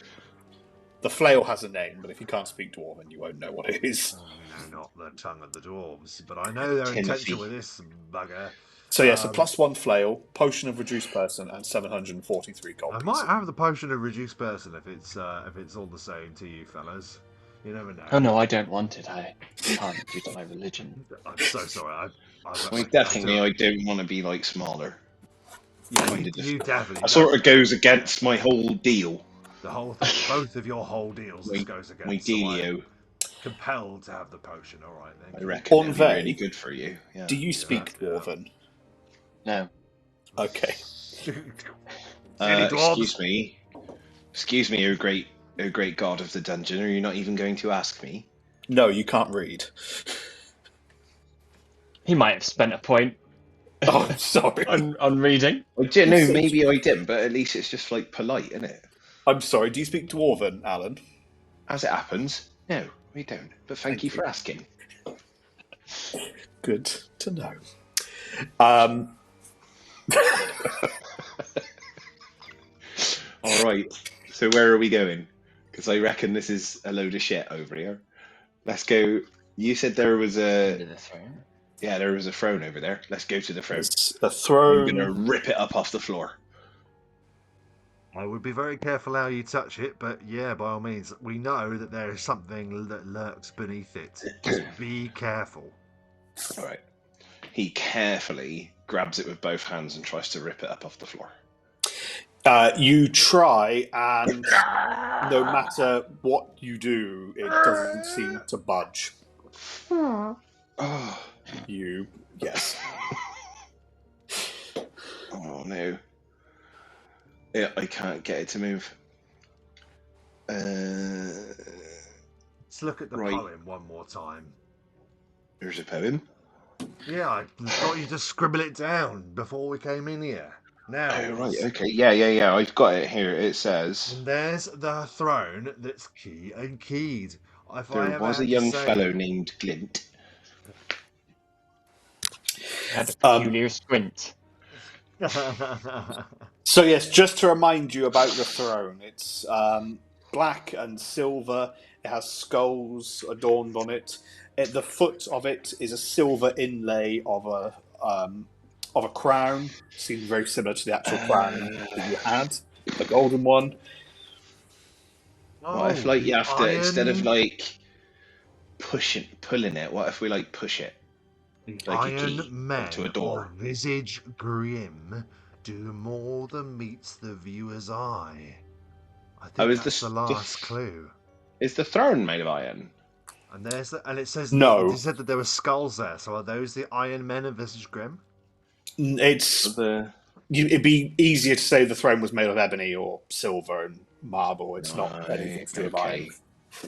The flail has a name, but if you can't speak Dwarven, you won't know what it is. I know not the tongue of the dwarves, but I know their intention with this bugger. So yes, a +1 flail, potion of reduced person, and 743 gold. I might have the potion of reduced person if it's all the same to you fellas. You never know. Oh no, I don't want it. I can't due to my religion. I'm so sorry. I don't want to be like smaller. Yeah, you definitely. That sort of goes against my whole deal. The whole thing, both of your whole deals goes against my dealio. compelled to have the potion. All right then. I reckon it'd be Ornve, really good for you. Yeah. do you speak Dwarven? No. Okay. Silly dwarves. Excuse me, O great god of the dungeon. Are you not even going to ask me? No, you can't read. He might have spent a point Oh, sorry. on reading. I did, no, maybe I didn't, but at least it's just like polite, isn't it? I'm sorry. Do you speak Dwarven, Alan? As it happens, no, we don't. But thank you for asking. Good to know. All right. So where are we going? Because I reckon this is a load of shit over here. Let's go. You said there was Under the throne. Yeah, there was a throne over there. Let's go to the throne. There's a throne. I'm gonna rip it up off the floor. I would be very careful how you touch it, but yeah, by all means, we know that there is something that lurks beneath it. Just be careful. All right. He carefully grabs it with both hands and tries to rip it up off the floor. You try, and no matter what you do, it doesn't seem to budge. Oh. Yes. Oh no. Yeah, I can't get it to move. Let's look at the poem one more time. There's a poem? Yeah, I got you to scribble it down before we came in here. Now, oh, right, okay. Yeah. I've got it here. It says... And there's the throne that's key and keyed. There was a young fellow named Glint. Had a peculiar squint. So yes, just to remind you about the throne, it's black and silver. It has skulls adorned on it. At the foot of it is a silver inlay of a crown. Seems very similar to the actual crown that you had, the golden one. What if, like, you have to, instead of like pulling it, what if we like push it? Like Iron men to a door. of visage grim do more than meets the viewer's eye. I think that's the last clue. Is the throne made of iron? And it says no. They said that there were skulls there. So are those the Iron Men of Visage Grim? It'd be easier to say the throne was made of ebony or silver and marble. It's not anything to do with iron.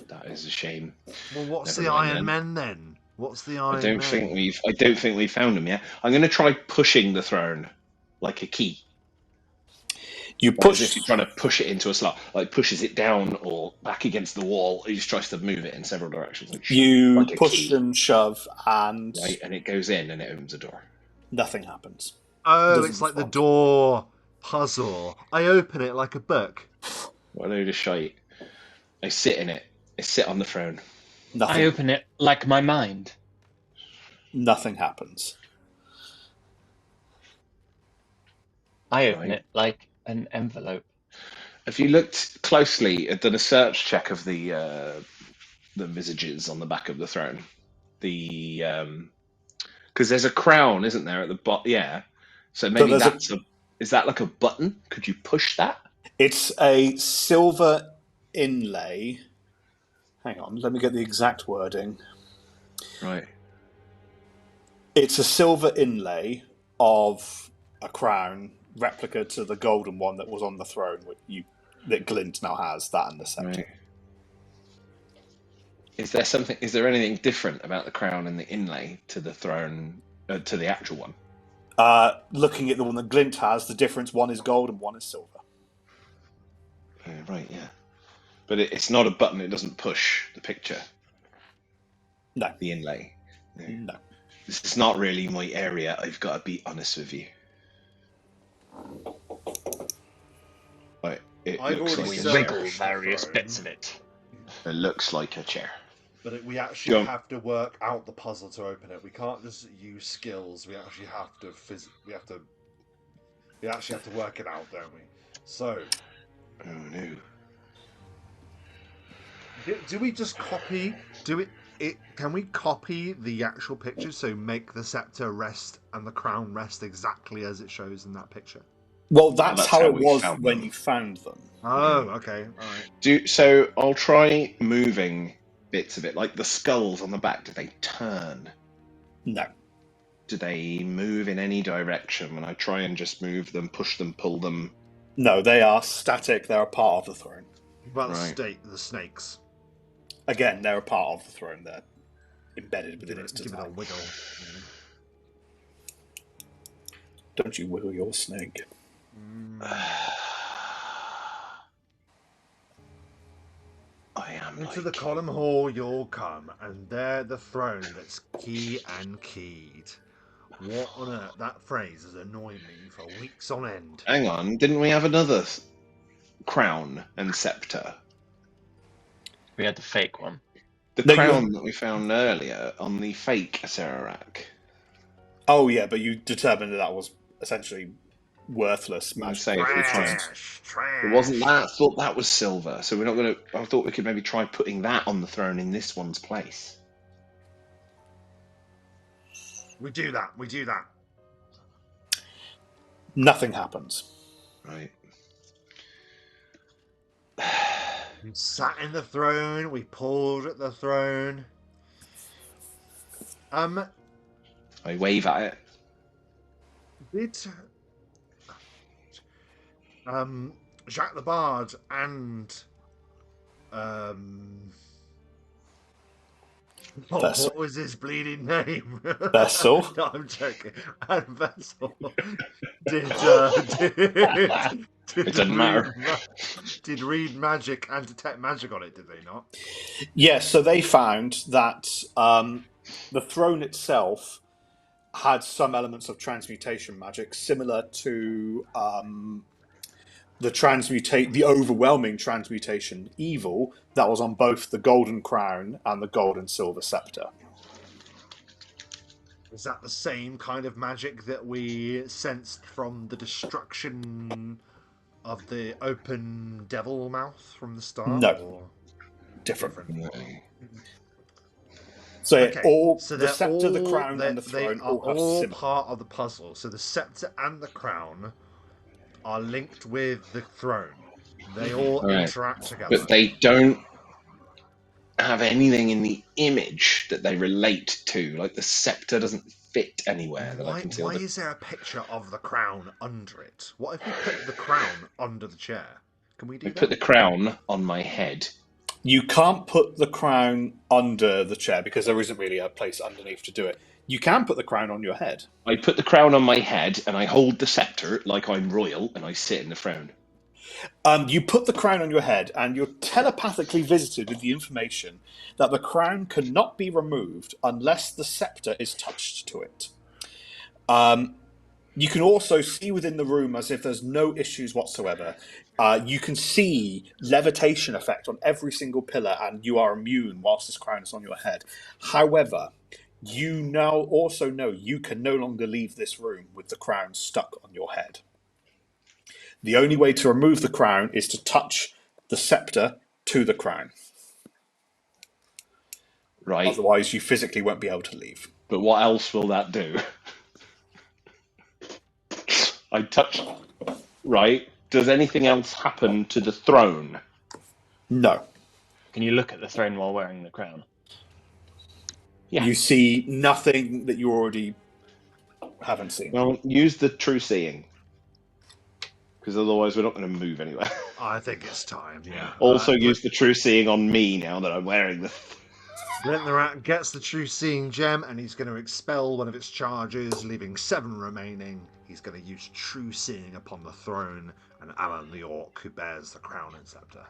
That is a shame. Well, what's the Iron Men then? What's the Iron Men? I don't think we've found them yet. I'm going to try pushing the throne like a key. You push. As if you're trying to push it into a slot, like pushes it down or back against the wall. He just tries to move it in several directions. You push and shove, and and it goes in and it opens a door. Nothing happens. Oh, it's like the door puzzle. I open it like a book. What a load of shite. I sit in it. I sit on the throne. Nothing. I open it like my mind. Nothing happens. I open it like an envelope. Have you looked closely, done a search check of the visages on the back of the throne? Because there's a crown, isn't there, at the bottom? Yeah. So maybe is that like a button? Could you push that? It's a silver inlay. Hang on, let me get the exact wording. Right. It's a silver inlay of a crown, replica to the golden one that was on the throne that Glint now has, that and the scepter. Right. Is there anything different about the crown and the inlay to the throne, to the actual one? Looking at the one that Glint has, the difference, one is gold and one is silver. Right, yeah. But it's not a button, it doesn't push the picture. No. The inlay. No. This is not really my area, I've got to be honest with you. Right, I've already circled various bits of it. It looks like a chair. But we actually have to work out the puzzle to open it. We can't just use skills. We actually have to work it out, don't we? So. Oh no. Do we just copy? Can we copy the actual picture? So make the scepter rest and the crown rest exactly as it shows in that picture. Well, that's how it was when you found them. Oh, okay, all right. So I'll try moving bits of it, like the skulls on the back, do they turn? No. Do they move in any direction when I try and just move them, push them, pull them? No, they are static. They're a part of the throne. What about Right. the snakes? Again, they're a part of the throne. They're embedded within its Give it a design. wiggle. Don't you wiggle your snake. I am Into like... the column hall you'll come, and there the throne that's key and keyed. What on earth? That phrase has annoyed me for weeks on end. Hang on, didn't we have another crown and scepter? We had the fake one. The No, crown that we found earlier on the fake Acererak. Oh yeah, but you determined that was essentially worthless magic. Say if we try. Trash. It wasn't that. I thought that was silver, so we're not going to. I thought we could maybe try putting that on the throne in this one's place. We do that. Nothing happens. Right. We sat in the throne. We pulled at the throne. I wave at it. Did Jaques the Bard and what was his bleeding name? Vessel. No, I'm joking. And Vessel did It doesn't matter. Did read magic and detect magic on it? Did they not? Yes. So they found that the throne itself had some elements of transmutation magic, similar to the overwhelming transmutation evil that was on both the golden crown and the gold and silver scepter. Is that the same kind of magic that we sensed from the destruction of the open devil mouth from the start? No. Or Different. No. So okay, all so the scepter, the all, crown, and the throne all have similar. part of the puzzle. So the scepter and the crown are linked with the throne. They all interact together. But they don't have anything in the image that they relate to. Like the scepter doesn't fit anywhere that I can see. Why is there a picture of the crown under it? What if we put the crown under the chair? Can we do that? Put the crown on my head. You can't put the crown under the chair because there isn't really a place underneath to do it. You can put the crown on your head. I put the crown on my head and I hold the scepter like I'm royal and I sit in the throne. You put the crown on your head and you're telepathically visited with the information that the crown cannot be removed unless the scepter is touched to it. You can also see within the room as if there's no issues whatsoever. You can see levitation effect on every single pillar and you are immune whilst this crown is on your head. However, you now also know you can no longer leave this room with the crown stuck on your head. The only way to remove the crown is to touch the scepter to the crown. Right. Otherwise, you physically won't be able to leave. But what else will that do? I touch... Right. Does anything else happen to the throne? No. Can you look at the throne while wearing the crown? Yeah. You see nothing that you already haven't seen. Well, use the true seeing. Because otherwise we're not going to move anywhere. I think it's time, yeah. Also use the true seeing on me now that I'm wearing the... Glint the rat gets the true seeing gem and he's going to expel one of its charges, leaving 7 remaining. He's going to use true seeing upon the throne and Alan the orc who bears the crown and scepter.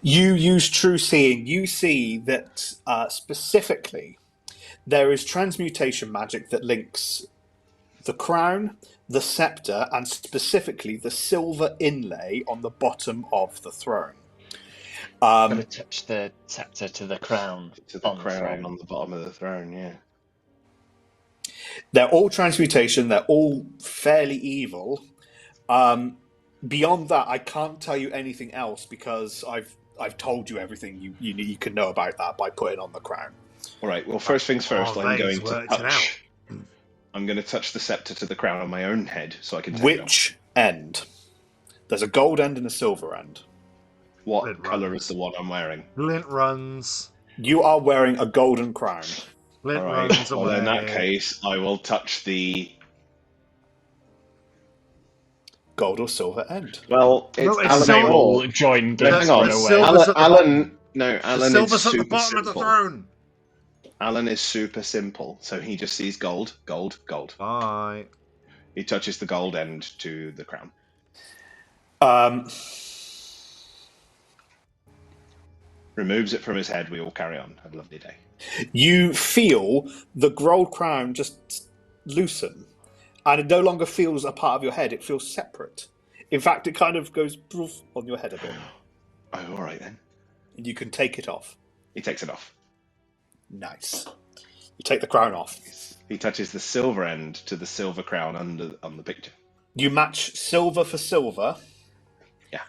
You use true seeing. You see that specifically there is transmutation magic that links the crown, the scepter, and specifically the silver inlay on the bottom of the throne. Got to touch the scepter to the crown. To the crown on the bottom of the throne, yeah. They're all transmutation. They're all fairly evil. Beyond that, I can't tell you anything else because I've told you everything you can know about that by putting on the crown. All right. Well, first things first. I'm going to touch. I'm going to touch the scepter to the crown on my own head so I can take Which end? There's a gold end and a silver end. What colour is the one I'm wearing? Glint runs. You are wearing a golden crown. Glint All right. runs Well, away. in that case, I will touch the. Gold or silver end. Well, it's No, it's Alan They silver. will Paul. join No, Glint hang on. run The away. silver's at the bottom. No, The Alan is silver's at the super bottom of the simple. throne. Alan is super simple, so he just sees gold, gold, gold. Bye. He touches the gold end to the crown. Removes it from his head. We all carry on. Have a lovely day. You feel the gold crown just loosen, and it no longer feels a part of your head. It feels separate. In fact, it kind of goes poof on your head a bit. Oh, all right then. And you can take it off. He takes it off. Nice. You take the crown off. He touches the silver end to the silver crown on the picture. You match silver for silver. Yeah.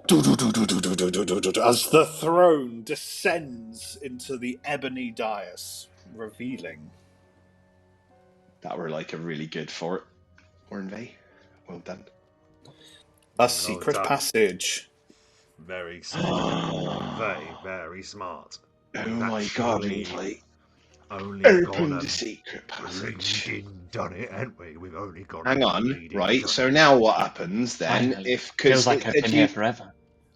As the throne descends into the ebony dais, revealing. That were like a really good fort, weren't they? Well done. A secret passage. Very smart. Very, very smart. Oh my god, we've like only opened the secret passage. Bleeding done it, haven't we? We've only got. Hang on, right? So now what happens then? Finally. If Feels like I've been here forever.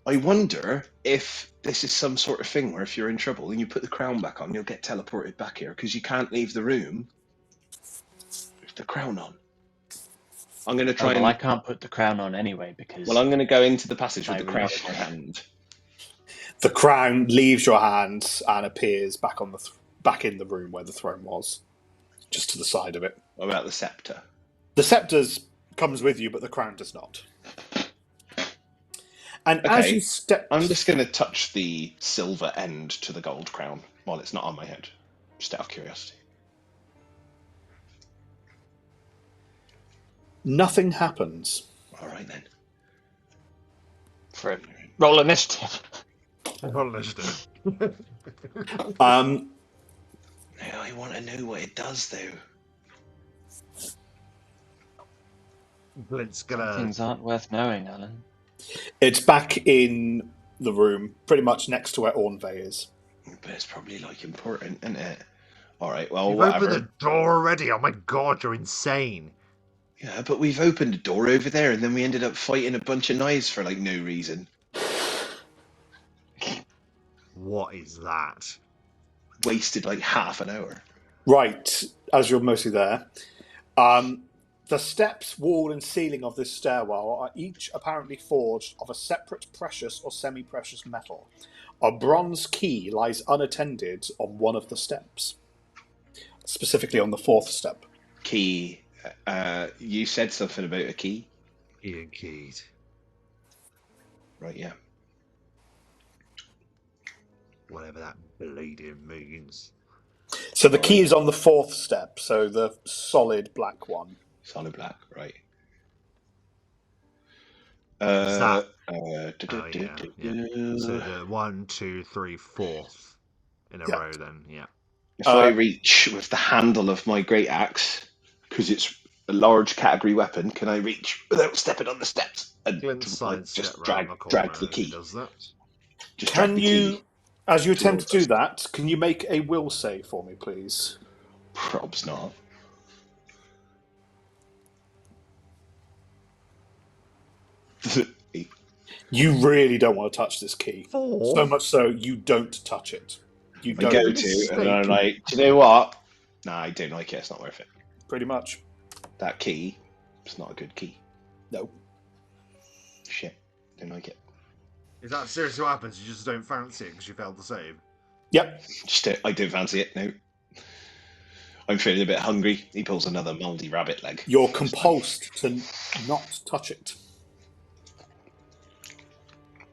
I wonder if this is some sort of thing where if you're in trouble and you put the crown back on, you'll get teleported back here because you can't leave the room with the crown on. I'm going to try I can't put the crown on anyway because. Well, I'm going to go into the passage with the crown in my hand. The crown leaves your hands and appears back on back in the room where the throne was, just to the side of it. What about the scepter? The scepter comes with you, but the crown does not. And Okay, as you step, I'm just going to touch the silver end to the gold crown while it's not on my head, just out of curiosity. nothing happens. All right then. Roll initiative. Roll initiative. Now I want to know what it does, though. Glint's gonna. Things aren't worth knowing, Alan. It's back in the room, pretty much next to where Ornve is. But it's probably like important, isn't it? All right, well, You've whatever. opened the door already. Oh my god, you're insane. Yeah, but we've opened a door over there, and then we ended up fighting a bunch of knives for like no reason. What is that? Wasted like half an hour. Right, as you're mostly there. The steps, wall, and ceiling of this stairwell are each apparently forged of a separate precious or semi-precious metal. A bronze key lies unattended on one of the steps, specifically on the fourth step. Key. You said something about a key? Ian keyed. Right, yeah. Whatever that bleeding means. So the key is on the fourth step, so the solid black one. Solid black, right. Yeah. So the 1, 2, 3, 4th in a row then, yeah. If I reach with the handle of my great axe, because it's a large category weapon, can I reach without stepping on the steps and just drag the key? Does that? Just can you, as you attempt to do that, can you make a will save for me, please? Probs not. You really don't want to touch this key. So much so, you don't touch it. You I don't. go to, and then I'm like, do you know what? Nah, I don't like it. It's not worth it. Pretty much. That key, it's not a good key. No. Shit. Don't like it. Is that seriously what happens? You just don't fancy it because you failed to save? Yep. I don't fancy it, no. I'm feeling a bit hungry. He pulls another mouldy rabbit leg. You're compulsed to not touch it.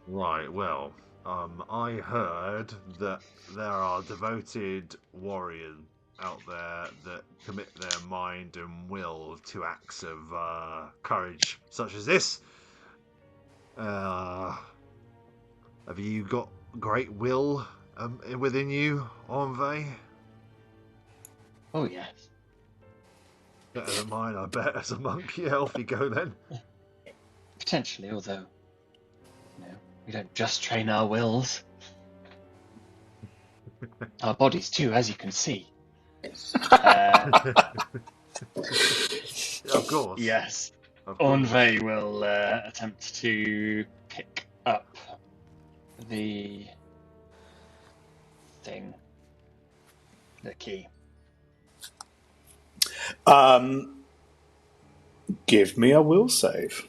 Right, well, I heard that there are devoted warriors out there that commit their mind and will to acts of courage such as this. Have you got great will within you, Enve? Oh, yes. Better than mine, I bet, as a monk. Yeah, off you go then. Potentially, although, we don't just train our wills. Our bodies too, as you can see. Of course. Yes. Of course. Envy will attempt to pick up the thing, the key. Give me a will save.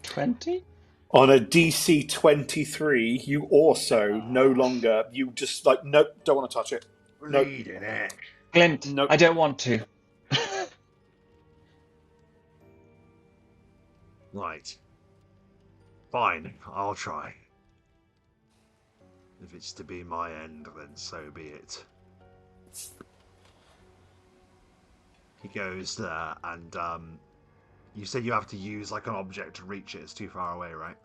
20? On a DC 23, you also no longer, you just like, nope, don't want to touch it. Nope. Bleeding heck. Glint, Nope. I don't want to. Right. Fine, I'll try. If it's to be my end, then so be it. He goes there, and you said you have to use like an object to reach it. It's too far away, right?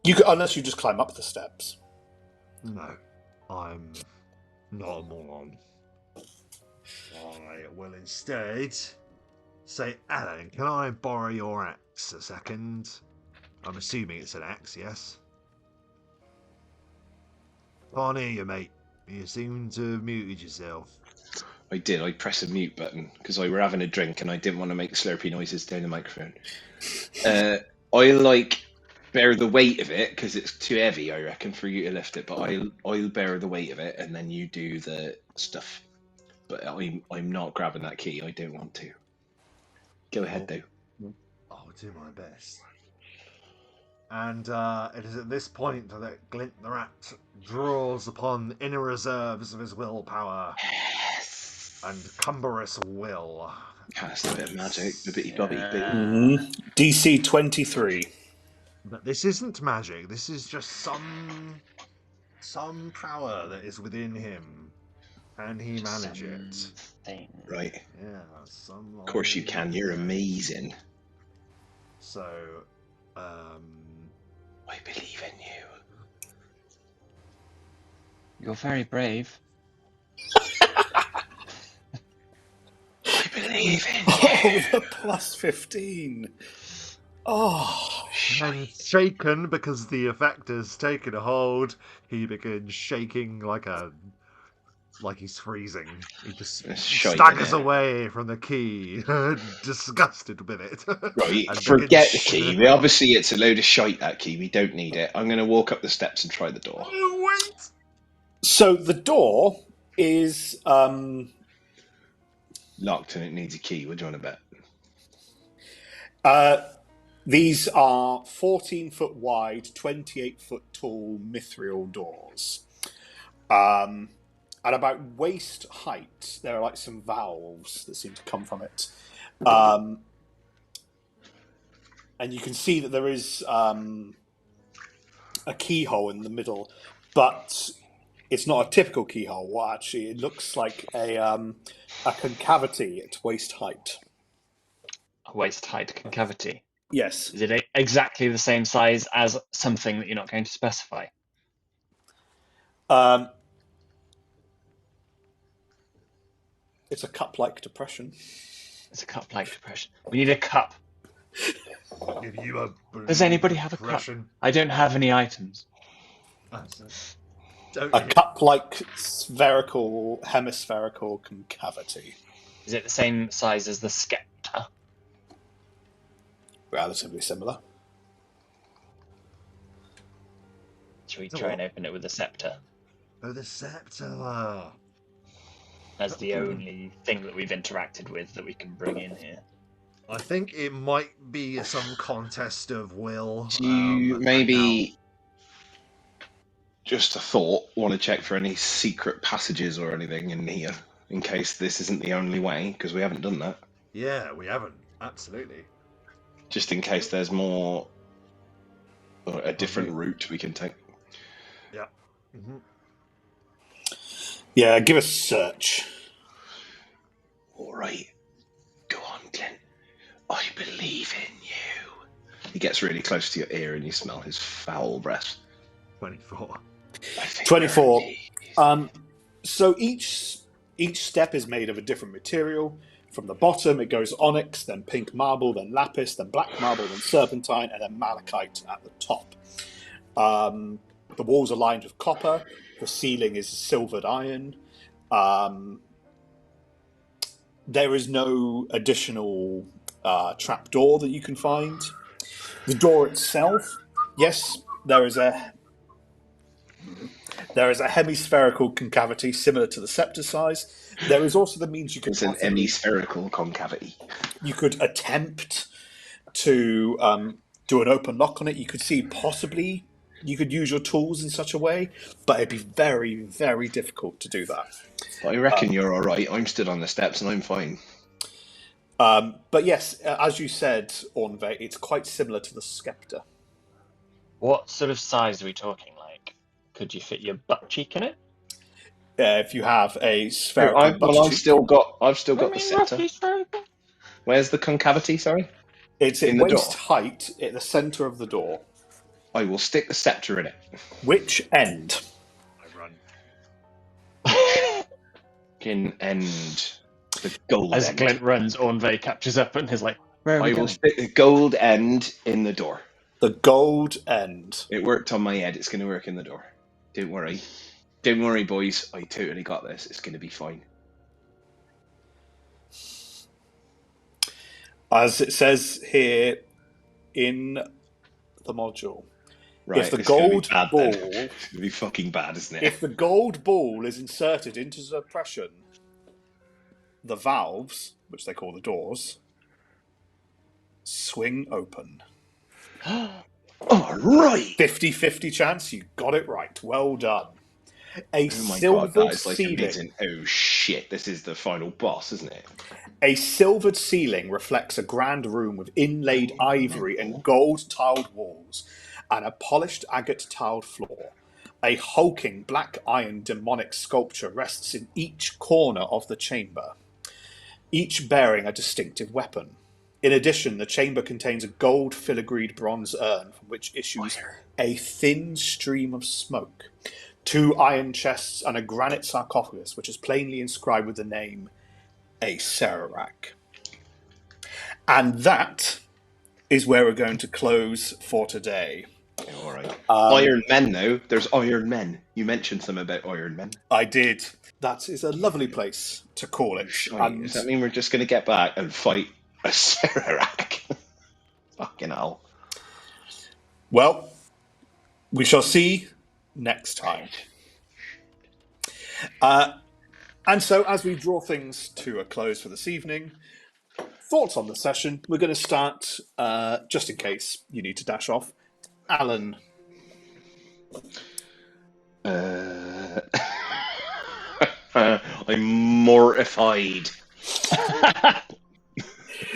You could, unless you just climb up the steps. No, I'm not a moron. I will instead say, Alan, can I borrow your axe a second? I'm assuming it's an axe, yes? Can't hear you, mate. You seem to have muted yourself. I did. I pressed a mute button because I were having a drink and I didn't want to make slurpy noises down the microphone. I like bear the weight of it because it's too heavy, I reckon, for you to lift it. But I'll bear the weight of it and then you do the stuff. But I'm not grabbing that key. I don't want to. Go ahead, though. I'll do my best. And it is at this point that Glint the Rat draws upon the inner reserves of his willpower and cumbrous will. Cast a bit of magic, a bitty bobby. DC 23. But this isn't magic. This is just some power that is within him. Can he manage it? Right. Yeah, some. Of course you can. You're amazing. So, I believe in you. You're very brave. I believe in you. Oh, the plus 15. Oh. And shaken because the effect has taken a hold, he begins shaking like he's freezing. He just staggers away from the key, disgusted with it. Right, forget the key. Obviously, it's a load of shite, that key. We don't need it. I'm going to walk up the steps and try the door. Wait! So the door is locked and it needs a key. What do you want to bet? These are 14-foot wide, 28-foot tall mithril doors. At about waist height, there are like some valves that seem to come from it. And you can see that there is a keyhole in the middle, but it's not a typical keyhole. Well, actually, it looks like a concavity at waist height. A waist height concavity? Yes. Is it exactly the same size as something that you're not going to specify? It's a cup-like depression. It's a cup-like depression. We need a cup. Give you a Does anybody have a cup? I don't have any items. A cup-like spherical, hemispherical concavity. Is it the same size as the scepter? Relatively similar. Should we try and open it with the scepter? Oh, the scepter! As the only thing that we've interacted with that we can bring in here. I think it might be some contest of will. Do you maybe, just a thought, want to check for any secret passages or anything in here, in case this isn't the only way, because we haven't done that. Yeah, we haven't. Absolutely. Just in case there's more, or a different route we can take. Yeah. Mm-hmm. Yeah, give us a search. All right. Go on, Glint. I believe in you. He gets really close to your ear and you smell his foul breath. 24. 24. So each step is made of a different material. From the bottom, it goes onyx, then pink marble, then lapis, then black marble, then serpentine, and then malachite at the top. The walls are lined with copper. The ceiling is silvered iron. There is no additional trapdoor that you can find. The door itself, yes, there is a hemispherical concavity similar to the scepter size. There is also the means you could It's an hemispherical concavity. You could attempt to do an open lock on it. You could see possibly you could use your tools in such a way, but it'd be very, very difficult to do that. I reckon you're all right. I'm stood on the steps and I'm fine. But yes, as you said, Ornve, it's quite similar to the scepter. What sort of size are we talking? Like, could you fit your butt cheek in it? If you have a spherical I've still got the scepter. Where's the concavity? Sorry, it's in at the waist door. height at the center of the door. I will stick the scepter in it. Which end? I run. End. The gold As end. Glint runs, Ornve catches up and is like, "Where are we I will going?" stick the gold end in the door. The gold end. It worked on my head. It's going to work in the door. Don't worry. Don't worry, boys. I totally got this. It's going to be fine. As it says here in the module, Right, if the it's gonna be gold bad ball, then. It's going to be fucking bad, isn't it? if the gold ball is inserted into suppression, the valves, which they call the doors, swing open. All right. 50-50 chance. You got it right. Well done. A Oh my silvered god, that is like ceiling. amazing. Oh shit, this is the final boss, isn't it? A silvered ceiling reflects a grand room with inlaid ivory and gold-tiled walls and a polished agate-tiled floor. A hulking black iron demonic sculpture rests in each corner of the chamber, each bearing a distinctive weapon. In addition, the chamber contains a gold filigreed bronze urn from which issues a thin stream of smoke, 2 iron chests, and a granite sarcophagus which is plainly inscribed with the name Acererak. And that is where we're going to close for today. All right. Iron Men, though. There's Iron Men. You mentioned something about Iron Men. I did. That is a lovely place to call it. Does that mean we're just going to get back and fight Acererak? Fucking hell. Well, we shall see next time. And so, as we draw things to a close for this evening, thoughts on the session. We're going to start, just in case you need to dash off. Alan. I'm mortified.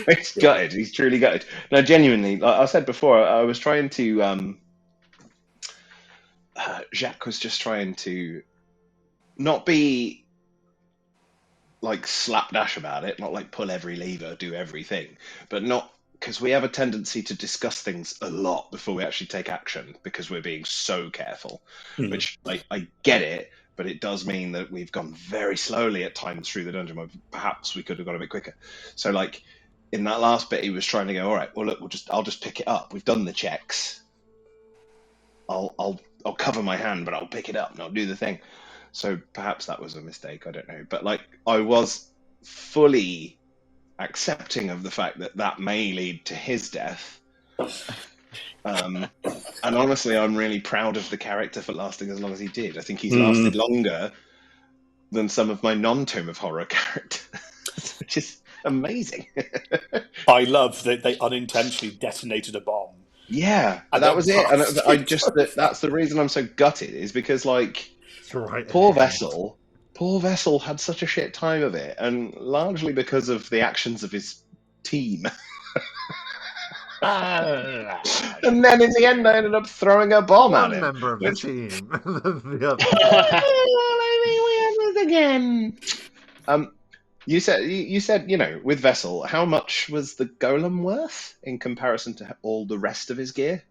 He's gutted. He's truly gutted. No, genuinely, like I said before, I was trying to. Jaques was just trying to not be like slapdash about it, not like pull every lever, do everything, but not because we have a tendency to discuss things a lot before we actually take action because we're being so careful. Which, like, I get it, but it does mean that we've gone very slowly at times through the dungeon. Perhaps we could have gone a bit quicker. So, like, in that last bit, he was trying to go, all right, well, look, I'll just pick it up. We've done the checks. I'll cover my hand, but I'll pick it up and I'll do the thing. So perhaps that was a mistake. I don't know. But like, I was fully accepting of the fact that that may lead to his death. And honestly, I'm really proud of the character for lasting as long as he did. I think he's lasted longer than some of my non-Tomb of Horror characters, which is amazing. I love that they unintentionally detonated a bomb. Yeah, and that was it. And that's the reason I'm so gutted, is because, like, poor Vessel had such a shit time of it, and largely because of the actions of his team. And then in the end, I ended up throwing a bomb at him. One member of the team. The other. Again. You said, you know, with Vessel, how much was the golem worth in comparison to all the rest of his gear?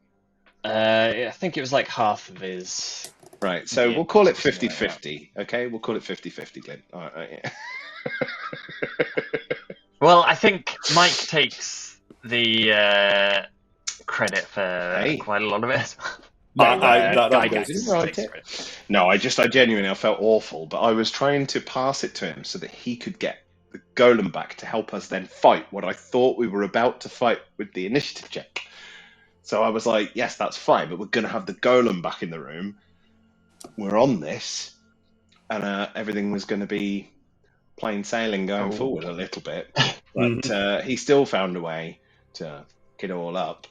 I think it was like half of his. Right, so we'll call it 50-50, okay? We'll call it 50-50, Glint. All right, yeah. Well, I think Mike takes the credit for quite a lot of it. Gygax didn't write takes it. credit. No, I genuinely, I felt awful, but I was trying to pass it to him so that he could get the golem back to help us then fight what I thought we were about to fight with the initiative check. So I was like, yes, that's fine, but we're going to have the golem back in the room. We're on this, and everything was going to be plain sailing going forward a little bit. But he still found a way to get it all up.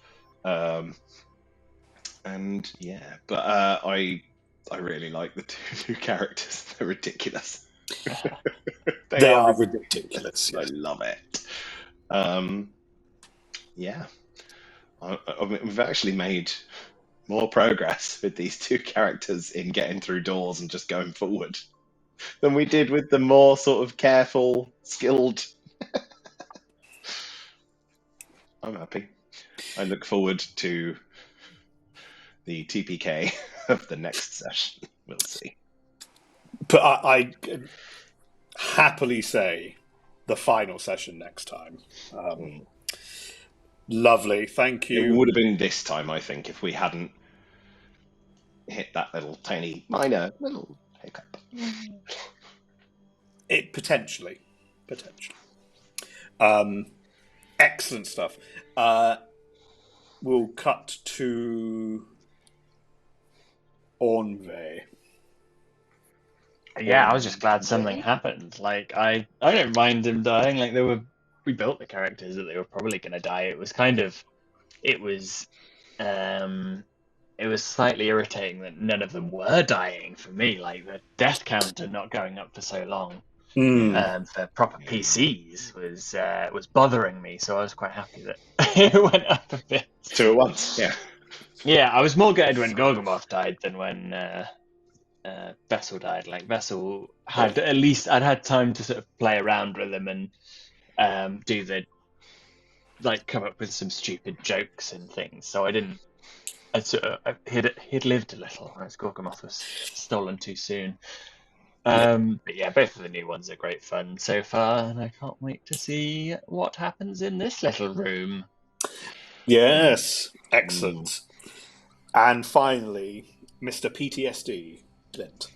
And yeah, but I really like the two new characters. They're ridiculous. They are ridiculous. I love it. Yeah, we've actually made more progress with these two characters in getting through doors and just going forward than we did with the more sort of careful, skilled. I'm happy. I look forward to the TPK of the next session. We'll see. But I happily say the final session next time. Lovely, thank you. It would have been this time, I think, if we hadn't hit that little tiny minor little hiccup. It potentially. Excellent stuff. We'll cut to Ornve. Yeah, I was just glad something happened. Like I don't mind him dying. Like we built the characters that they were probably going to die. It was slightly irritating that none of them were dying for me. Like the death counter not going up for so long for proper PCs was bothering me. So I was quite happy that it went up a bit. 2 at once, yeah. Yeah, I was more gutted when Gorgoroth died than when Vessel died. Like Vessel had at least I'd had time to sort of play around with him and do the come up with some stupid jokes and things. So I didn't. He'd lived a little, whereas Gorgoroth was stolen too soon. But yeah, both of the new ones are great fun so far, and I can't wait to see what happens in this little room. Yes, excellent. And finally, Mr. PTSD, Glint.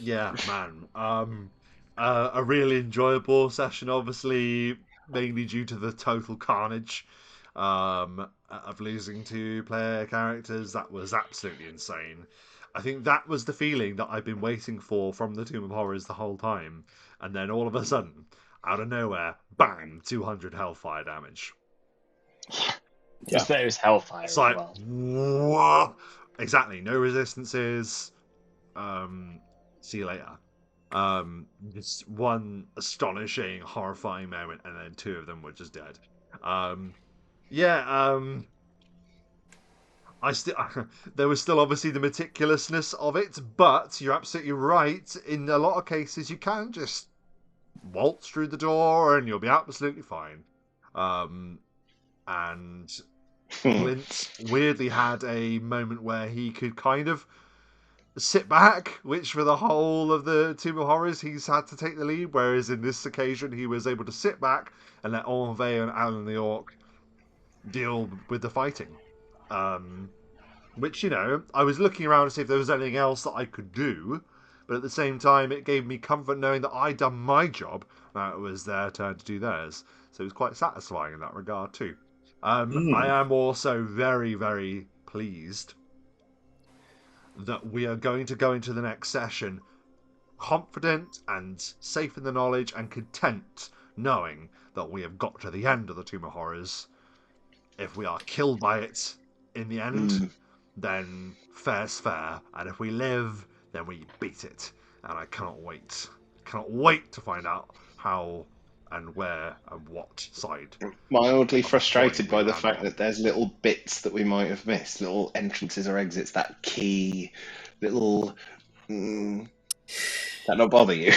Yeah, man. A really enjoyable session, obviously, mainly due to the total carnage of losing 2 player characters. That was absolutely insane. I think that was the feeling that I've been waiting for from the Tomb of Horrors the whole time. And then all of a sudden, out of nowhere, bang, 200 Hellfire damage. Just that it was Hellfire as well. What? Exactly. No resistances. See you later. Just one astonishing, horrifying moment, and then 2 of them were just dead. There was still obviously the meticulousness of it, but you're absolutely right. In a lot of cases, you can just waltz through the door and you'll be absolutely fine. And Glint weirdly had a moment where he could kind of sit back, which for the whole of the Tomb of Horrors he's had to take the lead, whereas in this occasion he was able to sit back and let Ornve and Alan the Orc deal with the fighting. Which, I was looking around to see if there was anything else that I could do, but at the same time it gave me comfort knowing that I'd done my job, now it was their turn to do theirs. So it was quite satisfying in that regard too. I am also very, very pleased that we are going to go into the next session confident and safe in the knowledge and content knowing that we have got to the end of the Tomb of Horrors. If we are killed by it in the end, then fair's fair, and if we live, then we beat it. And I cannot wait. Cannot wait to find out how and where and what side. Mildly frustrated by the fact that there's little bits that we might have missed, little entrances or exits, that key, little... that not bother you?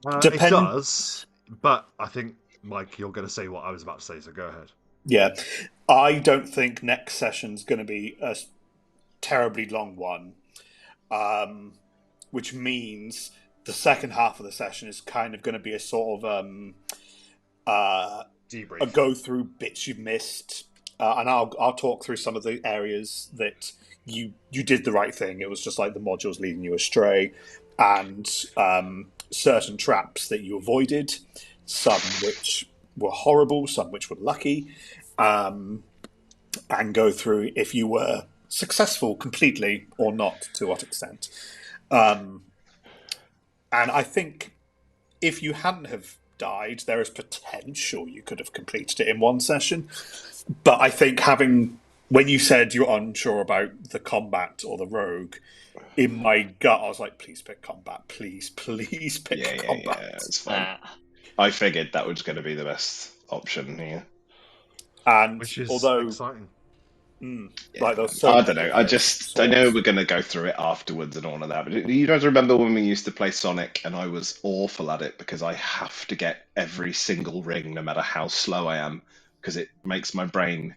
It does, but I think, Mike, you're going to say what I was about to say, so go ahead. Yeah, I don't think next session's going to be a terribly long one, which means the second half of the session is kind of going to be a sort of debrief. A go through bits you've missed, and I'll talk through some of the areas that you did the right thing. It was just like the modules leading you astray, and certain traps that you avoided, some which were horrible, some which were lucky, and go through if you were successful completely or not, to what extent. And I think if you hadn't have died, there is potential you could have completed it in one session. But I think when you said you're unsure about the combat or the rogue, in my gut I was like, please pick combat, please pick combat. Yeah, it's fine. I figured that was going to be the best option here. And which is although exciting. like those I don't know. I know we're going to go through it afterwards and all of that. But you guys remember when we used to play Sonic and I was awful at it because I have to get every single ring no matter how slow I am because it makes my brain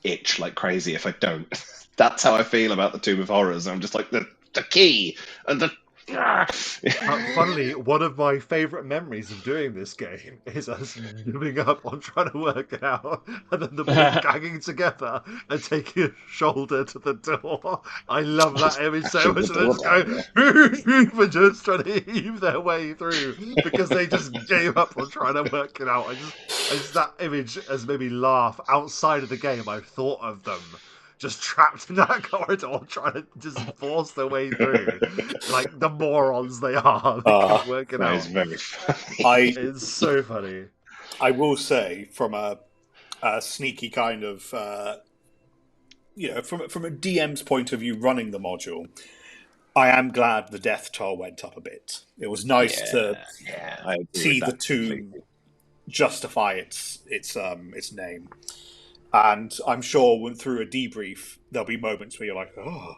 itch like crazy if I don't. That's how I feel about the Tomb of Horrors. I'm just like the key and the. Funnily, one of my favourite memories of doing this game is us giving up on trying to work it out, and then the all gagging together and taking a shoulder to the door. I love that image so much. And just going, for just trying to heave their way through because they just gave up on trying to work it out. I just that image has made me laugh. Outside of the game, I've thought of them just trapped in that corridor trying to just force their way through. Like the morons they are. They couldn't work it out. It's very funny. It's so funny. I will say, from a sneaky kind of, from a DM's point of view running the module, I am glad the death toll went up a bit. It was nice to see the tomb justify its name. And I'm sure through a debrief, there'll be moments where you're like, oh,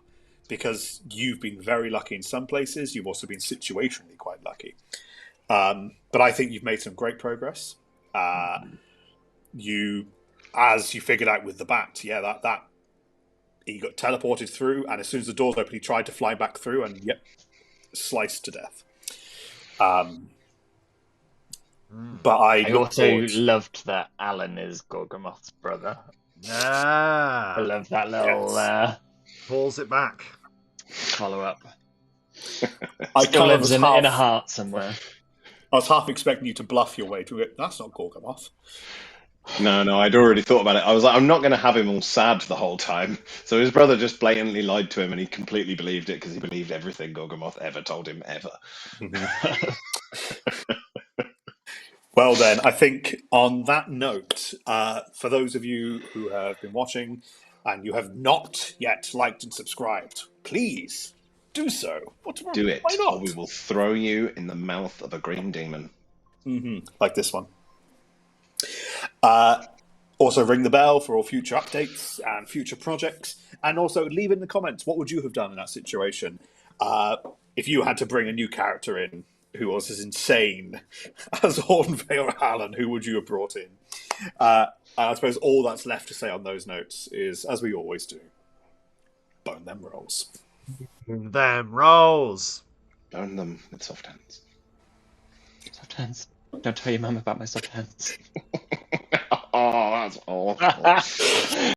because you've been very lucky in some places. You've also been situationally quite lucky. But I think you've made some great progress. As you figured out with the bat, that he got teleported through, and as soon as the doors opened, he tried to fly back through, and sliced to death. But I also loved that Alan is Gorgamoth's brother. Yeah, I love that little pulls it back. Follow up. I Still lives in a heart somewhere. I was half expecting you to bluff your way through it. That's not Gorgamoth. No, I'd already thought about it. I was like, I'm not going to have him all sad the whole time. So his brother just blatantly lied to him, and he completely believed it because he believed everything Gorgamoth ever told him ever. Well, then, I think on that note, for those of you who have been watching and you have not yet liked and subscribed, please do so. Do it, Why not? or we will throw you in the mouth of a green demon. Like this one. Also, ring the bell for all future updates and future projects. And also, leave in the comments, what would you have done in that situation? If you had to bring a new character in who was as insane as Hornvale or Alan, who would you have brought in? I suppose all that's left to say on those notes is, as we always do, bone them rolls. Bone them rolls. Bone them with soft hands. Soft hands. Don't tell your mum about my soft hands. Oh, that's awful.